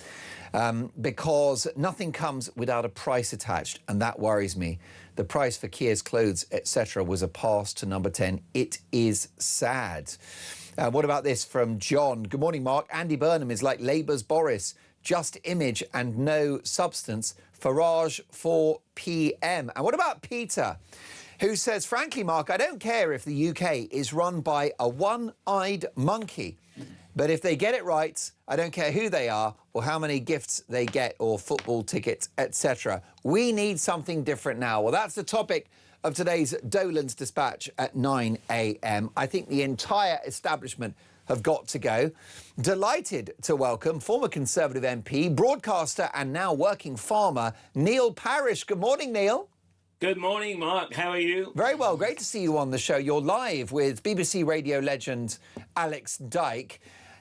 Speaker 5: because nothing comes without a price attached, and that worries me. The price for Kier's clothes, etc., was a pass to number 10. It is sad. What about this from John? Good morning, Mark. Andy Burnham is like Labour's Boris. Just image and no substance. Farage for PM. And what about Peter, who says, frankly, Mark, I don't care if the UK is run by a one-eyed monkey. But if they get it right, I don't care who they are or how many gifts they get or football tickets, etc. We need something different now. Well, that's the topic of today's Dolan's Dispatch at 9 a.m. I think the entire establishment have got to go. Delighted to welcome former Conservative MP, broadcaster and now working farmer, Nigel Farage. Good morning, Neil.
Speaker 9: Good morning, Mark. How are you?
Speaker 5: Very well. Great to see you on the show. You're live with BBC radio legend Alex Dyke.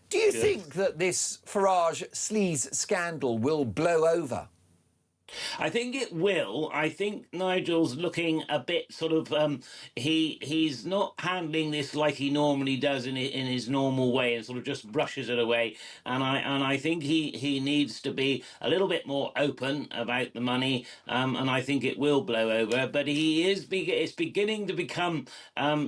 Speaker 5: Do you think that this Farage sleaze scandal will blow over?
Speaker 9: I think it will. I think Nigel's looking a bit sort of he's not handling this like he normally does in his normal way and sort of just brushes it away. And I think he needs to be a little bit more open about the money. And I think it will blow over. But it's beginning to become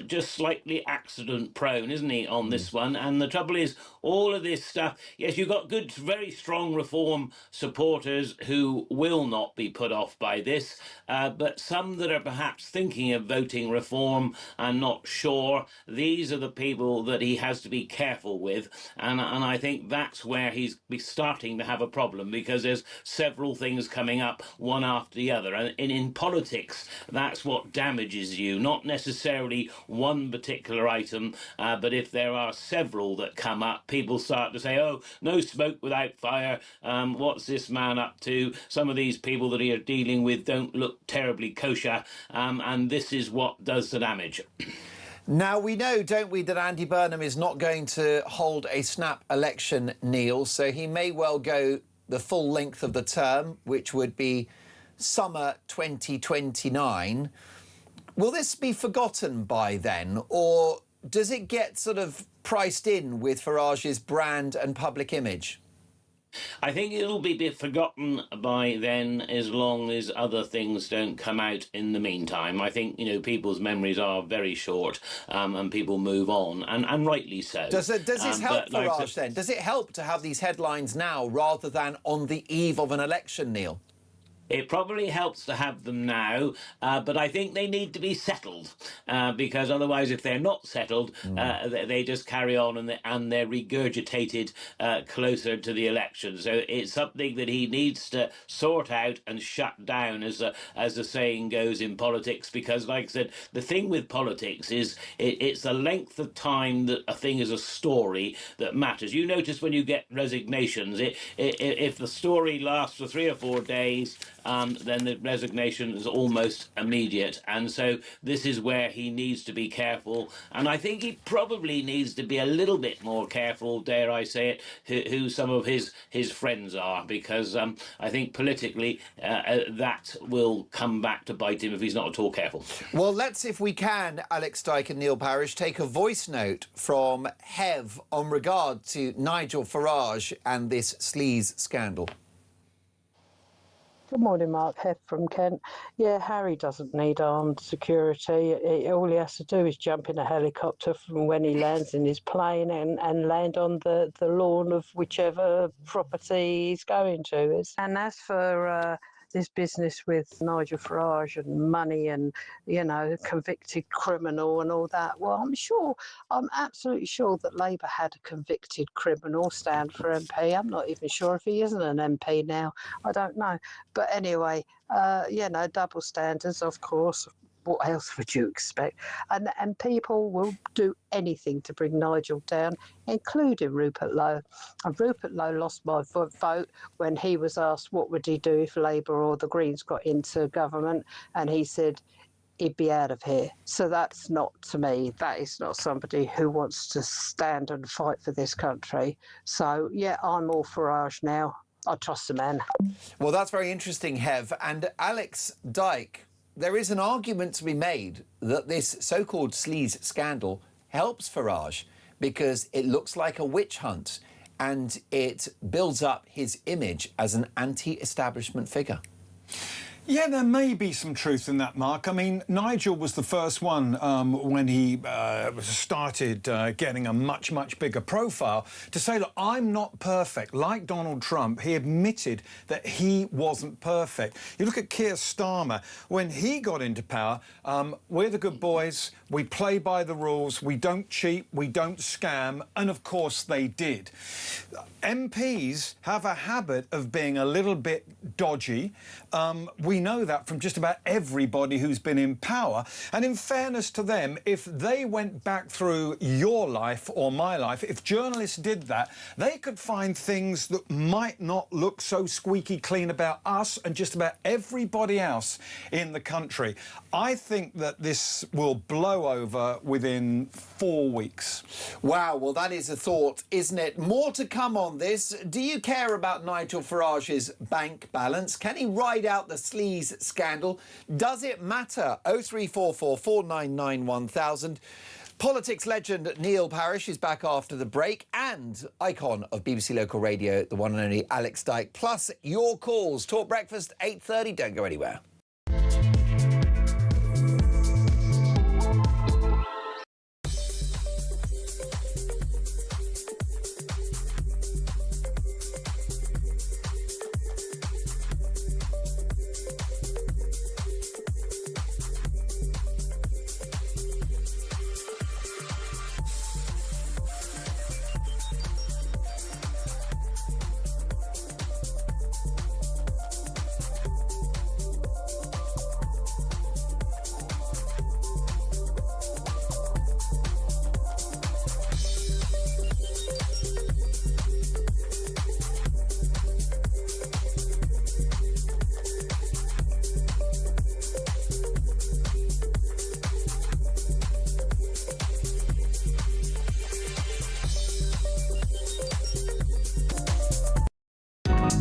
Speaker 9: just slightly accident prone, isn't he, on this one? And the trouble is, all of this stuff. Yes, you've got good, very strong reform supporters who will not be put off by this, but some that are perhaps thinking of voting reform and not sure, these are the people that he has to be careful with, and I think that's where he's starting to have a problem, because there's several things coming up one after the other, and in politics that's what damages you, not necessarily one particular item, but if there are several that come up, people start to say, oh, no smoke without fire, what's this man up to? Some of these people that he are dealing with don't look terribly kosher, and this is what does the damage.
Speaker 5: Now, we know, don't we, that Andy Burnham is not going to hold a snap election, Neil, so he may well go the full length of the term, which would be summer 2029. Will this be forgotten by then, or does it get sort of priced in with Farage's brand and public image?
Speaker 9: I think it'll be forgotten by then, as long as other things don't come out in the meantime. I think, people's memories are very short, and people move on, and rightly so.
Speaker 5: Does this help Farage then? Does it help to have these headlines now rather than on the eve of an election, Neil?
Speaker 9: It probably helps to have them now, but I think they need to be settled, because otherwise, if they're not settled, they just carry on and they're regurgitated closer to the election. So it's something that he needs to sort out and shut down, as the saying goes in politics, because, like I said, the thing with politics is it's the length of time that a thing is a story that matters. You notice when you get resignations, if the story lasts for 3 or 4 days, then the resignation is almost immediate. And so this is where he needs to be careful. And I think he probably needs to be a little bit more careful, dare I say it, who some of his friends are, because I think politically that will come back to bite him if he's not at all careful.
Speaker 5: Well, let's, if we can, Alex Dyke and Neil Parish, take a voice note from Hev on regard to Nigel Farage and this sleaze scandal.
Speaker 11: Good morning, Mark. Hev from Kent. Yeah, Harry doesn't need armed security. All he has to do is jump in a helicopter from when he lands in his plane and land on the lawn of whichever property he's going to. And as for this business with Nigel Farage and money and, convicted criminal and all that, well, I'm absolutely sure that Labour had a convicted criminal stand for MP. I'm not even sure if he isn't an MP now. I don't know. But anyway, double standards, of course. What else would you expect? And people will do anything to bring Nigel down, including Rupert Lowe. And Rupert Lowe lost my vote when he was asked what would he do if Labour or the Greens got into government, and he said he'd be out of here. So that's not, to me, that is not somebody who wants to stand and fight for this country. So, yeah, I'm all Farage now. I trust the man.
Speaker 5: Well, that's very interesting, Hev. And Alex Dyke, there is an argument to be made that this so-called sleaze scandal helps Farage because it looks like a witch hunt and it builds up his image as an anti-establishment figure.
Speaker 10: Yeah, there may be some truth in that, Mark. I mean, Nigel was the first one when he started getting a much, much bigger profile to say, look, I'm not perfect. Like Donald Trump, he admitted that he wasn't perfect. You look at Kier Starmer, when he got into power, we're the good boys, we play by the rules, we don't cheat, we don't scam, and of course they did. MPs have a habit of being a little bit dodgy. We know that from just about everybody who's been in power. And in fairness to them, if they went back through your life or my life, if journalists did that, they could find things that might not look so squeaky clean about us and just about everybody else in the country. I think that this will blow over within 4 weeks.
Speaker 5: Wow, well, that is a thought, isn't it? More to come on this. Do you care about Nigel Farage's bank balance? Can he ride out the sleaze scandal? Does it matter? 0344 499 1000. Politics legend Neil Parish is back after the break, and icon of BBC Local Radio, the one and only Alex Dyke, plus your calls. Talk Breakfast, 8:30. Don't go anywhere.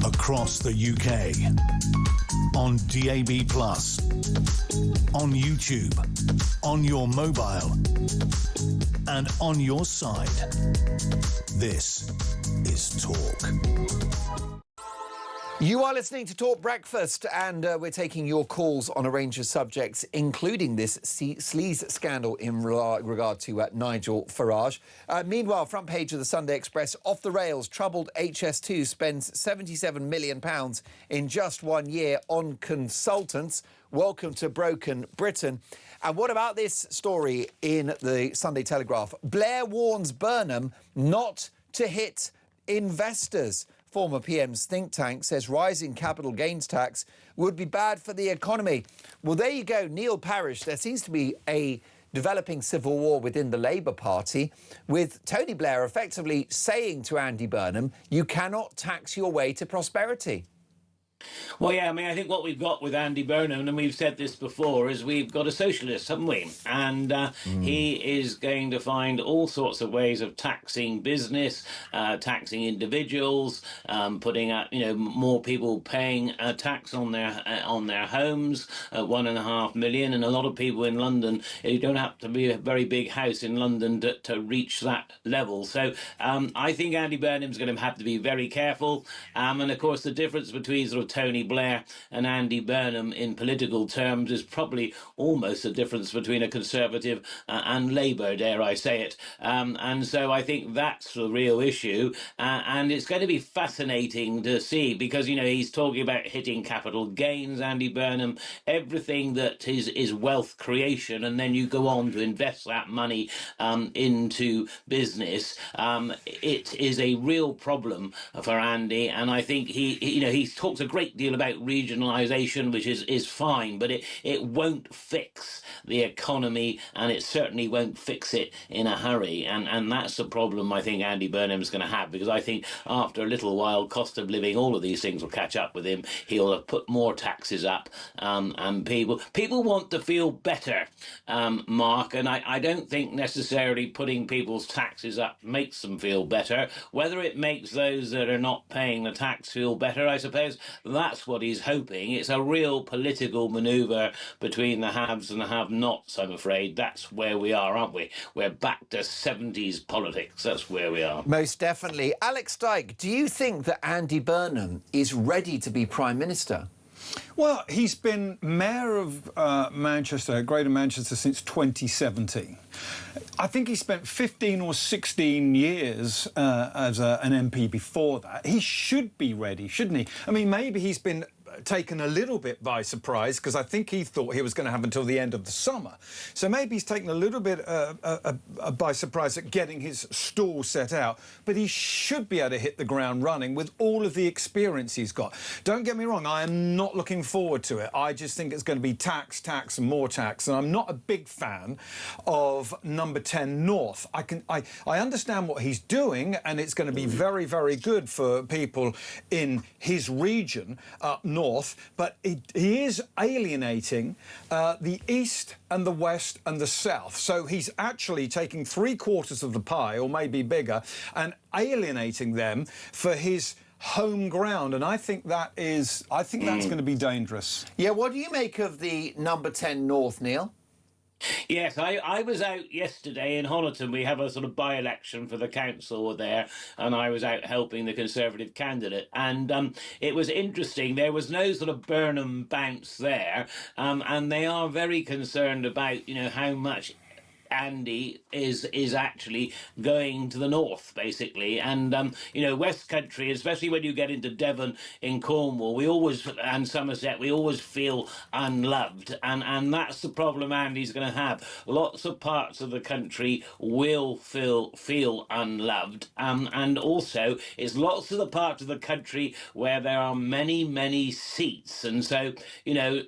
Speaker 4: Across the UK, on DAB+, on YouTube, on your mobile, and on your side. This is talk.
Speaker 5: You are listening to Talk Breakfast, and we're taking your calls on a range of subjects, including this sleaze scandal in regard to Nigel Farage. Meanwhile, front page of the Sunday Express, off the rails, troubled HS2 spends £77 million in just 1 year on consultants. Welcome to Broken Britain. And what about this story in the Sunday Telegraph? Blair warns Burnham not to hit investors. Former PM's think tank says rising capital gains tax would be bad for the economy. Well, there you go, Neil Parish. There seems to be a developing civil war within the Labour Party, with Tony Blair effectively saying to Andy Burnham, you cannot tax your way to prosperity.
Speaker 9: Well, yeah, I mean, I think what we've got with Andy Burnham, and we've said this before, is we've got a socialist, haven't we? And he is going to find all sorts of ways of taxing business, taxing individuals, putting out, more people paying a tax on their homes, 1.5 million, and a lot of people in London. You don't have to be a very big house in London to reach that level. So I think Andy Burnham's going to have to be very careful. And of course, the difference between sort of Tony Blair and Andy Burnham in political terms is probably almost a difference between a Conservative and Labour, dare I say it. And so I think that's the real issue. And it's going to be fascinating to see because, he's talking about hitting capital gains, Andy Burnham, everything that is wealth creation, and then you go on to invest that money into business. It is a real problem for Andy, and I think he talks a great deal about regionalisation, which is fine, but it won't fix the economy, and it certainly won't fix it in a hurry. And that's the problem I think Andy Burnham's going to have, because I think after a little while, cost of living, all of these things will catch up with him. He'll have put more taxes up, and people want to feel better, Mark, and I don't think necessarily putting people's taxes up makes them feel better. Whether it makes those that are not paying the tax feel better, I suppose, that's what he's hoping. It's a real political manoeuvre between the haves and the have-nots, I'm afraid. That's where we are, aren't we? We're back to 70s politics. That's where we are.
Speaker 5: Most definitely. Alex Dyke, do you think that Andy Burnham is ready to be Prime Minister?
Speaker 10: Well, he's been Mayor of Manchester, Greater Manchester, since 2017. I think he spent 15 or 16 years as an MP before that. He should be ready, shouldn't he? I mean, maybe he's been taken a little bit by surprise, because I think he thought he was going to have until the end of the summer. So maybe he's taken a little bit by surprise at getting his stall set out, but he should be able to hit the ground running with all of the experience he's got. Don't get me wrong, I am not looking forward to it. I just think it's going to be tax, tax and more tax, and I'm not a big fan of Number 10 North. I understand what he's doing, and it's going to be very, very good for people in his region up north, but he is alienating the East and the West and the South. So he's actually taking 3/4 of the pie, or maybe bigger, and alienating them for his home ground. And I think that's going to be dangerous.
Speaker 5: Yeah, what do you make of the Number 10 North, Neil?
Speaker 9: Yes, I was out yesterday in Honiton. We have a sort of by-election for the council there, and I was out helping the Conservative candidate. And it was interesting. There was no sort of Burnham bounce there, and they are very concerned about, how much Andy is actually going to the north, basically. And, West Country, especially when you get into Devon in Cornwall, and Somerset, we always feel unloved. And that's the problem Andy's going to have. Lots of parts of the country will feel unloved. And also, it's lots of the parts of the country where there are many, many seats. And so,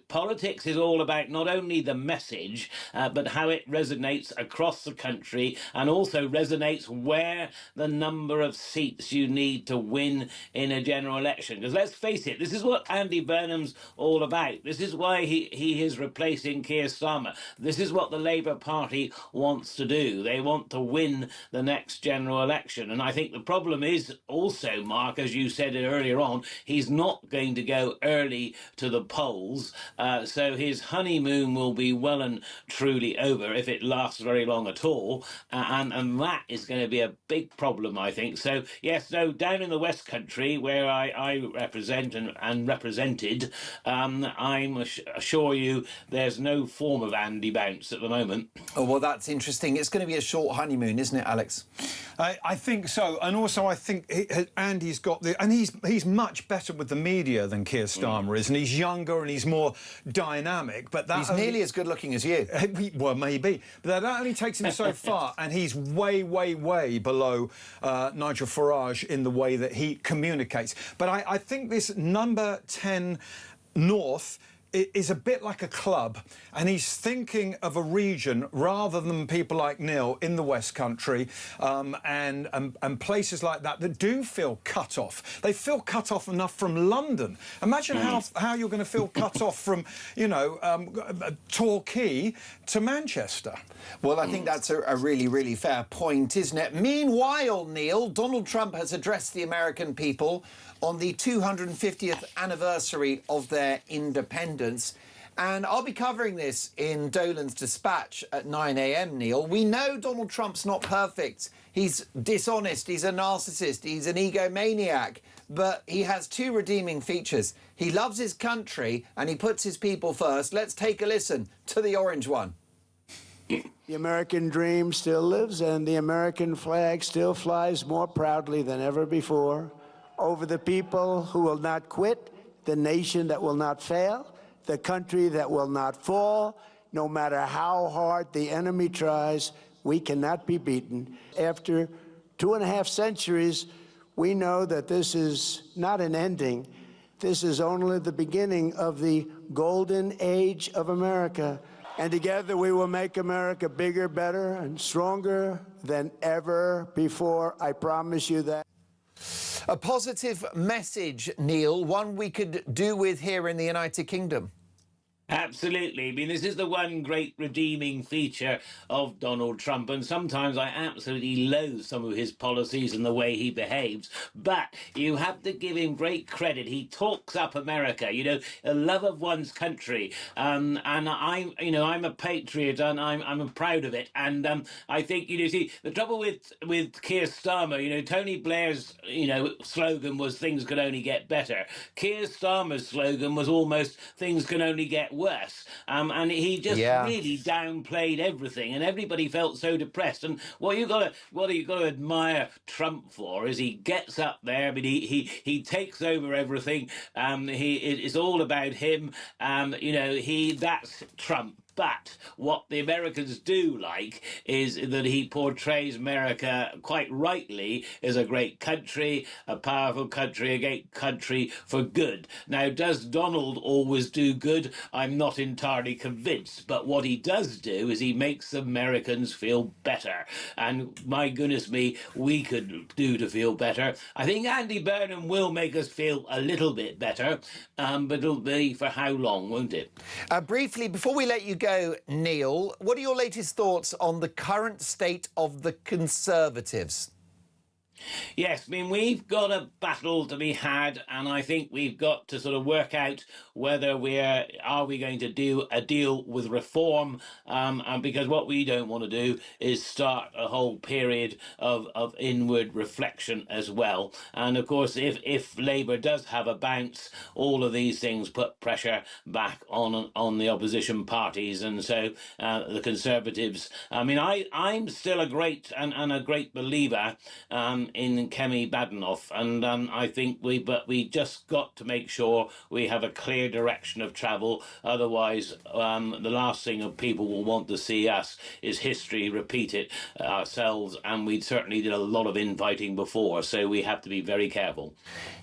Speaker 9: politics is all about not only the message, but how it resonates across the country, and also resonates where the number of seats you need to win in a general election. Because let's face it, this is what Andy Burnham's all about. This is why he is replacing Kier Starmer. This is what the Labour Party wants to do. They want to win the next general election. And I think the problem is also, Mark, as you said earlier on, he's not going to go early to the polls. So his honeymoon will be well and truly over, if it lasts last very long at all, and that is going to be a big problem, I think. So yes, no, down in the West Country where I represent and represented, I'm assure you there's no form of Andy bounce at the moment.
Speaker 5: Oh, well, that's interesting. It's going to be a short honeymoon, isn't it, Alex?
Speaker 10: I think so, and also I think Andy's got the, and he's much better with the media than Kier Starmer is, and he's younger and he's more dynamic. But that
Speaker 5: he's nearly as good looking as you.
Speaker 10: Well, maybe, but that only takes him so far, and he's way, way, way below Nigel Farage in the way that he communicates. But I think this number 10 North is a bit like a club, and he's thinking of a region rather than people like Neil in the West Country and places like that do feel cut off. They feel cut off enough from London. Imagine how you're going to feel cut off from, you know, Torquay to Manchester.
Speaker 5: Well, I think that's a really, really fair point, isn't it? Meanwhile, Neil, Donald Trump has addressed the American people on the 250th anniversary of their independence. And I'll be covering this in Dolan's Dispatch at 9 a.m, Neil. We know Donald Trump's not perfect. He's dishonest, he's a narcissist, he's an egomaniac. But he has two redeeming features. He loves his country and he puts his people first. Let's take a listen to the orange one.
Speaker 6: The American dream still lives and the American flag still flies more proudly than ever before over the people who will not quit, the nation that will not fail, the country that will not fall. No matter how hard the enemy tries, we cannot be beaten. After 2.5 centuries, we know that this is not an ending. This is only the beginning of the golden age of America. And together we will make America bigger, better, and stronger than ever before. I promise you that.
Speaker 5: A positive message, Neil, one we could do with here in the United Kingdom.
Speaker 9: Absolutely. I mean, this is the one great redeeming feature of Donald Trump, and sometimes I absolutely loathe some of his policies and the way he behaves, but you have to give him great credit. He talks up America, you know, a love of one's country, and I'm a patriot, and I'm proud of it, and I think, you know, see, the trouble with Kier Starmer, you know, Tony Blair's, you know, slogan was things can only get better. Kier Starmer's slogan was almost things can only get worse, and he just really downplayed everything, and everybody felt so depressed. And what you got to admire Trump for is he gets up there. I mean, he takes over everything. It's all about him. You know, that's Trump. But what the Americans do like is that he portrays America quite rightly as a great country, a powerful country, a great country for good. Now, does Donald always do good? I'm not entirely convinced. But what he does do is he makes Americans feel better. And my goodness me, we could do to feel better. I think Andy Burnham will make us feel a little bit better, but it'll be for how long, won't it?
Speaker 5: Briefly, before we let you go, Neil, what are your latest thoughts on the current state of the Conservatives?
Speaker 9: Yes, I mean, we've got a battle to be had, and I think we've got to sort of work out whether are we going to do a deal with reform, and because what we don't want to do is start a whole period of inward reflection as well. And of course, if Labour does have a bounce, all of these things put pressure back on the opposition parties, and so the Conservatives. I mean, I'm still a great believer in Kemi Badenoch, and I think we just got to make sure we have a clear direction of travel. Otherwise, the last thing people will want to see us is history repeat it ourselves, and we certainly did a lot of infighting before, so we have to be very careful.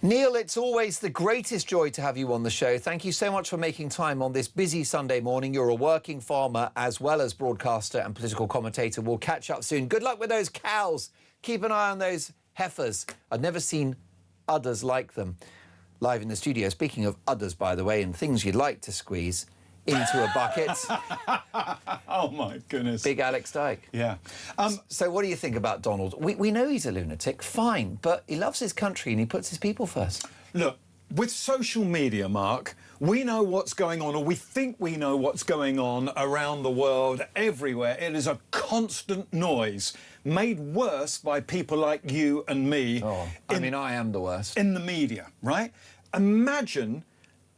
Speaker 5: Neil, it's always the greatest joy to have you on the show. Thank you so much for making time on this busy Sunday morning. You're a working farmer as well as broadcaster and political commentator. We'll catch up soon. Good luck with those cows. Keep an eye on those heifers. I've never seen udders like them. Live in the studio, speaking of udders, by the way, and things you'd like to squeeze into a bucket.
Speaker 10: Oh, my goodness.
Speaker 5: Big Alex Dyke.
Speaker 10: Yeah.
Speaker 5: So what do you think about Donald? We know he's a lunatic, fine, but he loves his country and he puts his people first.
Speaker 10: Look, with social media, Mark, We know what's going on, or we think we know what's going on around the world, everywhere. It is a constant noise, made worse by people like you and me.
Speaker 5: Oh, I mean, I am the worst.
Speaker 10: In the media, right? Imagine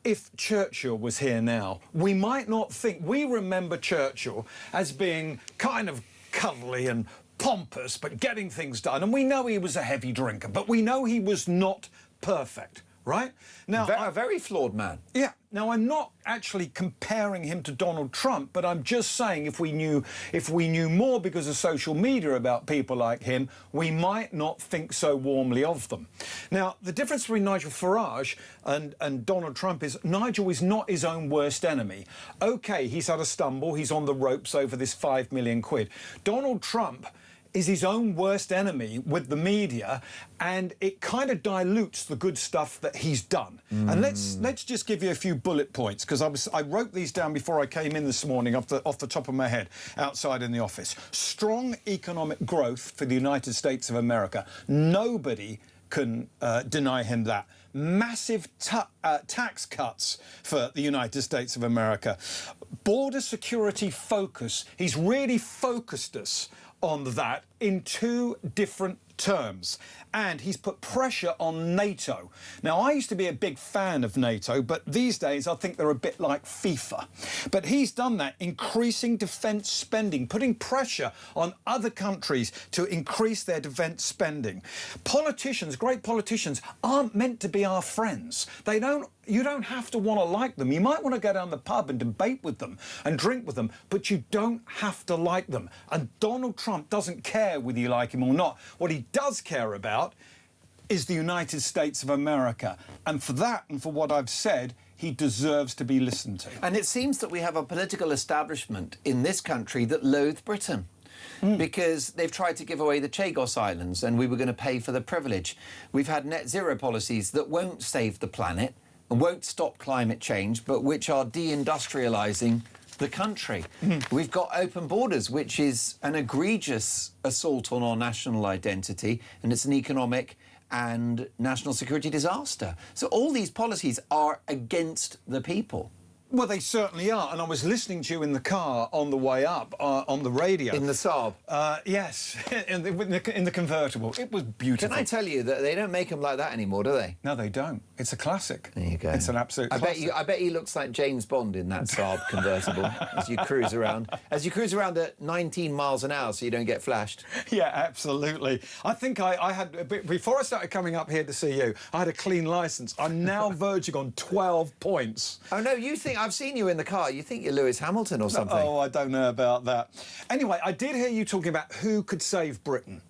Speaker 10: if Churchill was here now. We might not think... We remember Churchill as being kind of cuddly and pompous, but getting things done. And we know he was a heavy drinker, but we know he was not perfect. Right? Now,
Speaker 5: a very flawed man.
Speaker 10: Yeah. Now, I'm not actually comparing him to Donald Trump, but I'm just saying if we knew more because of social media about people like him, we might not think so warmly of them. Now, the difference between Nigel Farage and Donald Trump is Nigel is not his own worst enemy. OK, he's had a stumble. He's on the ropes over this £5 million. Donald Trump is his own worst enemy with the media, and it kind of dilutes the good stuff that he's done. And let's just give you a few bullet points, because I wrote these down before I came in this morning off the top of my head outside in the office. Strong economic growth for the United States of America. Nobody can deny him that. Massive tax cuts for the United States of America. Border security focus. He's really focused us on that in two different terms. And he's put pressure on NATO. Now, I used to be a big fan of NATO, but these days I think they're a bit like FIFA. But he's done that, increasing defence spending, putting pressure on other countries to increase their defence spending. Politicians, great politicians, aren't meant to be our friends. You don't have to want to like them. You might want to go down the pub and debate with them and drink with them, but you don't have to like them. And Donald Trump doesn't care whether you like him or not. What he does care about is the United States of America. And for that, and for what I've said, he deserves to be listened to.
Speaker 5: And it seems that we have a political establishment in this country that loathe Britain. Because they've tried to give away the Chagos Islands and we were going to pay for the privilege. We've had net zero policies that won't save the planet and won't stop climate change, but which are deindustrialising the country. We've got open borders, which is an egregious assault on our national identity, and it's an economic and national security disaster. So all these policies are against the people.
Speaker 10: Well, they certainly are. And I was listening to you in the car on the way up, on the radio.
Speaker 5: In the Saab?
Speaker 10: Yes, in the convertible. It was beautiful.
Speaker 5: Can I tell you that they don't make them like that anymore, do they?
Speaker 10: No, they don't. It's a classic.
Speaker 5: There you go.
Speaker 10: It's an absolute classic.
Speaker 5: I bet he looks like James Bond in that Saab convertible as you cruise around. As you cruise around at 19 miles an hour so you don't get flashed.
Speaker 10: Yeah, absolutely. I think I had, before I started coming up here to see you, I had a clean licence. I'm now verging on 12 points.
Speaker 5: Oh, no, you think... I've seen you in the car. You think you're Lewis Hamilton or something.
Speaker 10: Oh, I don't know about that. Anyway, I did hear you talking about who could save Britain.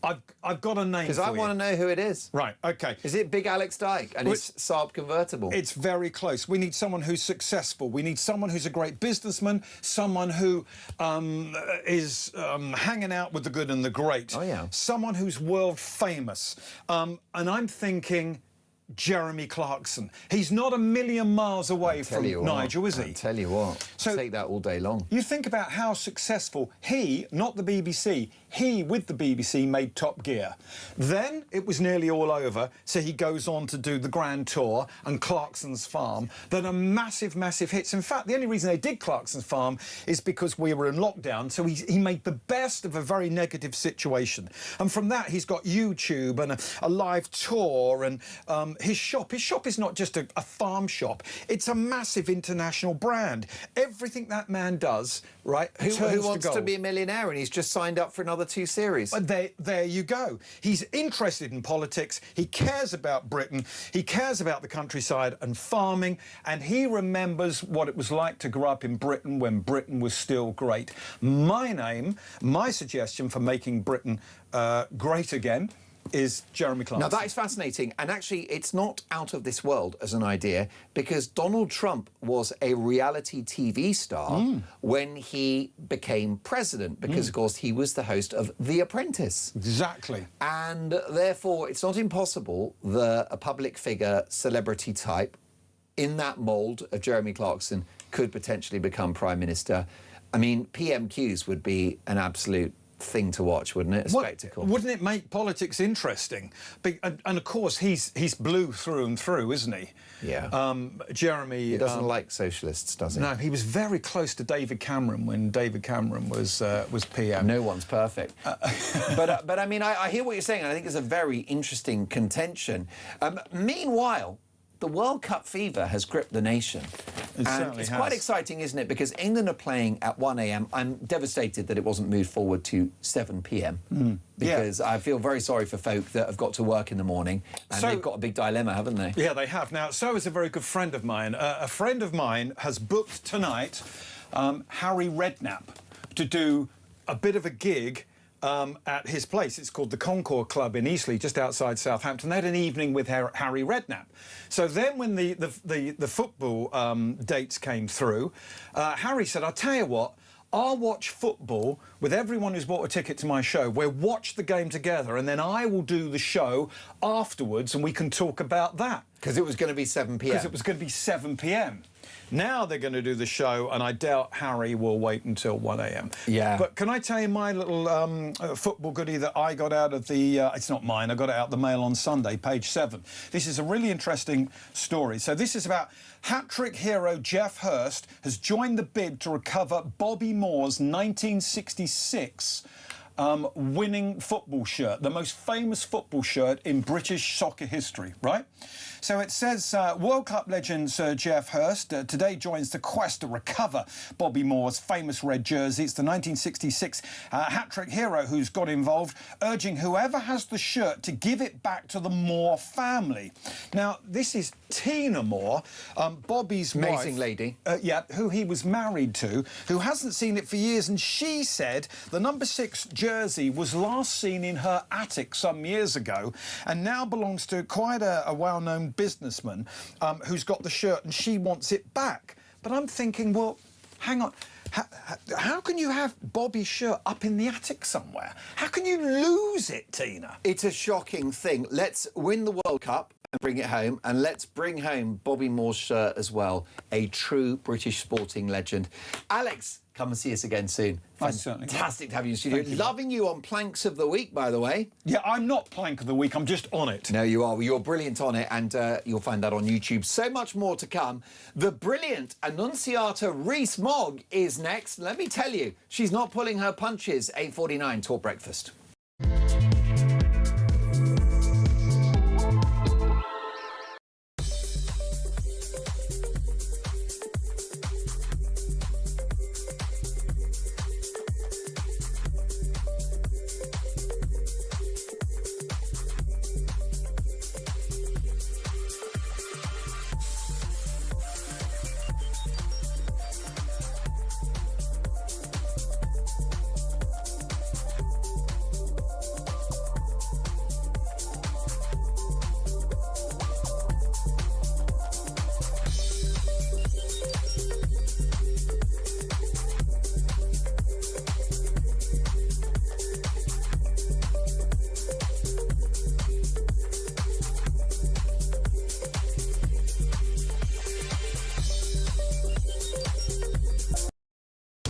Speaker 10: I've got a name for you.
Speaker 5: Because I want to know who it is.
Speaker 10: Right, OK.
Speaker 5: Is it Big Alex Dyke and his Saab convertible?
Speaker 10: It's very close. We need someone who's successful. We need someone who's a great businessman, someone who is hanging out with the good and the great.
Speaker 5: Oh, yeah.
Speaker 10: Someone who's world famous. And I'm thinking... Jeremy Clarkson. He's not a million miles away from Nigel, is he?
Speaker 5: I tell you what, so take that all day long.
Speaker 10: You think about how successful he, not the BBC, he with the BBC made Top Gear. Then it was nearly all over, so he goes on to do the Grand Tour and Clarkson's Farm, that are massive, massive hits. In fact, the only reason they did Clarkson's Farm is because we were in lockdown, so he made the best of a very negative situation. And from that, he's got YouTube and a live tour and his shop is not just a farm shop. It's a massive international brand. Everything that man does, right,
Speaker 5: who wants to be a millionaire and he's just signed up for another 2 series.
Speaker 10: But there you go. He's interested in politics. He cares about Britain. He cares about the countryside and farming. And he remembers what it was like to grow up in Britain when Britain was still great. My suggestion for making Britain great again is Jeremy Clarkson.
Speaker 5: Now, that is fascinating. And actually, it's not out of this world as an idea, because Donald Trump was a reality TV star when he became president, because, of course, he was the host of The Apprentice.
Speaker 10: Exactly.
Speaker 5: And therefore, it's not impossible that a public figure, celebrity type, in that mould of Jeremy Clarkson could potentially become Prime Minister. I mean, PMQs would be an absolute thing to watch, wouldn't it? A spectacle.
Speaker 10: Wouldn't it make politics interesting? And of course, he's blue through and through, isn't he?
Speaker 5: Yeah.
Speaker 10: Jeremy...
Speaker 5: He doesn't like socialists, does he?
Speaker 10: No, he was very close to David Cameron when David Cameron was PM.
Speaker 5: No one's perfect. But I mean, I hear what you're saying, and I think it's a very interesting contention. Meanwhile, the World Cup fever has gripped the nation. It's quite exciting, isn't it? Because England are playing at 1 a.m. I'm devastated that it wasn't moved forward to 7 p.m. Because I feel very sorry for folk that have got to work in the morning, and they've got a big dilemma, haven't they?
Speaker 10: Yeah, they have. Now, so is a very good friend of mine. A friend of mine has booked tonight Harry Redknapp to do a bit of a gig at his place. It's called the Concord Club in Eastleigh, just outside Southampton. They had an evening with Harry Redknapp. So then when the football dates came through, Harry said, I'll tell you what, I'll watch football with everyone who's bought a ticket to my show. We'll watch the game together, and then I will do the show afterwards, and we can talk about that.
Speaker 5: Because it was going to be 7 p.m.
Speaker 10: Because it was going to be 7 p.m. Now they're going to do the show, and I doubt Harry will wait until 1 a.m.
Speaker 5: Yeah.
Speaker 10: But can I tell you my little football goodie that I got out of the... it's not mine. I got it out of the Mail on Sunday, page 7. This is a really interesting story. So this is about hat-trick hero Jeff Hurst has joined the bid to recover Bobby Moore's 1966 winning football shirt, the most famous football shirt in British soccer history, right? So it says World Cup legend Sir Jeff Hurst today joins the quest to recover Bobby Moore's famous red jersey. It's the 1966 hat-trick hero who's got involved, urging whoever has the shirt to give it back to the Moore family. Now, this is Tina Moore, Bobby's
Speaker 5: amazing
Speaker 10: wife,
Speaker 5: lady.
Speaker 10: Yeah, who he was married to, who hasn't seen it for years, and she said the number 6 jersey was last seen in her attic some years ago and now belongs to quite a well-known businessman who's got the shirt, and she wants it back. But I'm thinking, well, hang on. How can you have Bobby's shirt up in the attic somewhere? How can you lose it, Tina?
Speaker 5: It's a shocking thing. Let's win the World Cup and bring it home, and let's bring home Bobby Moore's shirt as well. A true British sporting legend. Alex, come and see us again soon. Fantastic to have you in the studio. Loving you on Planks of the Week, by the way.
Speaker 10: Yeah, I'm not Plank of the Week, I'm just on it.
Speaker 5: No, you are. Well, you're brilliant on it, and you'll find that on YouTube. So much more to come. The brilliant Annunciata Rees-Mogg is next. Let me tell you, she's not pulling her punches. 8:49, Talk Breakfast.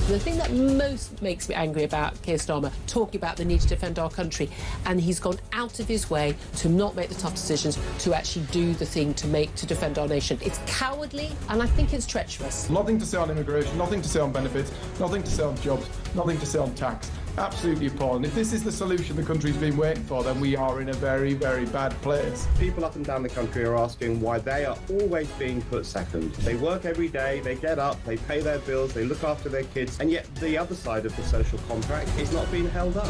Speaker 12: The thing that most makes me angry about Kier Starmer talking about the need to defend our country, and he's gone out of his way to not make the tough decisions to actually do the thing to defend our nation. It's cowardly, and I think it's treacherous.
Speaker 13: Nothing to say on immigration, nothing to say on benefits, nothing to say on jobs, nothing to say on tax. Absolutely appalling. If this is the solution the country's been waiting for, then we are in a very, very bad place.
Speaker 14: People up and down the country are asking why they are always being put second. They work every day, they get up, they pay their bills, they look after their kids, and yet the other side of the social contract is not being held up.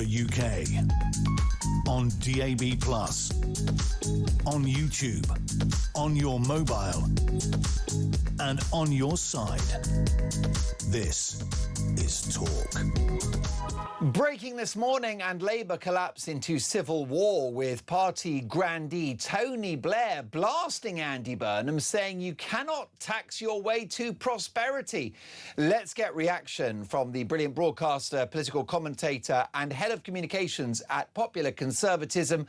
Speaker 4: UK. On DAB+, on YouTube, on your mobile, and on your side. This is Talk.
Speaker 5: Breaking this morning, and Labour collapse into civil war, with party grandee Tony Blair blasting Andy Burnham, saying you cannot tax your way to prosperity. Let's get reaction from the brilliant broadcaster, political commentator and head of communications at Popular Conservatism,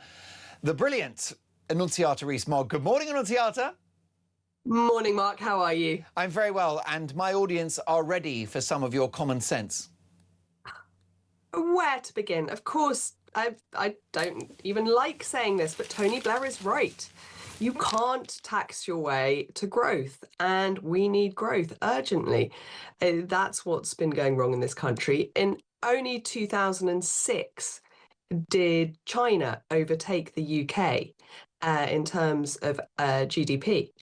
Speaker 5: the brilliant Annunziata Rees-Mogg. Good morning, Annunziata.
Speaker 19: Morning, Mark. How are you?
Speaker 5: I'm very well, and my audience are ready for some of your common sense.
Speaker 19: Where to begin? Of course, I don't even like saying this, but Tony Blair is right. You can't tax your way to growth, and we need growth urgently. That's what's been going wrong in this country. In only 2006 did China overtake the UK in terms of GDP.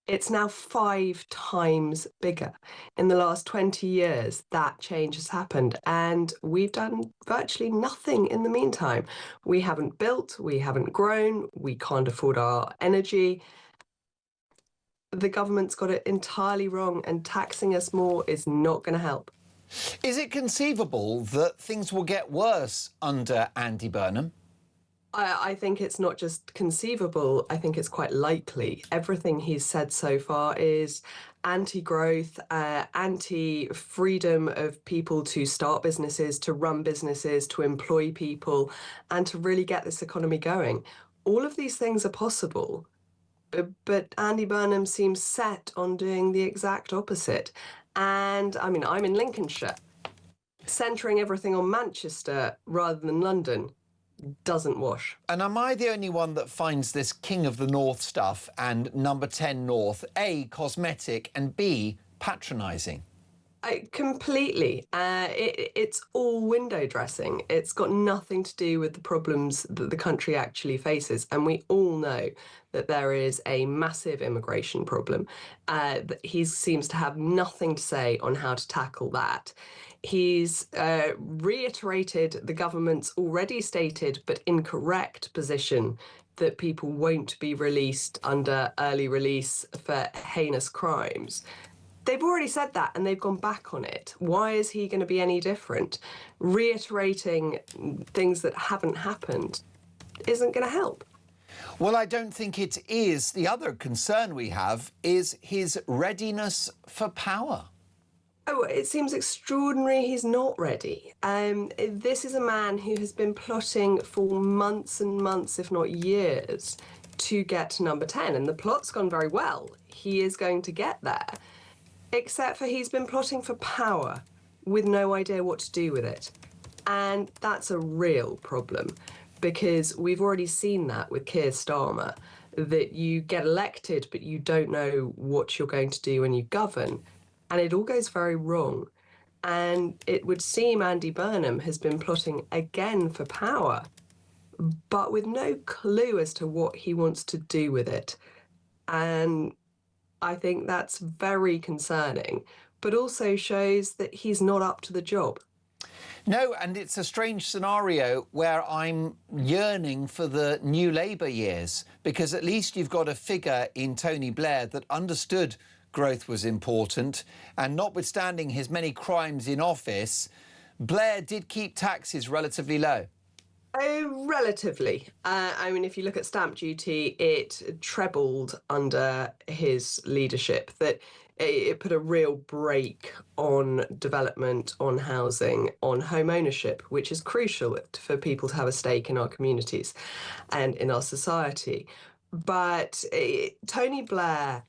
Speaker 19: It's now 5 times bigger. In the last 20 years, that change has happened, and we've done virtually nothing in the meantime. We haven't built, we haven't grown, we can't afford our energy. The government's got it entirely wrong, and taxing us more is not going to help.
Speaker 5: Is it conceivable that things will get worse under Andy Burnham?
Speaker 19: I think it's not just conceivable, I think it's quite likely. Everything he's said so far is anti-growth, anti-freedom of people to start businesses, to run businesses, to employ people, and to really get this economy going. All of these things are possible, but Andy Burnham seems set on doing the exact opposite. And I mean, I'm in Lincolnshire. Centering everything on Manchester rather than London doesn't wash.
Speaker 5: And am I the only one that finds this King of the North stuff and Number 10 North, A, cosmetic, and B, patronising?
Speaker 19: Completely. It's all window dressing. It's got nothing to do with the problems that the country actually faces. And we all know that there is a massive immigration problem. He seems to have nothing to say on how to tackle that. He's reiterated the government's already stated but incorrect position that people won't be released under early release for heinous crimes. They've already said that and they've gone back on it. Why is he going to be any different? Reiterating things that haven't happened isn't going to help.
Speaker 5: Well, I don't think it is. The other concern we have is his readiness for power.
Speaker 19: Oh, it seems extraordinary he's not ready. This is a man who has been plotting for months and months, if not years, to get to number 10. And the plot's gone very well. He is going to get there. Except for he's been plotting for power with no idea what to do with it. And that's a real problem, because we've already seen that with Kier Starmer, that you get elected, but you don't know what you're going to do when you govern. And it all goes very wrong. And it would seem Andy Burnham has been plotting again for power, but with no clue as to what he wants to do with it. And I think that's very concerning, but also shows that he's not up to the job.
Speaker 5: No, and it's a strange scenario where I'm yearning for the new Labour years, because at least you've got a figure in Tony Blair that understood growth was important, and notwithstanding his many crimes in office, Blair did keep taxes relatively low.
Speaker 19: Relatively. I mean, if you look at stamp duty, it trebled under his leadership. That it put a real brake on development, on housing, on home ownership, which is crucial for people to have a stake in our communities and in our society. But Tony Blair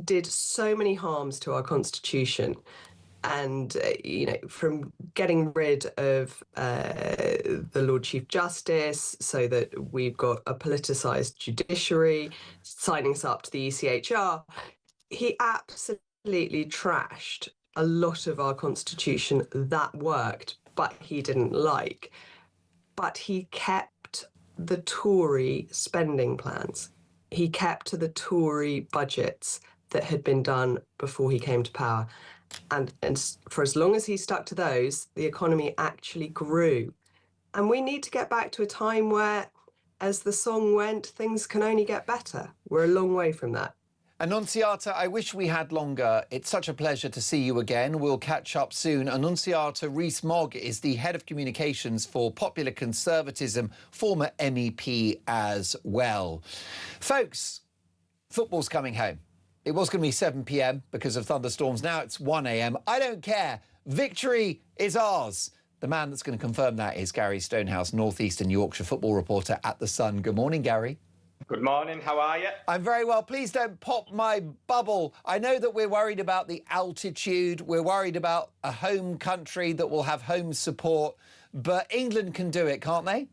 Speaker 19: did so many harms to our constitution. And, you know, from getting rid of the Lord Chief Justice so that we've got a politicised judiciary, signing us up to the ECHR, he absolutely trashed a lot of our constitution that worked, but he didn't like. But he kept the Tory spending plans. He kept to the Tory budgets that had been done before he came to power. And for as long as he stuck to those, the economy actually grew. And we need to get back to a time where, as the song went, things can only get better. We're a long way from that.
Speaker 5: Annunziata, I wish we had longer. It's such a pleasure to see you again. We'll catch up soon. Annunziata Rees-Mogg is the head of communications for Popular Conservatism, former MEP as well. Folks, football's coming home. It was going to be 7 p.m. because of thunderstorms. Now it's 1 a.m. I don't care. Victory is ours. The man that's going to confirm that is Gary Stonehouse, North Eastern Yorkshire football reporter at The Sun. Good morning, Gary.
Speaker 18: Good morning, how are you?
Speaker 5: I'm very well. Please don't pop my bubble. I know that we're worried about the altitude. We're worried about a home country that will have home support. But England can do it, can't they?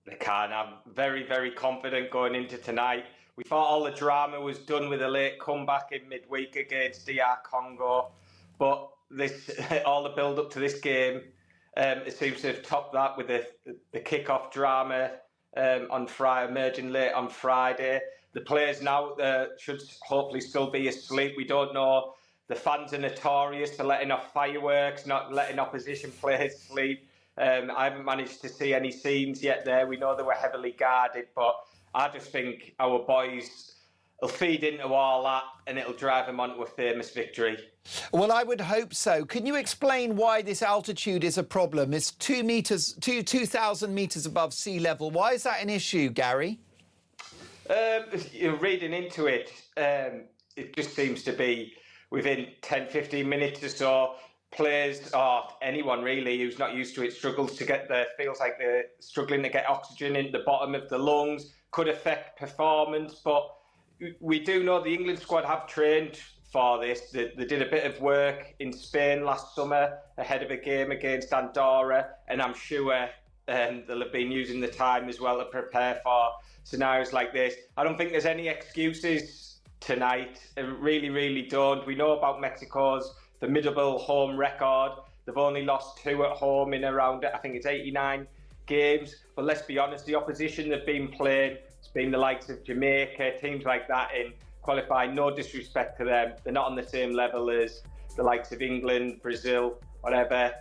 Speaker 18: They can. I'm very, very confident going into tonight. We thought all the drama was done with a late comeback in midweek against DR Congo. But this, all the build-up to this game, it seems to have topped that with the kick-off drama on Friday, emerging late on Friday. The players now should hopefully still be asleep. We don't know. The fans are notorious for letting off fireworks, not letting opposition players sleep. I haven't managed to see any scenes yet there. We know they were heavily guarded, but I just think our boys will feed into all that and it'll drive them onto a famous victory.
Speaker 5: Well, I would hope so. Can you explain why this altitude is a problem? It's 2,000 metres above sea level. Why is that an issue, Gary?
Speaker 18: Reading into it, it just seems to be within 10, 15 minutes or so, players or anyone really who's not used to it feels like they're struggling to get oxygen into the bottom of the lungs, could affect performance. But we do know the England squad have trained for this. They did a bit of work in Spain last summer ahead of a game against Andorra, and I'm sure they'll have been using the time as well to prepare for scenarios like this. I don't think there's any excuses tonight. I really, really don't. We know about Mexico's formidable home record. They've only lost 2 at home in around, I think it's 89 games. But let's be honest, the opposition they've been playing, it's been the likes of Jamaica, teams like that in qualifying. No disrespect to them. They're not on the same level as the likes of England, Brazil, whatever.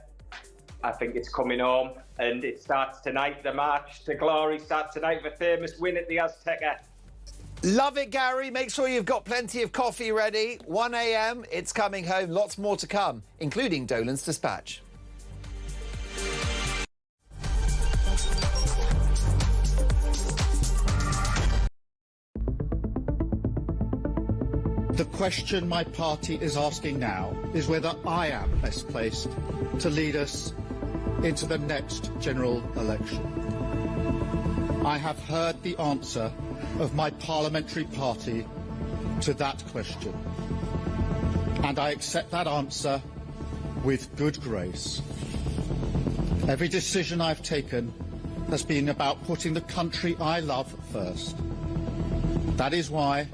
Speaker 18: I think it's coming home. And it starts tonight. The march to glory starts tonight with a famous win at the Azteca.
Speaker 5: Love it, Gary. Make sure you've got plenty of coffee ready. 1 a.m, it's coming home. Lots more to come, including Dolan's Dispatch.
Speaker 15: The question my party is asking now is whether I am best placed to lead us into the next general election. I have heard the answer of my parliamentary party to that question, and I accept that answer with good grace. Every decision I've taken has been about putting the country I love first. That is why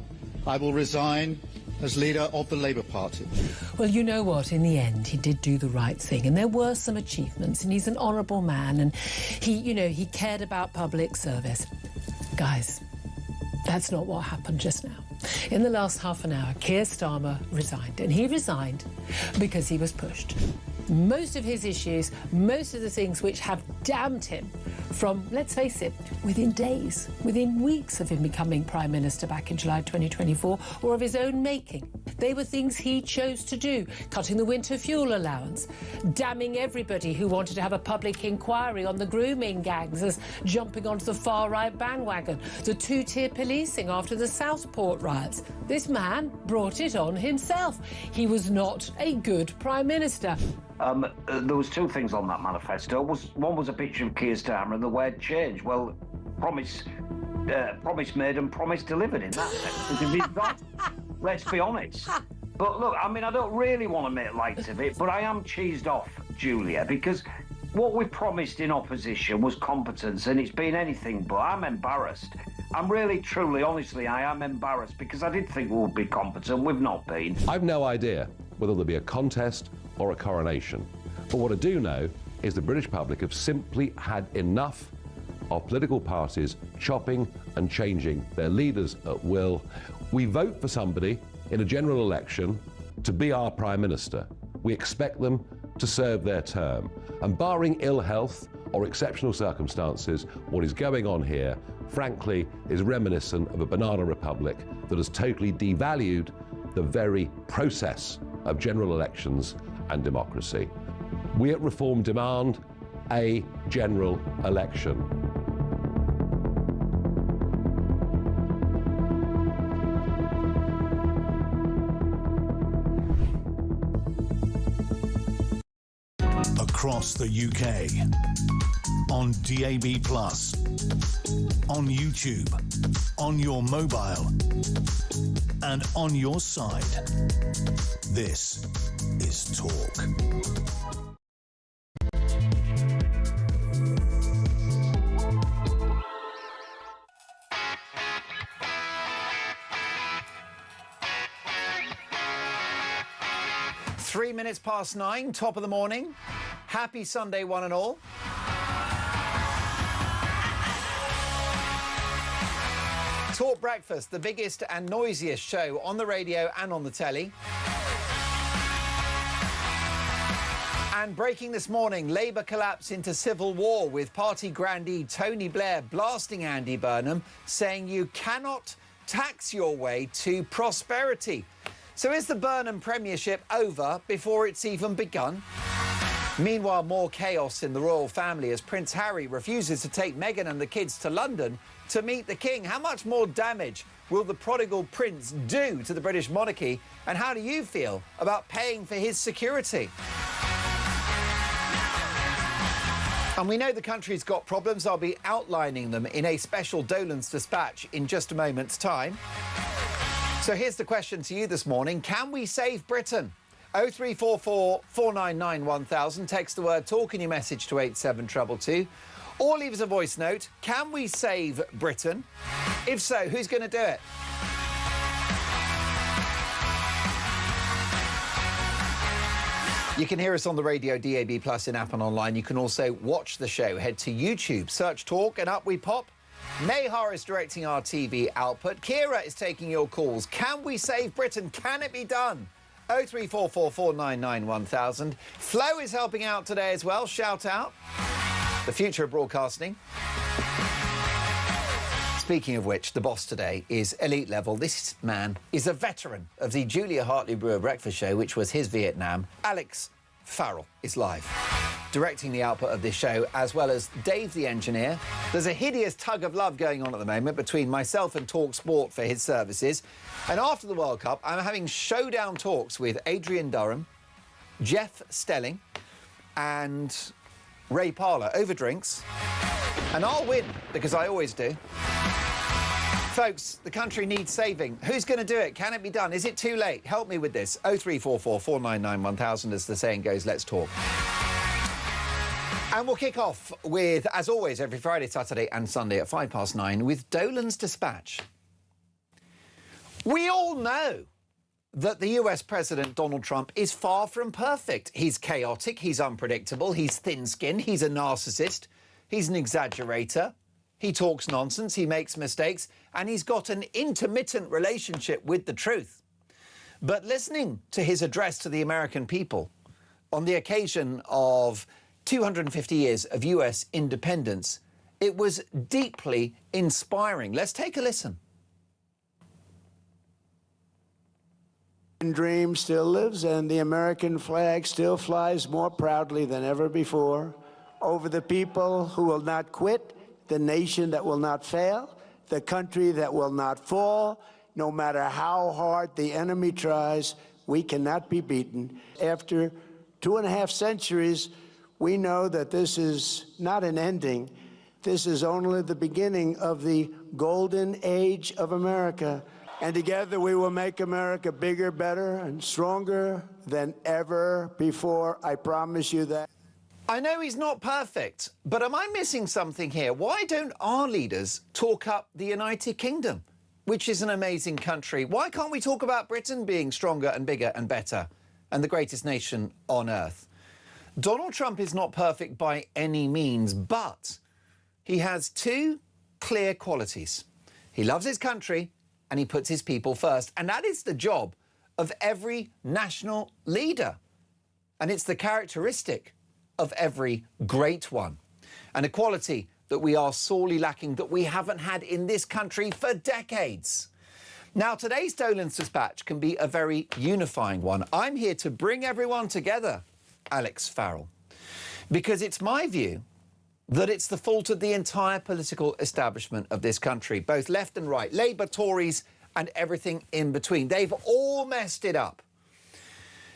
Speaker 15: I will resign as leader of the Labour Party.
Speaker 12: Well, you know what? In the end, he did do the right thing, and there were some achievements, and he's an honourable man, and he cared about public service. Guys, that's not what happened just now. In the last half an hour, Kier Starmer resigned, and he resigned because he was pushed. Most of his issues, most of the things which have damned him from, let's face it, within days, within weeks of him becoming Prime Minister back in July 2024, or of his own making. They were things he chose to do, cutting the winter fuel allowance, damning everybody who wanted to have a public inquiry on the grooming gangs as jumping onto the far-right bandwagon, the two-tier policing after the Southport riots. This man brought it on himself. He was not a good Prime Minister.
Speaker 16: There was 2 things on that manifesto. One was a picture of Kier Starmer and the word change. Well, promise made and promise delivered in that sense. Let's be honest. But look, I mean, I don't really want to make light of it, but I am cheesed off, Julia, because what we promised in opposition was competence, and it's been anything but. I'm embarrassed. I'm really, truly, honestly, I am embarrassed, because I did think we would be competent. We've not been.
Speaker 17: I've no idea whether there'll be a contest or a coronation. But what I do know is the British public have simply had enough of political parties chopping and changing their leaders at will. We vote for somebody in a general election to be our Prime Minister. We expect them to serve their term. And barring ill health or exceptional circumstances, what is going on here, frankly, is reminiscent of a banana republic that has totally devalued the very process of general elections and democracy. We at Reform demand a general election.
Speaker 4: Across the UK, on DAB+, on YouTube, on your mobile, and on your side. This is Talk.
Speaker 5: Three minutes past 9, top of the morning. Happy Sunday, one and all. Talk Breakfast, the biggest and noisiest show on the radio and on the telly. And breaking this morning, Labour collapse into civil war with party grandee Tony Blair blasting Andy Burnham, saying you cannot tax your way to prosperity. So is the Burnham premiership over before it's even begun? Meanwhile, more chaos in the royal family as Prince Harry refuses to take Meghan and the kids to London to meet the King. How much more damage will the prodigal prince do to the British monarchy? And how do you feel about paying for his security? And we know the country's got problems. I'll be outlining them in a special Dolan's dispatch in just a moment's time. So here's the question to you this morning. Can we save Britain? 0344 499 1000. Text the word talk in your message to 87222. Or leave us a voice note. Can we save Britain? If so, who's going to do it? You can hear us on the radio, DAB+, in app and online. You can also watch the show. Head to YouTube, search Talk, and up we pop. Mayhar is directing our TV output. Kira is taking your calls. Can we save Britain? Can it be done? 0344 499 1000. Flo is helping out today as well. Shout out. The future of broadcasting. Speaking of which, the boss today is elite level. This man is a veteran of the Julia Hartley-Brewer breakfast show, which was his Vietnam. Alex Farrell is live, directing the output of this show, as well as Dave the engineer. There's a hideous tug of love going on at the moment between myself and Talk Sport for his services. And after the World Cup, I'm having showdown talks with Adrian Durham, Jeff Stelling and Ray Parlour over drinks. And I'll win, because I always do. Folks, the country needs saving. Who's going to do it? Can it be done? Is it too late? Help me with this. 0344 499 1000, as the saying goes. Let's talk. And we'll kick off with, as always, every Friday, Saturday and Sunday at 9:05 with Dolan's Dispatch. We all know that the US President Donald Trump is far from perfect. He's chaotic, he's unpredictable, he's thin-skinned, he's a narcissist, he's an exaggerator, he talks nonsense, he makes mistakes, and he's got an intermittent relationship with the truth. But listening to his address to the American people on the occasion of 250 years of US independence, it was deeply inspiring. Let's take a listen.
Speaker 6: The dream still lives, and the American flag still flies more proudly than ever before over the people who will not quit, the nation that will not fail, the country that will not fall. No matter how hard the enemy tries, we cannot be beaten. After 2.5 centuries, we know that this is not an ending. This is only the beginning of the golden age of America. And together we will make America bigger, better, and stronger than ever before. I promise you that.
Speaker 5: I know he's not perfect, but am I missing something here? Why don't our leaders talk up the United Kingdom, which is an amazing country? Why can't we talk about Britain being stronger and bigger and better and the greatest nation on earth? Donald Trump is not perfect by any means, but he has two clear qualities. He loves his country and he puts his people first. And that is the job of every national leader. And it's the characteristic of every great one. and equality that we are sorely lacking, that we haven't had in this country for decades. Now, today's Dolan's Dispatch can be a very unifying one. I'm here to bring everyone together, Alex Farrell, because it's my view that it's the fault of the entire political establishment of this country, both left and right, Labour, Tories and everything in between. They've all messed it up.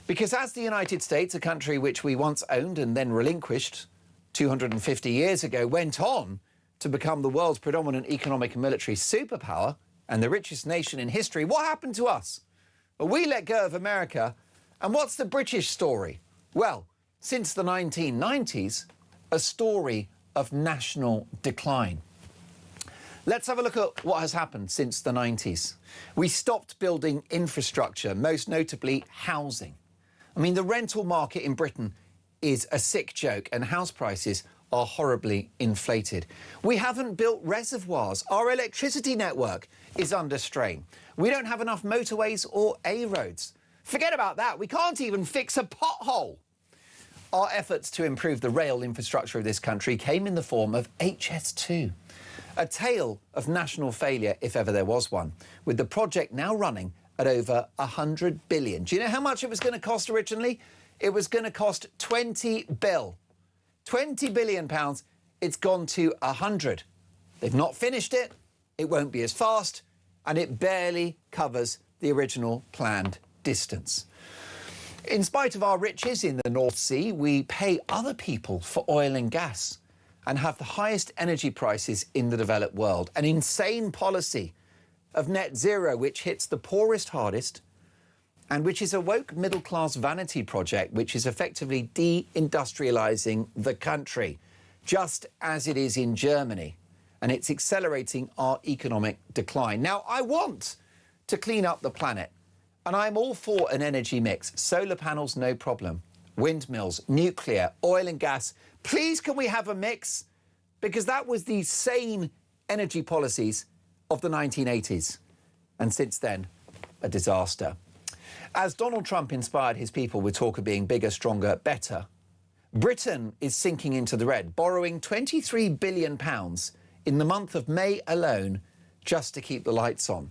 Speaker 5: Because as the United States, a country which we once owned and then relinquished 250 years ago, went on to become the world's predominant economic and military superpower and the richest nation in history, what happened to us? Well, we let go of America. And what's the British story? Well, since the 1990s, a story of national decline. Let's have a look at what has happened since the 90s. We stopped building infrastructure, most notably housing. I mean, the rental market in Britain is a sick joke and house prices are horribly inflated. We haven't built reservoirs. Our electricity network is under strain. We don't have enough motorways or A roads. Forget about that. We can't even fix a pothole. Our efforts to improve the rail infrastructure of this country came in the form of HS2, a tale of national failure if ever there was one, with the project now running at over 100 billion. Do you know how much it was going to cost originally? It was going to cost 20 billion pounds. It's gone to 100. They've not finished it. It won't be as fast, and it barely covers the original planned distance. In spite of our riches in the North Sea, we pay other people for oil and gas and have the highest energy prices in the developed world. An insane policy of net zero, which hits the poorest hardest, and which is a woke middle-class vanity project which is effectively deindustrialising the country, just as it is in Germany, and it's accelerating our economic decline. Now, I want to clean up the planet, and I'm all for an energy mix. Solar panels, no problem. Windmills, nuclear, oil and gas. Please, can we have a mix? Because that was the sane energy policies of the 1980s. And since then, a disaster. As Donald Trump inspired his people with talk of being bigger, stronger, better, Britain is sinking into the red, borrowing £23 billion in the month of May alone just to keep the lights on.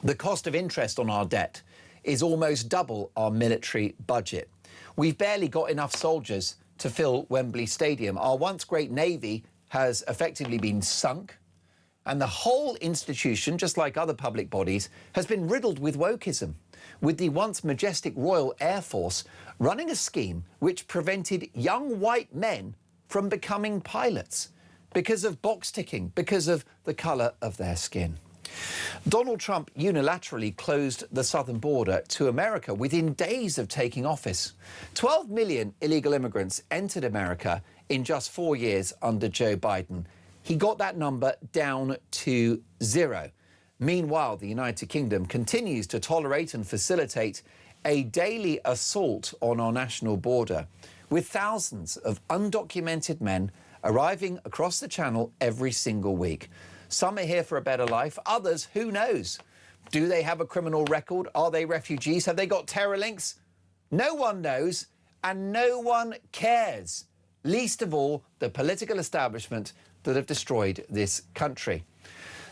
Speaker 5: The cost of interest on our debt is almost double our military budget. We've barely got enough soldiers to fill Wembley Stadium. Our once great Navy has effectively been sunk, and the whole institution, just like other public bodies, has been riddled with wokeism, with the once majestic Royal Air Force running a scheme which prevented young white men from becoming pilots because of box ticking, because of the colour of their skin. Donald Trump unilaterally closed the southern border to America within days of taking office. 12 million illegal immigrants entered America in just 4 years under Joe Biden. He got that number down to 0. Meanwhile, the United Kingdom continues to tolerate and facilitate a daily assault on our national border, with thousands of undocumented men arriving across the channel every single week. Some are here for a better life, others, who knows? Do they have a criminal record? Are they refugees? Have they got terror links? No one knows, and no one cares, least of all the political establishment that have destroyed this country.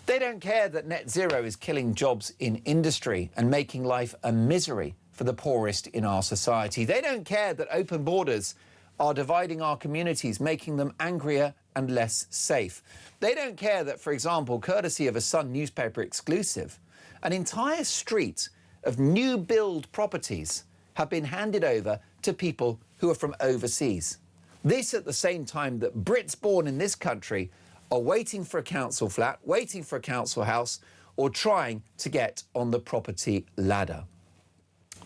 Speaker 5: They don't care that net zero is killing jobs in industry and making life a misery for the poorest in our society. They don't care that open borders are dividing our communities, making them angrier and less safe. They don't care that, for example, courtesy of a Sun newspaper exclusive, an entire street of new build properties have been handed over to people who are from overseas. This at the same time that Brits born in this country are waiting for a council flat, waiting for a council house, or trying to get on the property ladder.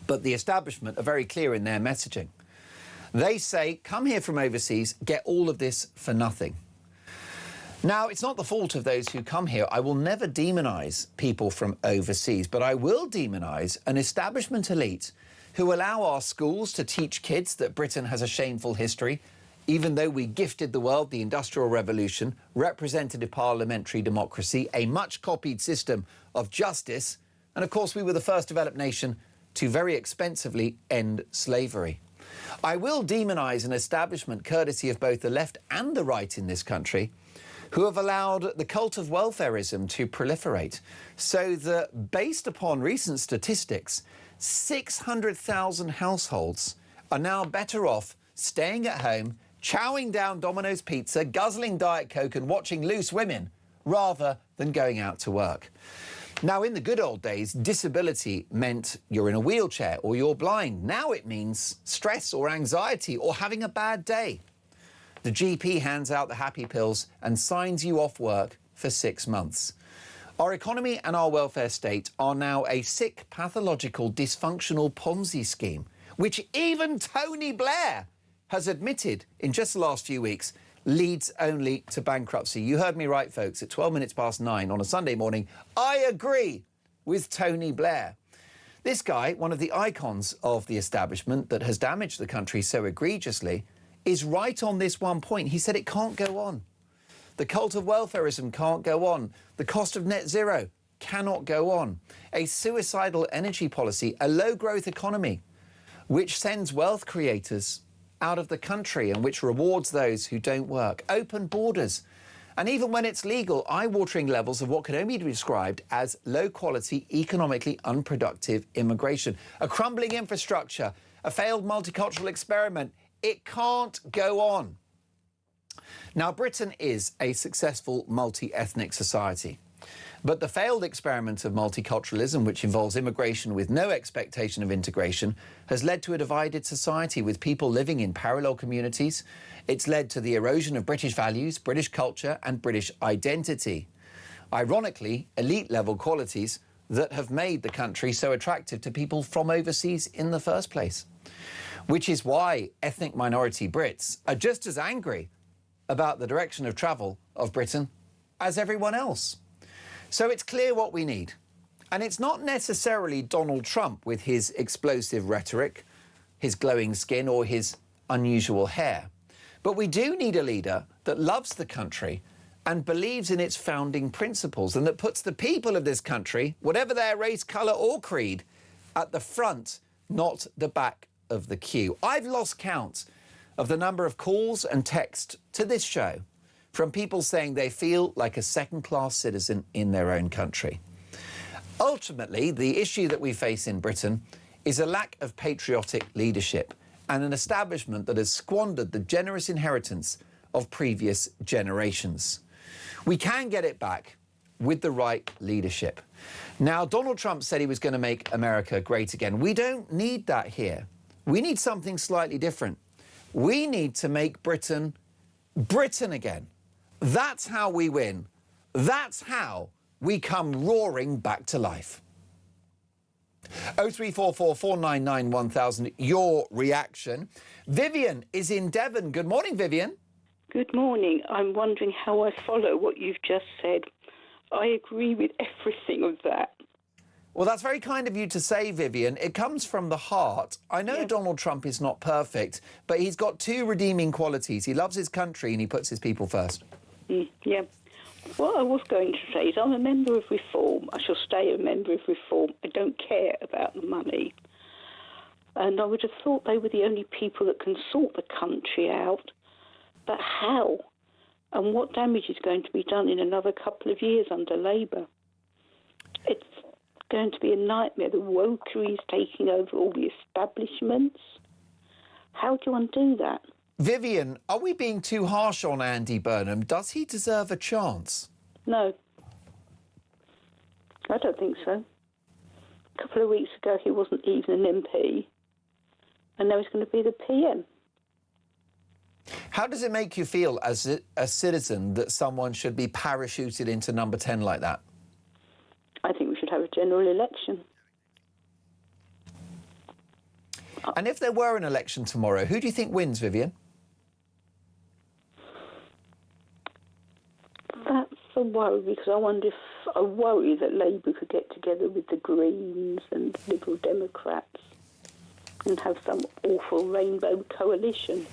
Speaker 5: But the establishment are very clear in their messaging. They say, come here from overseas, get all of this for nothing. Now, it's not the fault of those who come here. I will never demonise people from overseas, but I will demonise an establishment elite who allow our schools to teach kids that Britain has a shameful history, even though we gifted the world the Industrial Revolution, representative parliamentary democracy, a much-copied system of justice, and of course we were the first developed nation to very expensively end slavery. I will demonise an establishment courtesy of both the left and the right in this country who have allowed the cult of welfarism to proliferate, so that, based upon recent statistics, 600,000 households are now better off staying at home, chowing down Domino's pizza, guzzling Diet Coke and watching Loose Women, rather than going out to work. Now, in the good old days, disability meant you're in a wheelchair or you're blind. Now it means stress or anxiety or having a bad day. The GP hands out the happy pills and signs you off work for 6 months. Our economy and our welfare state are now a sick, pathological, dysfunctional Ponzi scheme, which even Tony Blair has admitted in just the last few weeks leads only to bankruptcy. You heard me right, folks, at 12 minutes past 9 on a Sunday morning. I agree with Tony Blair. This guy, one of the icons of the establishment that has damaged the country so egregiously, is right on this one point. He said it can't go on. The cult of welfarism can't go on. The cost of net zero cannot go on. A suicidal energy policy, a low-growth economy, which sends wealth creators out of the country and which rewards those who don't work. Open borders. And even when it's legal, eye-watering levels of what can only be described as low-quality, economically unproductive immigration. A crumbling infrastructure, a failed multicultural experiment. It can't go on. Now, Britain is a successful multi-ethnic society. But the failed experiment of multiculturalism, which involves immigration with no expectation of integration, has led to a divided society with people living in parallel communities. It's led to the erosion of British values, British culture and British identity. Ironically, elite-level qualities that have made the country so attractive to people from overseas in the first place. Which is why ethnic minority Brits are just as angry about the direction of travel of Britain as everyone else. So it's clear what we need. And it's not necessarily Donald Trump with his explosive rhetoric, his glowing skin or his unusual hair. But we do need a leader that loves the country and believes in its founding principles and that puts the people of this country, whatever their race, colour or creed, at the front, not the back of the queue. I've lost count of the number of calls and texts to this show from people saying they feel like a second-class citizen in their own country. Ultimately, the issue that we face in Britain is a lack of patriotic leadership and an establishment that has squandered the generous inheritance of previous generations. We can get it back with the right leadership. Now, Donald Trump said he was going to make America great again. We don't need that here. We need something slightly different. We need to make Britain Britain again. That's how we win. That's how we come roaring back to life. 0344 499 1000, your reaction. Vivian is in Devon. Good morning, Vivian.
Speaker 20: Good morning. I'm wondering how I follow what you've just said. I agree with everything of that.
Speaker 5: Well, that's very kind of you to say, Vivian. It comes from the heart. I know Donald Trump is not perfect, but he's got two redeeming qualities. He loves his country and he puts his people first.
Speaker 20: Yeah. What I was going to say is I'm a member of Reform. I shall stay a member of Reform. I don't care about the money. And I would have thought they were the only people that can sort the country out. But how? And what damage is going to be done in another couple of years under Labour? It's going to be a nightmare. The wokery is taking over all the establishments. How do you undo that?
Speaker 5: Vivian, are we being too harsh on Andy Burnham? Does he deserve a chance?
Speaker 20: No. I don't think so. A couple of weeks ago, he wasn't even an MP, and now he's going to be the PM.
Speaker 5: How does it make you feel as a citizen that someone should be parachuted into number 10 like that?
Speaker 20: I think we should have a general election.
Speaker 5: And if there were an election tomorrow, who do you think wins, Vivian?
Speaker 20: That's a worry, because I worry that Labour could get together with the Greens and Liberal Democrats and have some awful rainbow coalition.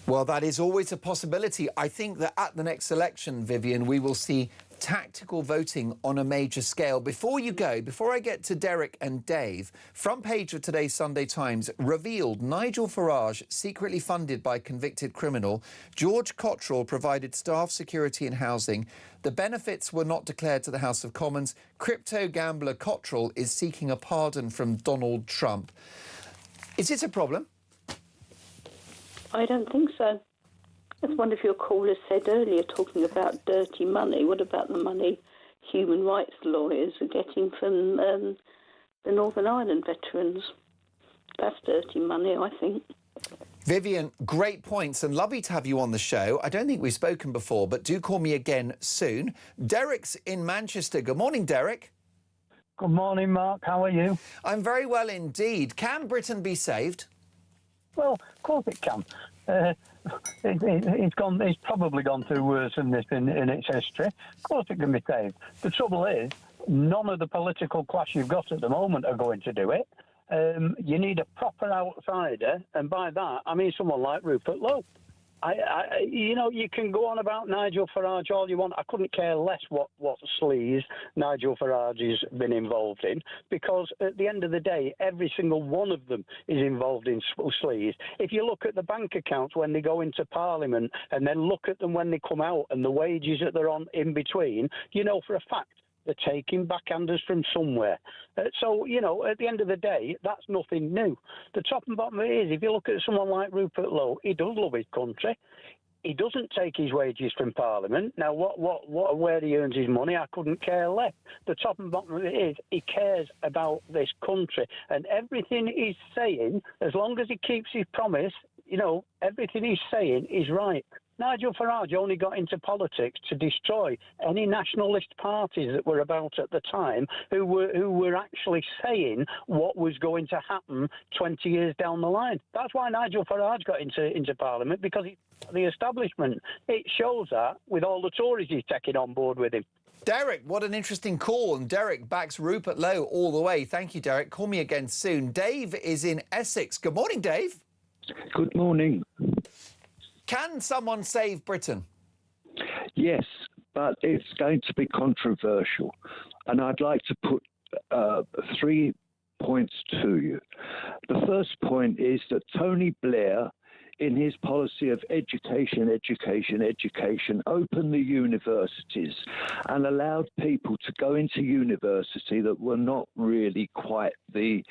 Speaker 20: Well,
Speaker 5: that is always a possibility. I think that at the next election, Vivian, we will see tactical voting on a major scale. Before you go, before I get to Derek and Dave, front page of today's Sunday Times revealed Nigel Farage secretly funded by convicted criminal. George Cottrell provided staff security and housing. The benefits were not declared to the House of Commons. Crypto gambler Cottrell is seeking a pardon from Donald Trump. Is it a problem?
Speaker 20: I don't think so. As one of your callers said earlier, talking about dirty money, what about the money human rights lawyers are getting from the Northern Ireland veterans? That's dirty money, I think.
Speaker 5: Vivian, great points and lovely to have you on the show. I don't think we've spoken before, but do call me again soon. Derek's in Manchester. Good morning, Derek.
Speaker 21: Good morning, Mark. How are you?
Speaker 5: I'm very well indeed. Can Britain be saved?
Speaker 21: Well, of course it can. It's probably gone through worse than this in its history. Of course it can be saved. The trouble is, none of the political class you've got at the moment are going to do it. You need a proper outsider, and by that I mean someone like Rupert Lowe. You can go on about Nigel Farage all you want. I couldn't care less what sleaze Nigel Farage has been involved in, because at the end of the day, every single one of them is involved in sleaze. If you look at the bank accounts when they go into Parliament and then look at them when they come out and the wages that they're on in between, you know for a fact they're taking backhanders from somewhere. So, at the end of the day, that's nothing new. The top and bottom of it is, if you look at someone like Rupert Lowe, he does love his country. He doesn't take his wages from Parliament. Now, where he earns his money, I couldn't care less. The top and bottom of it is, he cares about this country. And everything he's saying, as long as he keeps his promise, everything he's saying is right. Nigel Farage only got into politics to destroy any nationalist parties that were about at the time who were actually saying what was going to happen 20 years down the line. That's why Nigel Farage got into Parliament, because the establishment. It shows that with all the Tories he's taking on board with him.
Speaker 5: Derek, what an interesting call. And Derek backs Rupert Lowe all the way. Thank you, Derek. Call me again soon. Dave is in Essex. Good morning, Dave.
Speaker 22: Good morning.
Speaker 5: Can someone save Britain?
Speaker 22: Yes, but it's going to be controversial. And I'd like to put 3 points to you. The first point is that Tony Blair, in his policy of education, opened the universities and allowed people to go into university that were not really quite the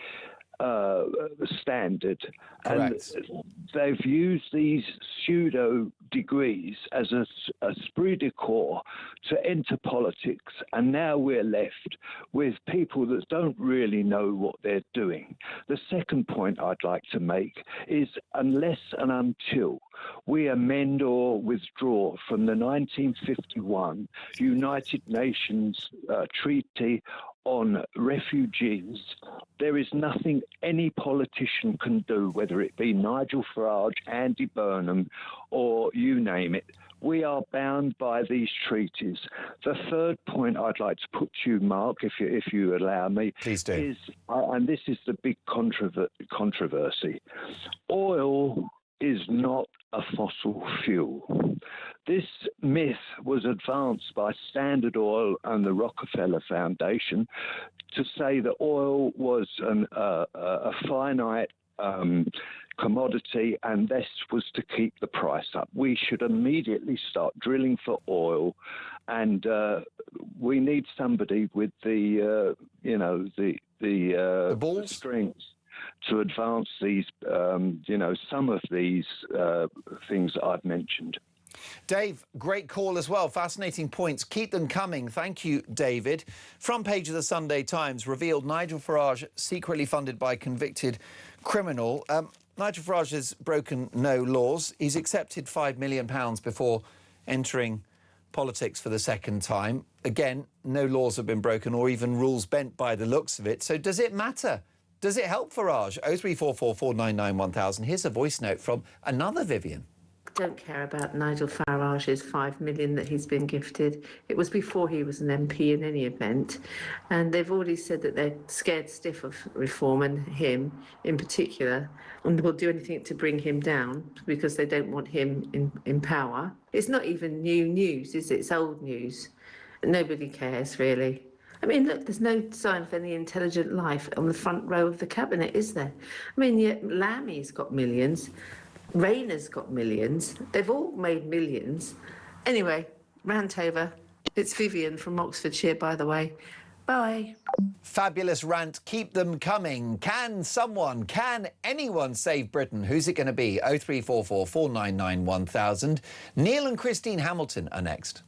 Speaker 22: standard.
Speaker 5: Correct.
Speaker 22: And they've used these pseudo degrees as a esprit de corps to enter politics, and now we're left with people that don't really know what they're doing. The second point I'd like to make is, unless and until we amend or withdraw from the 1951 United Nations Treaty on refugees, there is nothing any politician can do, whether it be Nigel Farage, Andy Burnham, or you name it. We are bound by these treaties. The third point I'd like to put to you, Mark, if you allow me,
Speaker 5: please do.
Speaker 22: Is, and this is the big controversy, oil is not a fossil fuel. This myth was advanced by Standard Oil and the Rockefeller Foundation to say that oil was a finite commodity, and this was to keep the price up. We should immediately start drilling for oil, and we need somebody with the strength to advance these, some of these things that I've mentioned.
Speaker 5: Dave, great call as well. Fascinating points. Keep them coming. Thank you, David. Front page of the Sunday Times revealed Nigel Farage secretly funded by convicted criminal. Nigel Farage has broken no laws. He's accepted £5 million before entering politics for the second time. Again, no laws have been broken or even rules bent by the looks of it. So does it matter? Does it help Farage? 0344 499 1000. Here's a voice note from another Vivian.
Speaker 23: Don't care about Nigel Farage's $5 million that he's been gifted. It was before he was an MP in any event. And they've already said that they're scared stiff of reform, and him in particular, and will do anything to bring him down because they don't want him in power. It's not even new news, is it? It's old news. Nobody cares, really. I mean, look, there's no sign of any intelligent life on the front row of the cabinet, is there? I mean, yet Lammy's got millions, Rayner's got millions, they've all made millions. Anyway, rant over. It's Vivian from Oxfordshire, by the way. Bye.
Speaker 5: Fabulous rant. Keep them coming. Can anyone save Britain? Who's it going to be? 0344 499 1000. Neil and Christine Hamilton are next.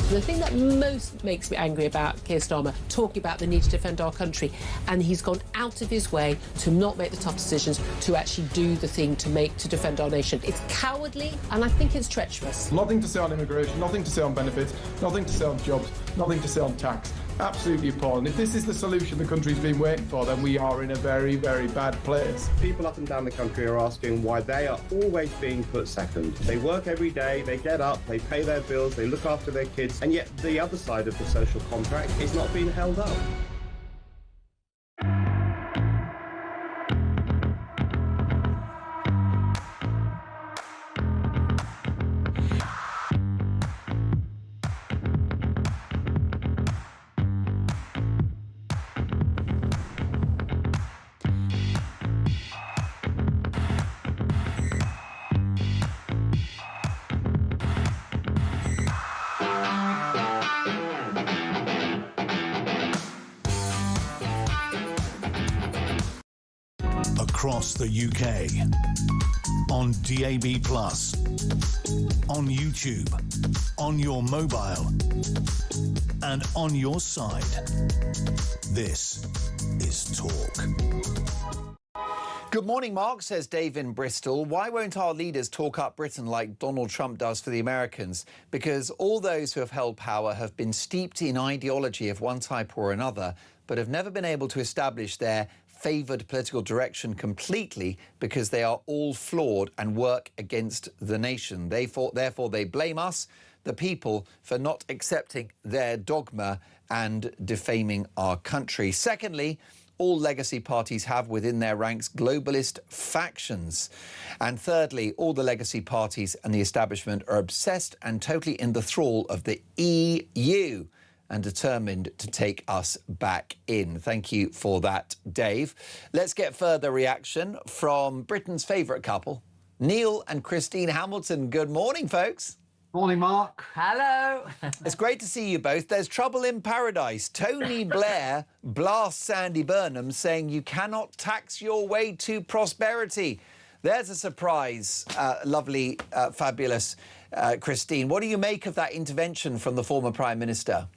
Speaker 12: The thing that most makes me angry about Kier Starmer talking about the need to defend our country, and he's gone out of his way to not make the tough decisions, to actually do the thing to defend our nation. It's cowardly, and I think it's treacherous.
Speaker 13: Nothing to say on immigration, nothing to say on benefits, nothing to say on jobs, nothing to say on tax. Absolutely appalling. If this is the solution the country's been waiting for, then we are in a very, very bad place.
Speaker 14: People up and down the country are asking why they are always being put second. They work every day, they get up, they pay their bills, they look after their kids, and yet the other side of the social contract is not being held up.
Speaker 4: Across the UK, on DAB+, on YouTube, on your mobile, and on your side. This is Talk.
Speaker 5: Good morning, Mark, says Dave in Bristol. Why won't our leaders talk up Britain like Donald Trump does for the Americans? Because all those who have held power have been steeped in ideology of one type or another, but have never been able to establish their favoured political direction completely, because they are all flawed and work against the nation. Therefore, they blame us, the people, for not accepting their dogma and defaming our country. Secondly, all legacy parties have within their ranks globalist factions. And thirdly, all the legacy parties and the establishment are obsessed and totally in the thrall of the EU and determined to take us back in. Thank you for that, Dave. Let's get further reaction from Britain's favourite couple, Neil and Christine Hamilton. Good morning, folks.
Speaker 2: Morning, Mark.
Speaker 3: Hello.
Speaker 5: It's great to see you both. There's trouble in paradise. Tony Blair blasts Andy Burnham, saying you cannot tax your way to prosperity. There's a surprise, lovely, fabulous Christine. What do you make of that intervention from the former Prime Minister?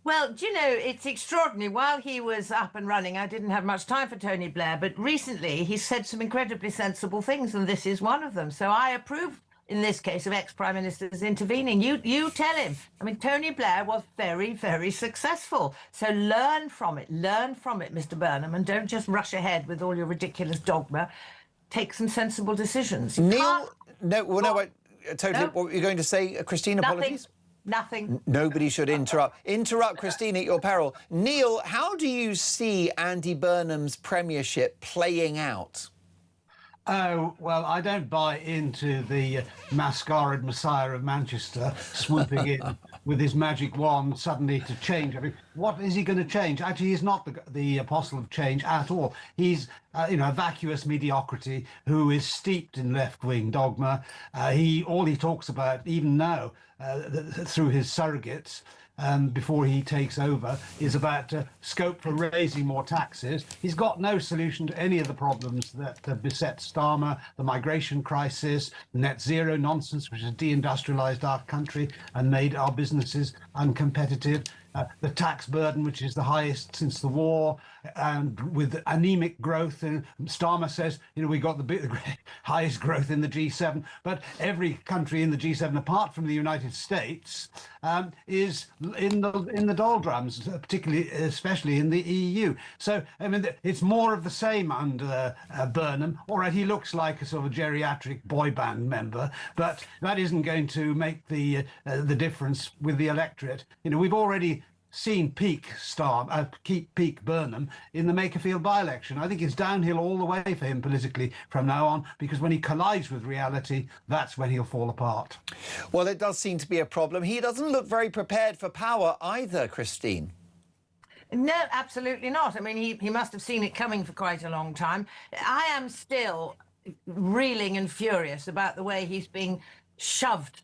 Speaker 3: Well, do you know, it's extraordinary. While he was up and running, I didn't have much time for Tony Blair, but recently he said some incredibly sensible things, and this is one of them. So I approve, in this case, of ex-Prime Ministers intervening. You tell him. I mean, Tony Blair was very, very successful. So learn from it, Mr. Burnham, and don't just rush ahead with all your ridiculous dogma. Take some sensible decisions.
Speaker 5: Neil, wait, totally. No. What were you going to say, Christine? Apologies.
Speaker 3: Nothing.
Speaker 5: Nobody should interrupt. Interrupt, Christine, at your peril. Neil, how do you see Andy Burnham's premiership playing out?
Speaker 2: Oh, well, I don't buy into the masquerade messiah of Manchester swooping in with his magic wand suddenly to change everything. What is he going to change? Actually, he's not the apostle of change at all. He's, a vacuous mediocrity who is steeped in left-wing dogma. All he talks about, even now, through his surrogates, before he takes over is about scope for raising more taxes. He's got no solution to any of the problems that beset Starmer, the migration crisis, net zero nonsense, which has deindustrialized our country and made our businesses uncompetitive. The tax burden, which is the highest since the war, and with anemic growth. And Starmer says, we got the highest growth in the G7, but every country in the G7, apart from the United States, is in the doldrums, especially in the EU. So, I mean, it's more of the same under Burnham. All right, he looks like a sort of geriatric boy band member, but that isn't going to make the difference with the electorate. We've already seen peak Burnham in the Makerfield by-election. I think it's downhill all the way for him politically from now on, because when he collides with reality, that's when he'll fall apart.
Speaker 5: Well, it does seem to be a problem. He doesn't look very prepared for power either, Christine.
Speaker 3: No, absolutely not. I mean, he must have seen it coming for quite a long time. I am still reeling and furious about the way he's being shoved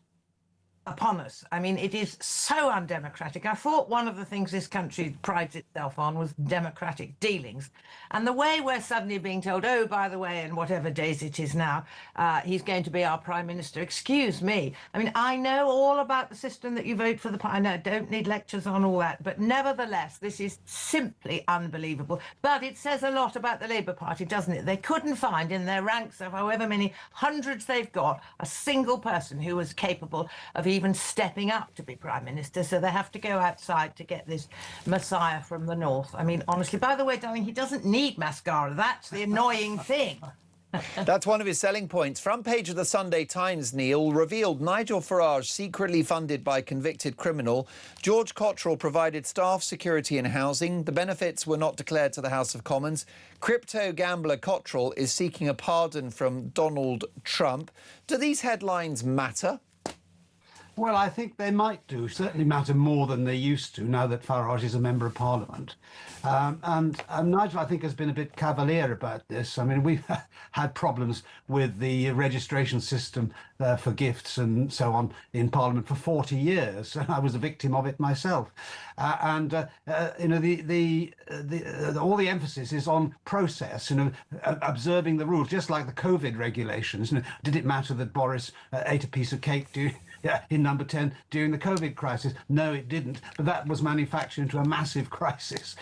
Speaker 3: upon us. I mean, it is so undemocratic. I thought one of the things this country prides itself on was democratic dealings. And the way we're suddenly being told, oh, by the way, and whatever days it is now, he's going to be our prime minister. Excuse me. I mean, I know all about the system that you vote for the I know, don't need lectures on all that. But nevertheless, this is simply unbelievable. But it says a lot about the Labour Party, doesn't it? They couldn't find in their ranks of however many hundreds they've got a single person who was capable of even stepping up to be prime minister, so they have to go outside to get this messiah from the north. I mean, honestly, by the way, darling, he doesn't need mascara. That's the annoying thing.
Speaker 5: That's one of his selling points. Front page of the Sunday Times, Neil, revealed Nigel Farage secretly funded by convicted criminal. George Cottrell provided staff security and housing. The benefits were not declared to the House of Commons. Crypto gambler Cottrell is seeking a pardon from Donald Trump. Do these headlines matter?
Speaker 2: Well, I think they might do, certainly matter more than they used to now that Farage is a member of Parliament. And Nigel, I think, has been a bit cavalier about this. I mean, we've had problems with the registration system for gifts and so on in Parliament for 40 years. I was a victim of it myself. All the emphasis is on process, observing the rules, just like the COVID regulations. Did it matter that Boris ate a piece of cake in number 10 during the COVID crisis? No, it didn't. But that was manufactured into a massive crisis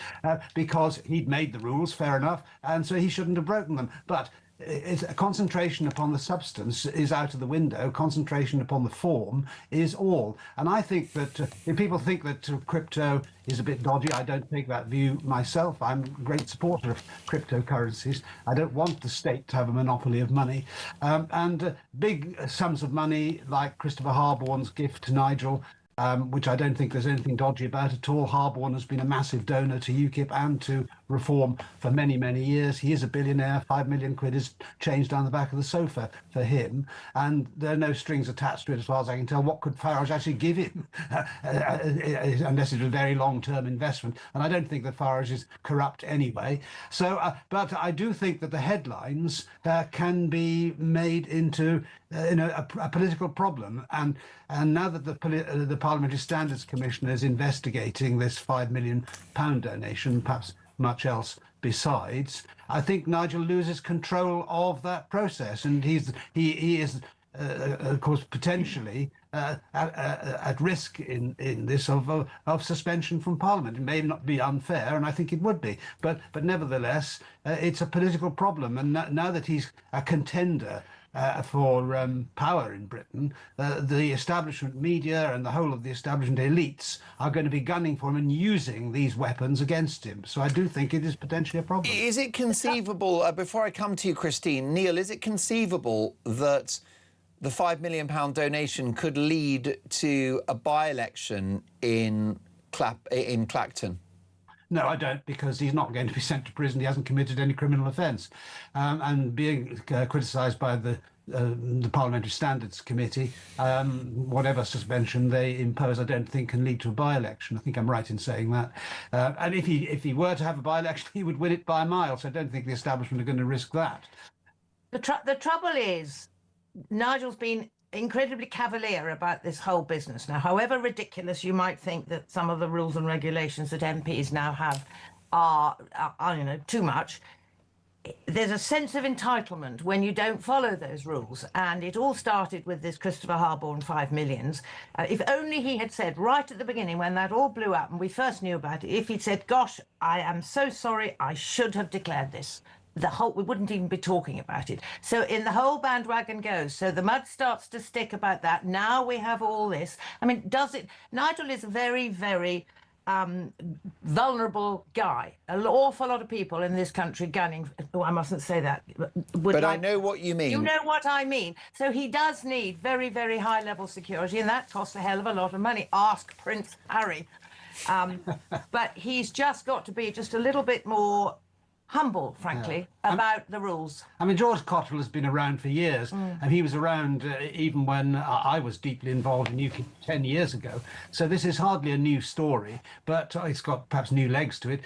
Speaker 2: because he'd made the rules, fair enough, and so he shouldn't have broken them. But it's a concentration upon the substance is out of the window. Concentration upon the form is all. And I think that if people think that crypto is a bit dodgy, I don't take that view myself. I'm a great supporter of cryptocurrencies. I don't want the state to have a monopoly of money. And big sums of money like Christopher Harborne's gift to Nigel, which I don't think there's anything dodgy about at all. Harborne has been a massive donor to UKIP and to Reform for many, many years. He is a billionaire. 5 million quid is changed down the back of the sofa for him. And there are no strings attached to it as far as I can tell. What could Farage actually give him? Unless it's a very long-term investment. And I don't think that Farage is corrupt anyway. So, but I do think that the headlines can be made into a political problem. And now that the Parliamentary Standards Commission is investigating this £5 million donation, perhaps much else besides, I think Nigel loses control of that process, and he is of course potentially at risk in this of suspension from Parliament. It may not be unfair, and I think it would be, but nevertheless it's a political problem, and now that he's a contender for power in Britain, the establishment media and the whole of the establishment elites are going to be gunning for him and using these weapons against him. So I do think it is potentially a problem.
Speaker 5: Is it conceivable, before I come to you, Christine, Neil, is it conceivable that the £5 million donation could lead to a by-election in Clacton?
Speaker 2: No, I don't, because he's not going to be sent to prison. He hasn't committed any criminal offence. And being criticised by the Parliamentary Standards Committee, whatever suspension they impose, I don't think can lead to a by-election. I think I'm right in saying that. And if he were to have a by-election, he would win it by a mile. So I don't think the establishment are going to risk that.
Speaker 3: The trouble is, Nigel's been incredibly cavalier about this whole business. Now, however ridiculous you might think that some of the rules and regulations that MPs now have are you know, too much, there's a sense of entitlement when you don't follow those rules. And it all started with this Christopher Harborne 5 millions. If only he had said right at the beginning, when that all blew up and we first knew about it, if he'd said, gosh, I am so sorry, I should have declared this, we wouldn't even be talking about it. So in the whole bandwagon goes. So the mud starts to stick about that. Now we have all this. I mean, Nigel is a very, very vulnerable guy. An awful lot of people in this country gunning. Oh, I mustn't say that.
Speaker 5: But I know what you mean.
Speaker 3: You know what I mean. So he does need very, very high level security, and that costs a hell of a lot of money. Ask Prince Harry. But he's just got to be just a little bit more humble, frankly, about the rules.
Speaker 2: I mean, George Cottrell has been around for years, and he was around even when I was deeply involved in UKIP 10 years ago. So this is hardly a new story, but it's got perhaps new legs to it,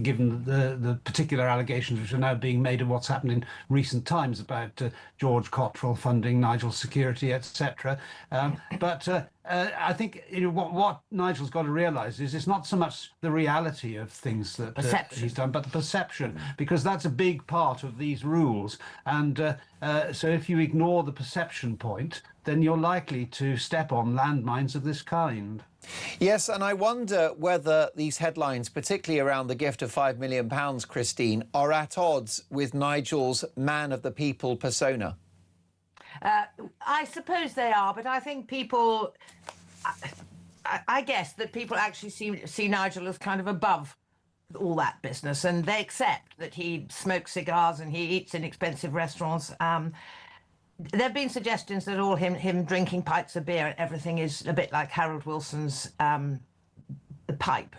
Speaker 2: given the particular allegations which are now being made of what's happened in recent times about George Cottrell funding Nigel's security, etc. I think what Nigel's got to realise is it's not so much the reality of things that he's done, but the perception, because that's a big part of these rules. And so if you ignore the perception point, then you're likely to step on landmines of this kind.
Speaker 5: Yes, and I wonder whether these headlines, particularly around the gift of £5 million, Christine, are at odds with Nigel's man of the people persona.
Speaker 3: I suppose they are, but I think people, I guess that people actually see Nigel as kind of above all that business, and they accept that he smokes cigars and he eats in expensive restaurants. There have been suggestions that all him drinking pints of beer and everything is a bit like Harold Wilson's pipe.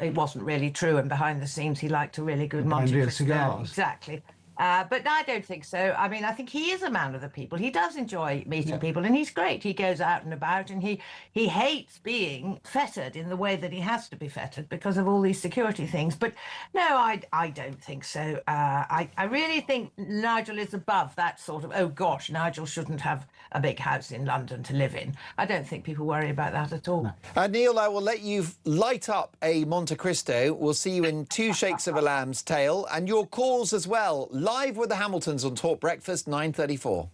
Speaker 3: It wasn't really true, and behind the scenes he liked a really good Monte Cristo.
Speaker 2: Cigars.
Speaker 3: Exactly. But I don't think so. I mean, I think he is a man of the people. He does enjoy meeting people, and he's great. He goes out and about, and he hates being fettered in the way that he has to be fettered because of all these security things. But no, I don't think so. I really think Nigel is above that sort of, oh gosh, Nigel shouldn't have a big house in London to live in. I don't think people worry about that at all.
Speaker 5: No. Neil, I will let you light up a Monte Cristo. We'll see you in 2 shakes of a lamb's tail, and your calls as well. Live with the Hamiltons on Talk Breakfast, 9:34.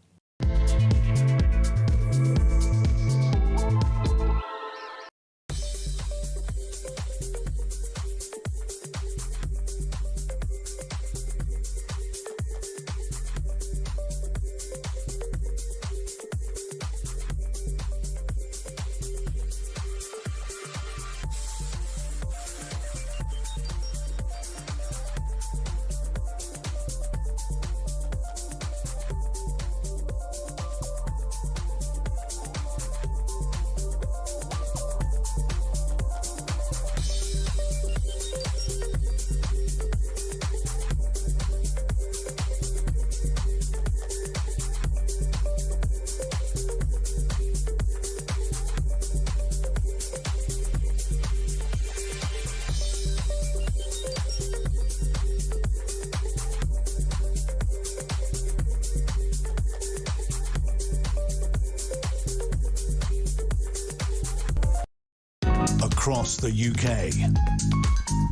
Speaker 4: Across the UK,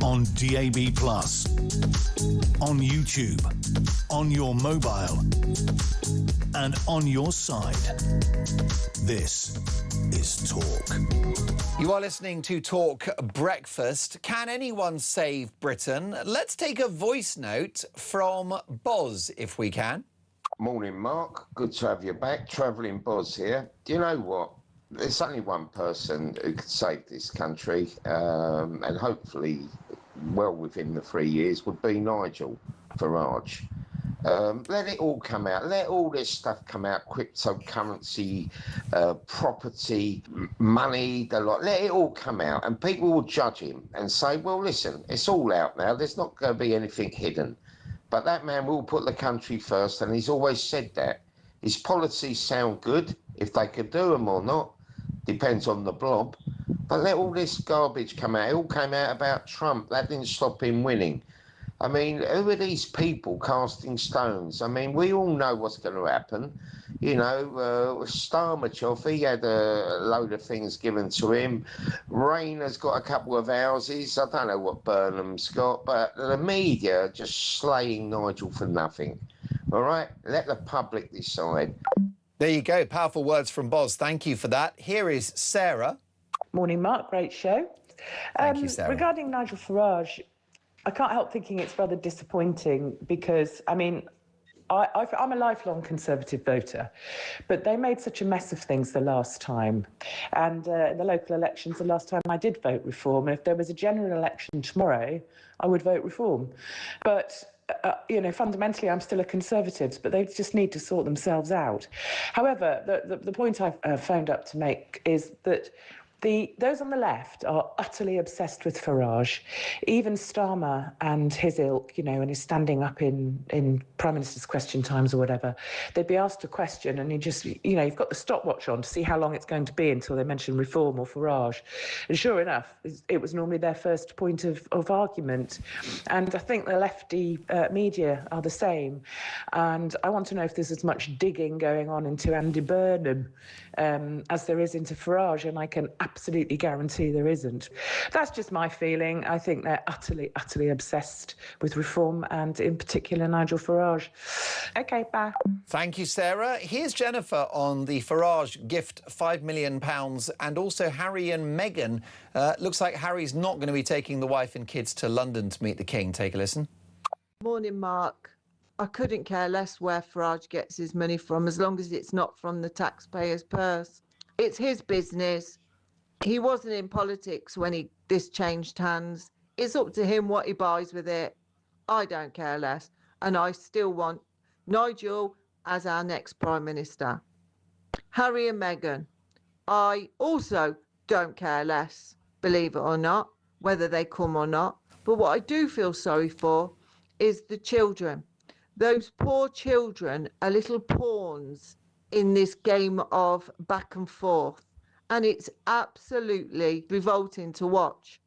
Speaker 4: on DAB+, on YouTube, on your mobile, and on your side. This is Talk.
Speaker 5: You are listening to Talk Breakfast. Can anyone save Britain? Let's take a voice note from Boz, if we can.
Speaker 1: Morning, Mark. Good to have you back. Travelling Boz here. Do you know what? There's only one person who could save this country, and hopefully well within the 3 years, would be Nigel Farage. Let it all come out. Let all this stuff come out, cryptocurrency, property, money, the lot. Let it all come out, and people will judge him and say, well, listen, it's all out now. There's not going to be anything hidden. But that man will put the country first, and he's always said that. His policies sound good, if they could do them or not. Depends on the blob. But let all this garbage come out. It all came out about Trump. That didn't stop him winning. I mean, who are these people casting stones? I mean, we all know what's going to happen. You know, Starmer, he had a load of things given to him. Rayner's got a couple of houses. I don't know what Burnham's got, but the media are just slaying Nigel for nothing. All right? Let the public decide.
Speaker 5: There you go. Powerful words from Boz. Thank you for that. Here is Sarah.
Speaker 7: Morning, Mark. Great show.
Speaker 5: Thank you, Sarah.
Speaker 7: Regarding Nigel Farage, I can't help thinking it's rather disappointing because, I mean, I'm a lifelong Conservative voter, but they made such a mess of things the last time. And in the local elections, the last time I did vote Reform, and if there was a general election tomorrow, I would vote Reform. But you know, fundamentally, I'm still a Conservative, but they just need to sort themselves out. However, the point I've phoned up to make is that those on the left are utterly obsessed with Farage. Even Starmer and his ilk, you know, and he's standing up in Prime Minister's Question Times or whatever, they'd be asked a question and you just, you know, you've got the stopwatch on to see how long it's going to be until they mention Reform or Farage. And sure enough, it was normally their first point of argument. And I think the lefty media are the same. And I want to know if there's as much digging going on into Andy Burnham as there is into Farage, and I can absolutely guarantee there isn't. That's just my feeling. I think they're utterly, utterly obsessed with Reform and in particular Nigel Farage. OK, bye.
Speaker 5: Thank you, Sarah. Here's Jennifer on the Farage gift, £5 million, and also Harry and Meghan. Looks like Harry's not going to be taking the wife and kids to London to meet the King. Take a listen.
Speaker 8: Morning, Mark. I couldn't care less where Farage gets his money from, as long as it's not from the taxpayer's purse. It's his business. He wasn't in politics when this changed hands. It's up to him what he buys with it. I don't care less. And I still want Nigel as our next Prime Minister. Harry and Meghan. I also don't care less, believe it or not, whether they come or not. But what I do feel sorry for is the children. Those poor children are little pawns in this game of back and forth. And it's absolutely revolting to watch.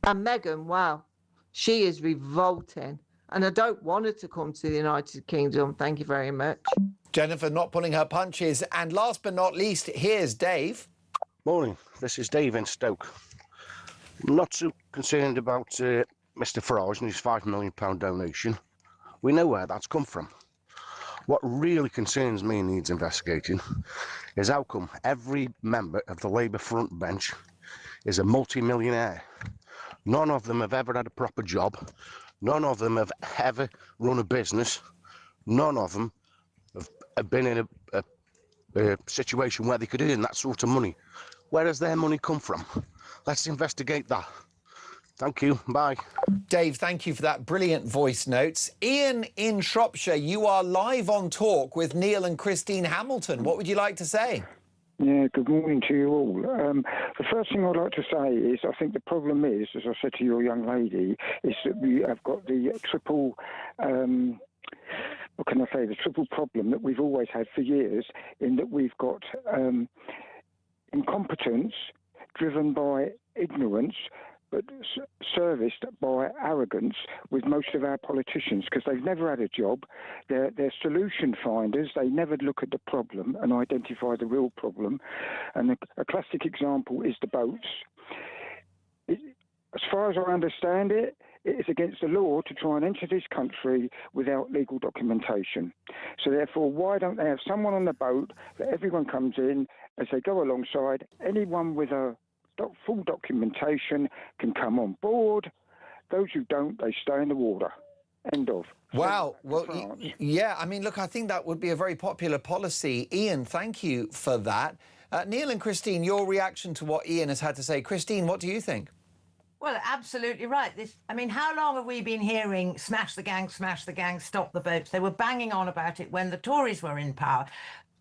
Speaker 8: And Meghan, wow, she is revolting. And I don't want her to come to the United Kingdom. Thank you very much.
Speaker 5: Jennifer not pulling her punches. And last but not least, here's Dave.
Speaker 11: Morning, this is Dave in Stoke. I'm not so concerned about Mr Farage and his £5 million donation. We know where that's come from. What really concerns me and needs investigating is how come every member of the Labour front bench is a multi-millionaire. None of them have ever had a proper job. None of them have ever run a business. None of them have been in a situation where they could earn that sort of money. Where does their money come from? Let's investigate that. Thank you. Bye.
Speaker 5: Dave, thank you for that brilliant voice notes. Ian in Shropshire, you are live on Talk with Neil and Christine Hamilton. What would you like to say?
Speaker 24: Yeah, good morning to you all. The first thing I'd like to say is I think the problem is, as I said to your young lady, is that we have got the triple, what can I say, the triple problem that we've always had for years, in that we've got incompetence driven by ignorance, but serviced by arrogance with most of our politicians, because they've never had a job. They're solution finders. They never look at the problem and identify the real problem. And a classic example is the boats. As far as I understand it, it is against the law to try and enter this country without legal documentation. So therefore, why don't they have someone on the boat that everyone comes in as they go alongside? Anyone with a full documentation can come on board. Those who don't, they stay in the water. End of.
Speaker 5: Wow. Well, yeah, I mean, look, I think that would be a very popular policy. Ian, thank you for that. Neil and Christine, your reaction to what Ian has had to say. Christine, what do you think?
Speaker 3: Well, absolutely right. I mean, how long have we been hearing smash the gang, stop the boats? They were banging on about it when the Tories were in power.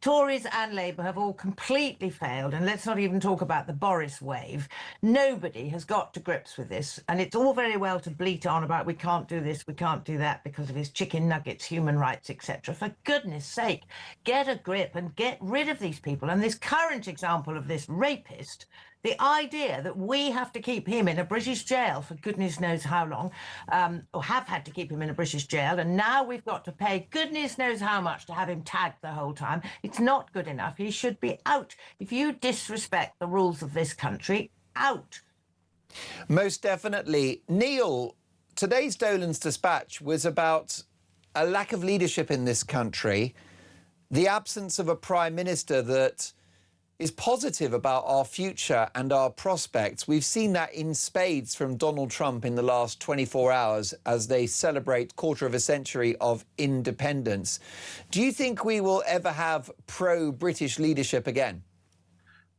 Speaker 3: Tories and Labour have all completely failed, and let's not even talk about the Boris wave. Nobody has got to grips with this, and it's all very well to bleat on about we can't do this, we can't do that because of his chicken nuggets, human rights, etc. For goodness sake, get a grip and get rid of these people. And this current example of this rapist, The idea that we have to keep him in a British jail for goodness knows how long, or have had to keep him in a British jail, and now we've got to pay goodness knows how much to have him tagged the whole time, it's not good enough. He should be out. If you disrespect the rules of this country, out.
Speaker 5: Most definitely. Neil, today's Dolan's dispatch was about a lack of leadership in this country, the absence of a Prime Minister that is positive about our future and our prospects. We've seen that in spades from Donald Trump in the last 24 hours as they celebrate quarter of a century of independence. Do you think we will ever have pro-British leadership again?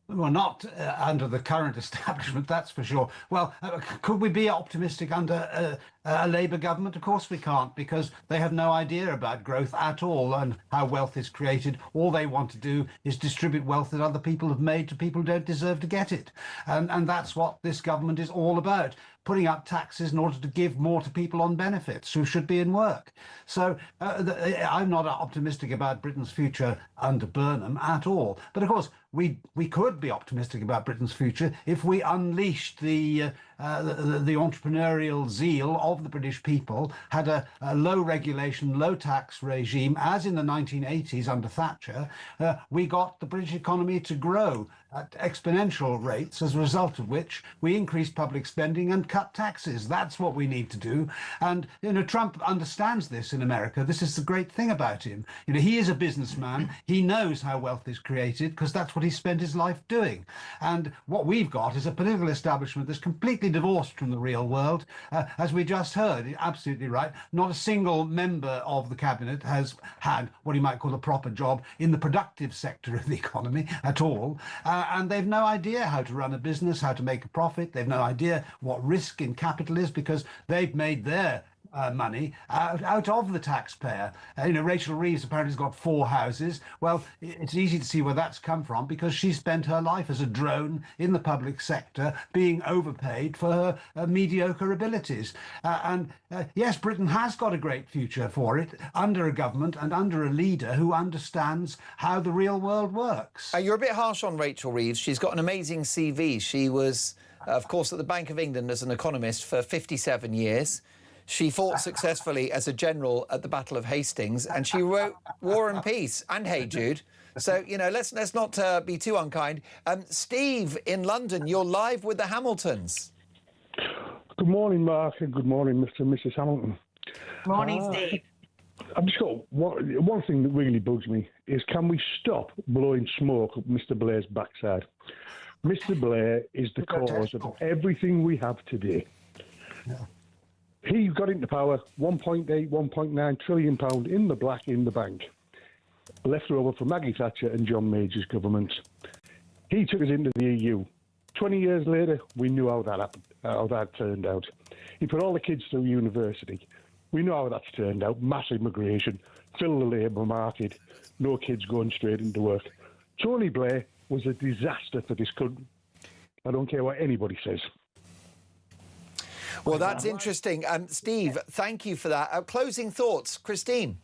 Speaker 2: Well, not under the current establishment, that's for sure. Well, could we be optimistic under a Labour government? Of course we can't, because they have no idea about growth at all and how wealth is created. All they want to do is distribute wealth that other people have made to people who don't deserve to get it. And that's what this government is all about, putting up taxes in order to give more to people on benefits who should be in work. So I'm not optimistic about Britain's future under Burnham at all. But of course, we could be optimistic about Britain's future if we unleashed the entrepreneurial zeal of the British people, had a low regulation, low tax regime, as in the 1980s under Thatcher. We got the British economy to grow at exponential rates, as a result of which we increased public spending and cut taxes. That's what we need to do. And, you know, Trump understands this in America. This is the great thing about him. You know, he is a businessman. He knows how wealth is created because that's what he spent his life doing. And what we've got is a political establishment that's completely divorced from the real world. As we just heard, absolutely right, not a single member of the cabinet has had what you might call a proper job in the productive sector of the economy at all. And they've no idea how to run a business, how to make a profit. They've no idea what risk in capital is, because they've made their money out of the taxpayer. You know, Rachel Reeves apparently has got 4 houses. Well, it's easy to see where that's come from, because she spent her life as a drone in the public sector, being overpaid for her mediocre abilities. Yes, Britain has got a great future for it under a government and under a leader who understands how the real world works.
Speaker 5: You're a bit harsh on Rachel Reeves. She's got an amazing CV. She was, of course, at the Bank of England as an economist for 57 years. She fought successfully as a general at the Battle of Hastings, and she wrote War and Peace and Hey Jude. So, you know, let's not be too unkind. Steve in London, you're live with the Hamiltons.
Speaker 9: Good morning, Mark, and good morning, Mr. and Mrs. Hamilton.
Speaker 3: Morning, Steve.
Speaker 9: I've just got one thing that really bugs me is, can we stop blowing smoke up Mr. Blair's backside? Mr. Blair is the cause of everything we have today.
Speaker 2: Yeah.
Speaker 9: He got into power, 1.8, 1.9 trillion pound in the black in the bank. Left over for Maggie Thatcher and John Major's government. He took us into the EU. 20 years later, we knew how that happened, how that turned out. He put all the kids through university. We know how that's turned out. Mass immigration, fill the labour market, no kids going straight into work. Tony Blair was a disaster for this country. I don't care what anybody says.
Speaker 5: Well, that's interesting. Steve, thank you for that. Closing thoughts, Christine.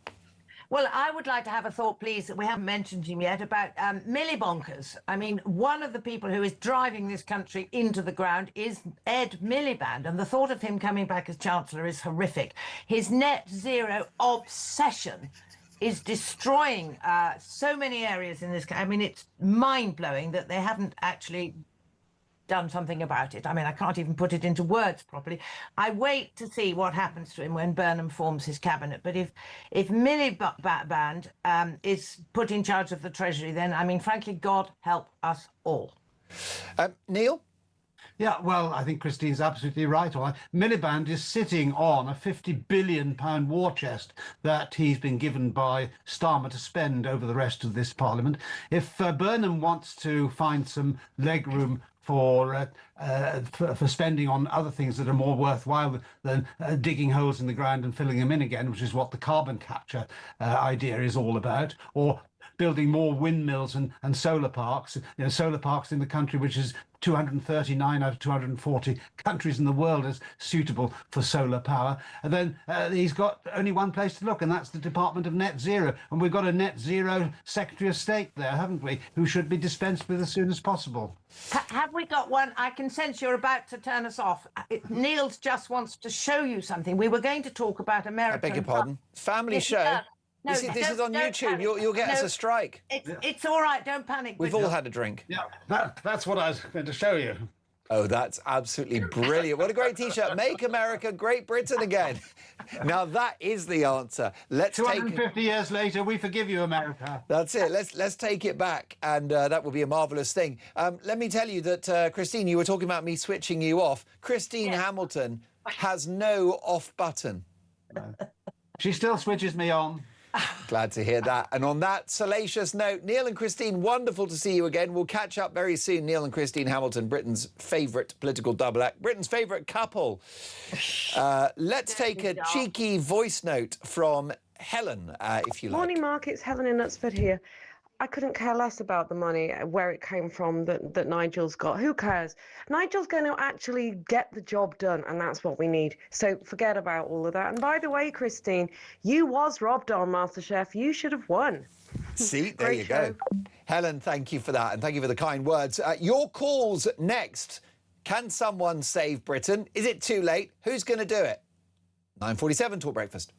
Speaker 3: Well, I would like to have a thought, please, that we haven't mentioned him yet, about Millibonkers. I mean, one of the people who is driving this country into the ground is Ed Miliband, and the thought of him coming back as Chancellor is horrific. His net zero obsession is destroying so many areas in this country. I mean, it's mind-blowing that they haven't actually done something about it. I mean, I can't even put it into words properly. I wait to see what happens to him when Burnham forms his cabinet. But if Miliband is put in charge of the Treasury, then, I mean, frankly, God help us all.
Speaker 5: Neil?
Speaker 2: Yeah, well, I think Christine's absolutely right. Miliband is sitting on a £50 billion war chest that he's been given by Starmer to spend over the rest of this Parliament. If Burnham wants to find some legroom for spending on other things that are more worthwhile than digging holes in the ground and filling them in again, which is what the carbon capture idea is all about, or building more windmills and solar parks. Solar parks in the country, which is 239 out of 240 countries in the world is suitable for solar power. And then he's got only one place to look, and that's the Department of Net Zero. And we've got a Net Zero Secretary of State there, haven't we, who should be dispensed with as soon as possible.
Speaker 3: Have we got one? I can sense you're about to turn us off. Neil just wants to show you something. We were going to talk about American...
Speaker 5: I beg your pardon? Family show?
Speaker 3: No,
Speaker 5: this is on YouTube. You'll get us a strike.
Speaker 3: It's all right. Don't panic.
Speaker 5: We've all had a drink.
Speaker 2: Yeah, that's what I was going to show you.
Speaker 5: Oh, that's absolutely brilliant. What a great T-shirt. Make America Great Britain again. Now, that is the answer. Let's
Speaker 2: 250 years later, we forgive you, America.
Speaker 5: That's it. Let's take it back, and that will be a marvellous thing. Let me tell you that, Christine, you were talking about me switching you off. Christine Hamilton has no off button.
Speaker 2: She still switches me on.
Speaker 5: Glad to hear that. And on that salacious note, Neil and Christine, wonderful to see you again. We'll catch up very soon. Neil and Christine Hamilton, Britain's favourite political double act, Britain's favourite couple. Let's take a cheeky voice note from Helen, if you like.
Speaker 10: Morning, Mark. It's Helen in Knutsford here. I couldn't care less about the money, where it came from that Nigel's got. Who cares? Nigel's going to actually get the job done, and that's what we need. So forget about all of that. And by the way, Christine, you was robbed on MasterChef. You should have won.
Speaker 5: See, there you go. Helen, thank you for that, and thank you for the kind words. Your calls next. Can someone save Britain? Is it too late? Who's going to do it? 9:47 Talk Breakfast.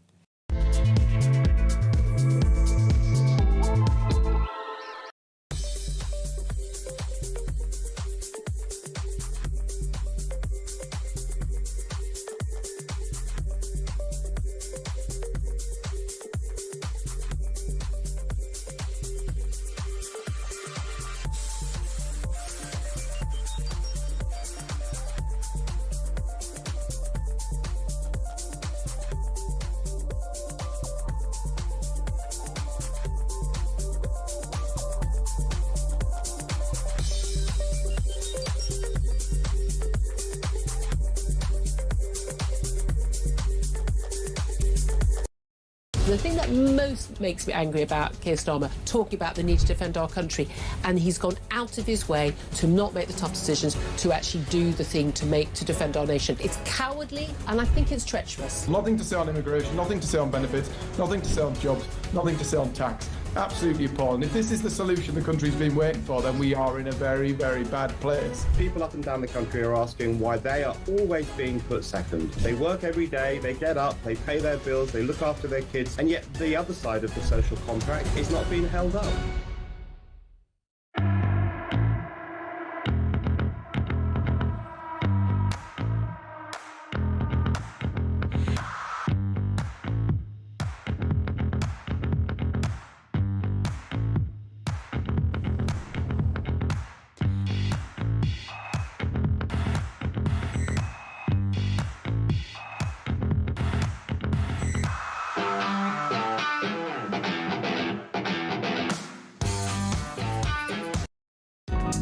Speaker 12: The thing that most makes me angry about Kier Starmer, talking about the need to defend our country, and he's gone out of his way to not make the tough decisions, to actually do the thing to defend our nation. It's cowardly, and I think it's treacherous.
Speaker 13: Nothing to say on immigration, nothing to say on benefits, nothing to say on jobs, nothing to say on tax. Absolutely appalling. If this is the solution the country's been waiting for, then we are in a very, very bad place.
Speaker 14: People up and down the country are asking why they are always being put second. They work every day, they get up, they pay their bills, they look after their kids, and yet the other side of the social contract is not being held up.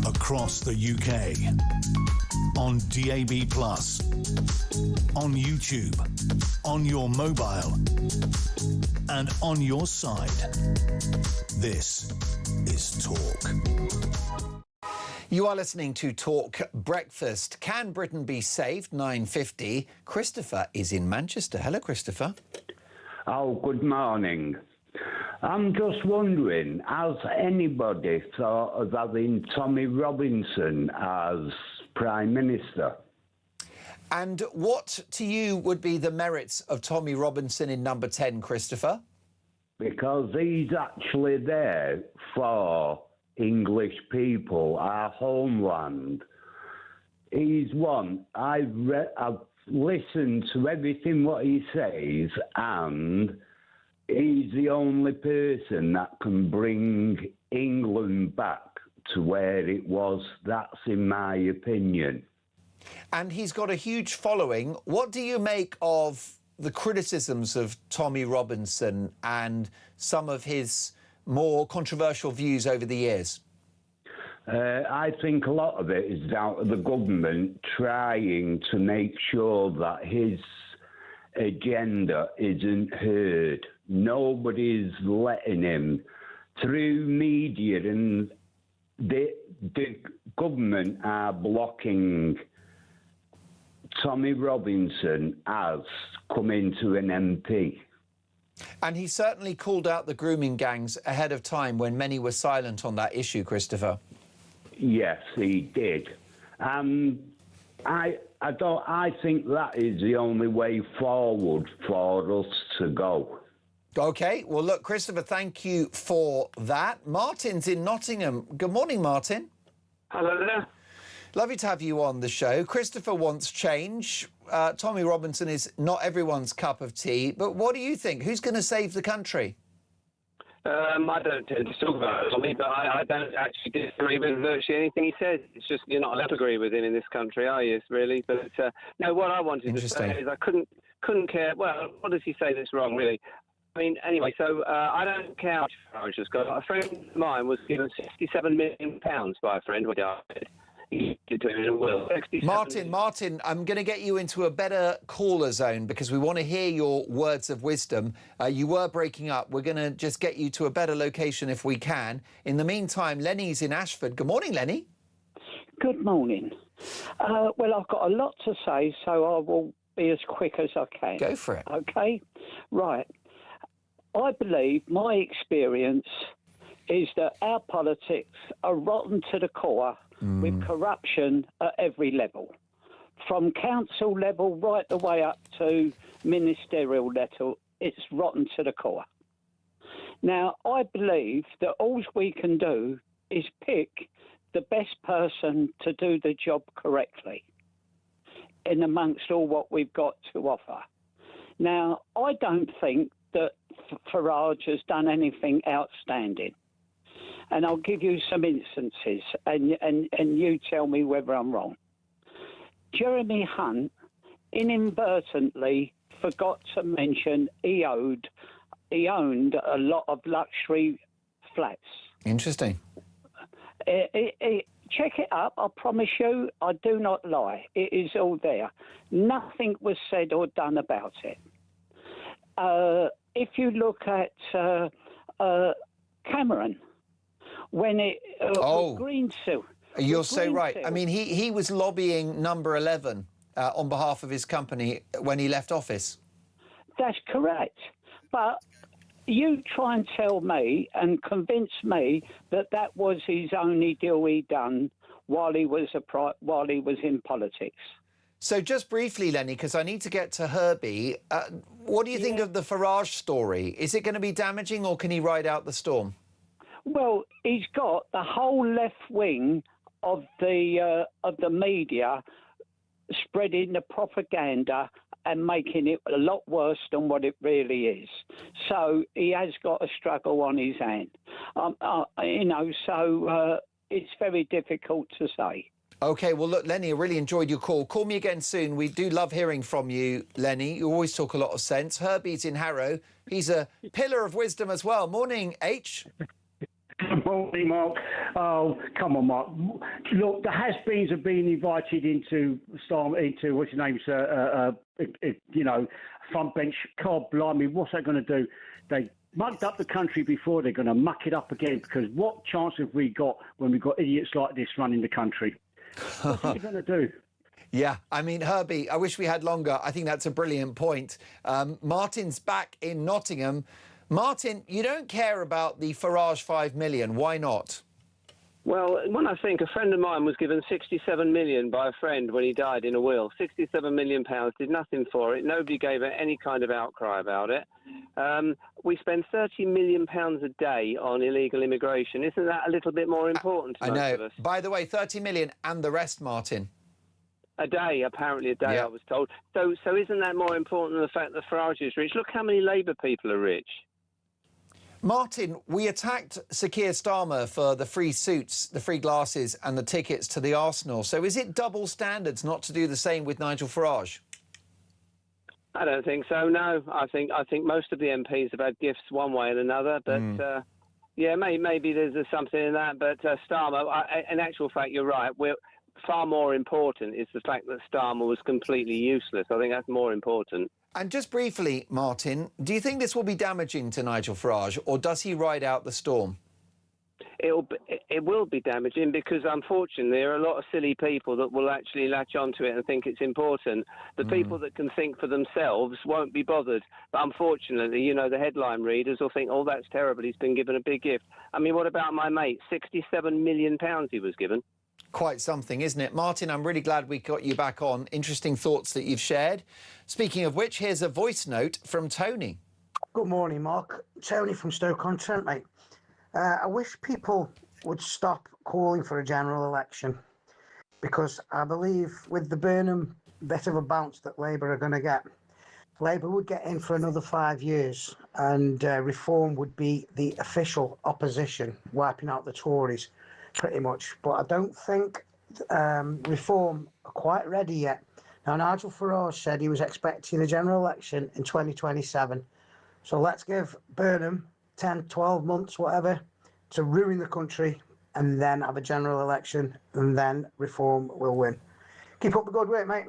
Speaker 4: Across the UK, on DAB+, on YouTube, on your mobile, and on your side. This is Talk.
Speaker 5: You are listening to Talk Breakfast. Can Britain be saved? 9:50. Christopher is in Manchester. Hello, Christopher.
Speaker 22: Oh, good morning. I'm just wondering, has anybody thought of having Tommy Robinson as Prime Minister?
Speaker 5: And what to you would be the merits of Tommy Robinson in number 10, Christopher?
Speaker 22: Because he's actually there for English people, our homeland. He's one. I've listened to everything what he says, and he's the only person that can bring England back to where it was. That's in my opinion.
Speaker 5: And he's got a huge following. What do you make of the criticisms of Tommy Robinson and some of his more controversial views over the years?
Speaker 22: I think a lot of it is down to the government trying to make sure that his agenda isn't heard. Nobody's letting him
Speaker 15: through media and the government are blocking Tommy Robinson as coming to an MP.
Speaker 5: And he certainly called out the grooming gangs ahead of time when many were silent on that issue, Christopher.
Speaker 15: Yes, he did. I think that is the only way forward for us to go.
Speaker 5: OK, well, look, Christopher, thank you for that. Martin's in Nottingham. Good morning, Martin.
Speaker 16: Hello there.
Speaker 5: Lovely to have you on the show. Christopher wants change. Tommy Robinson is not everyone's cup of tea. But what do you think? Who's going to save the country?
Speaker 16: I don't tend to talk about Tommy, but I don't actually disagree with virtually anything he says. It's just you're not allowed to agree with him in this country, are you, really? But no, what I wanted to say is I couldn't care. Well, what does he say that's wrong, really? I mean, anyway, so I don't care how much Farage has got. A friend of mine was given £67 million by a friend when he died.
Speaker 5: Martin, I'm going to get you into a better caller zone because we want to hear your words of wisdom. You were breaking up. We're going to just get you to a better location if we can. In the meantime, Lenny's in Ashford. Good morning, Lenny.
Speaker 21: Good morning. Well, I've got a lot to say, so I will be as quick as I can.
Speaker 5: Go for it.
Speaker 21: OK? Right. I believe my experience is that our politics are rotten to the core with corruption at every level, from council level right the way up to ministerial level. It's rotten to the core. Now, I believe that all we can do is pick the best person to do the job correctly in amongst all what we've got to offer. Now, I don't think that Farage has done anything outstanding. And I'll give you some instances, and you tell me whether I'm wrong. Jeremy Hunt inadvertently forgot to mention he owned a lot of luxury flats.
Speaker 5: Interesting.
Speaker 21: Check it up. I promise you, I do not lie. It is all there. Nothing was said or done about it. If you look at Cameron, when it Greensill.
Speaker 5: You're so right. I mean, he was lobbying number 11 on behalf of his company when he left office.
Speaker 21: That's correct. But you try and tell me and convince me that that was his only deal he done while he was in politics.
Speaker 5: So just briefly, Lenny, because I need to get to Herbie, what do you think of the Farage story? Is it going to be damaging or can he ride out the storm?
Speaker 21: Well, he's got the whole left wing of the media spreading the propaganda and making it a lot worse than what it really is. So he has got a struggle on his hand. It's very difficult to say.
Speaker 5: OK, well, look, Lenny, I really enjoyed your call. Call me again soon. We do love hearing from you, Lenny. You always talk a lot of sense. Herbie's in Harrow. He's a pillar of wisdom as well. Morning, H.
Speaker 18: Good morning, Mark. Oh, come on, Mark. Look, the has-beens have been invited into what's his name, front bench. God blimey, what's that going to do? They mucked up the country before, they're going to muck it up again, because what chance have we got when we've got idiots like this running the country? What's he going to do?
Speaker 5: Yeah, I mean, Herbie, I wish we had longer. I think that's a brilliant point. Martin's back in Nottingham. Martin, you don't care about the Farage 5 million. Why not?
Speaker 16: Well, when I think a friend of mine was given 67 million by a friend when he died in a will. 67 million pounds, did nothing for it. Nobody gave any kind of outcry about it. We spend 30 million pounds a day on illegal immigration. Isn't that a little bit more important to most of us?
Speaker 5: By the way, 30 million and the rest, Martin.
Speaker 16: A day, apparently a day,
Speaker 5: yeah.
Speaker 16: I was told. So isn't that more important than the fact that Farage is rich? Look how many Labour people are rich.
Speaker 5: Martin, we attacked Sir Kier Starmer for the free suits, the free glasses and the tickets to the Arsenal. So is it double standards not to do the same with Nigel Farage?
Speaker 16: I don't think so, no. I think most of the MPs have had gifts one way and another. But, maybe there's something in that. But Starmer, in actual fact, you're right. Far more important is the fact that Starmer was completely useless. I think that's more important.
Speaker 5: And just briefly, Martin, do you think this will be damaging to Nigel Farage, or does he ride out the storm?
Speaker 16: it will be damaging, because unfortunately there are a lot of silly people that will actually latch onto it and think it's important. The people that can think for themselves won't be bothered. But unfortunately, you know, the headline readers will think, oh, that's terrible, he's been given a big gift. I mean, what about my mate? £67 million he was given.
Speaker 5: Quite something, isn't it? Martin, I'm really glad we got you back on. Interesting thoughts that you've shared. Speaking of which, here's a voice note from Tony.
Speaker 6: Good morning, Mark. Tony from Stoke-on-Trent, mate. I wish people would stop calling for a general election, because I believe with the Burnham bit of a bounce that Labour are going to get, Labour would get in for another 5 years, and Reform would be the official opposition, wiping out the Tories, pretty much. But I don't think Reform are quite ready yet. Now, Nigel Farage said he was expecting a general election in 2027. So let's give Burnham 10, 12 months, whatever, to ruin the country, and then have a general election, and then Reform will win. Keep up the good work, mate.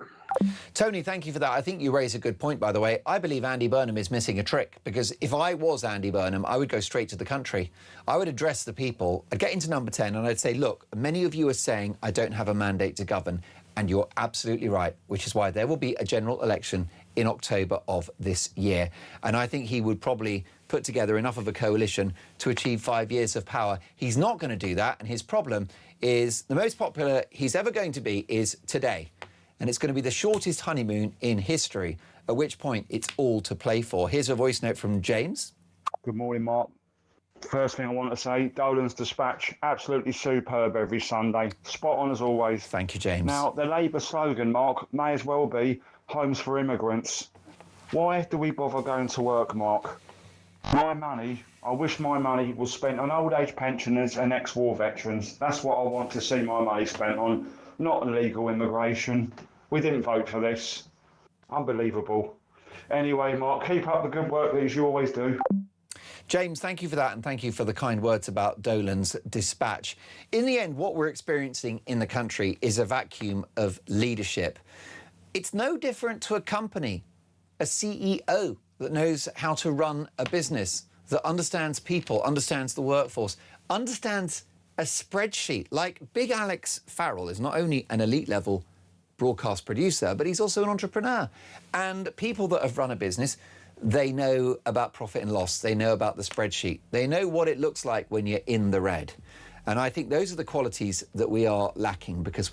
Speaker 5: Tony, thank you for that. I think you raise a good point, by the way. I believe Andy Burnham is missing a trick, because if I was Andy Burnham, I would go straight to the country. I would address the people. I'd get into number 10 and I'd say, look, many of you are saying I don't have a mandate to govern, and you're absolutely right, which is why there will be a general election in October of this year. And I think he would probably put together enough of a coalition to achieve 5 years of power. He's not going to do that, and his problem is the most popular he's ever going to be is today. And it's going to be the shortest honeymoon in history, at which point it's all to play for. Here's a voice note from James.
Speaker 17: Good morning, Mark. First thing I want to say, Dolan's dispatch, absolutely superb every Sunday. Spot on as always.
Speaker 5: Thank you, James.
Speaker 17: Now, the Labour slogan, Mark, may as well be homes for immigrants. Why do we bother going to work, Mark? My money, I wish my money was spent on old age pensioners and ex-war veterans. That's what I want to see my money spent on, not illegal immigration. We didn't vote for this. Unbelievable. Anyway, Mark, keep up the good work that you always do.
Speaker 5: James, thank you for that, and thank you for the kind words about Dolan's dispatch. In the end, what we're experiencing in the country is a vacuum of leadership. It's no different to a company, a CEO that knows how to run a business, that understands people, understands the workforce, understands a spreadsheet. Like Big Alex Farrell is not only an elite level broadcast producer, but he's also an entrepreneur. And people that have run a business, they know about profit and loss. They know about the spreadsheet. They know what it looks like when you're in the red. And I think those are the qualities that we are lacking, because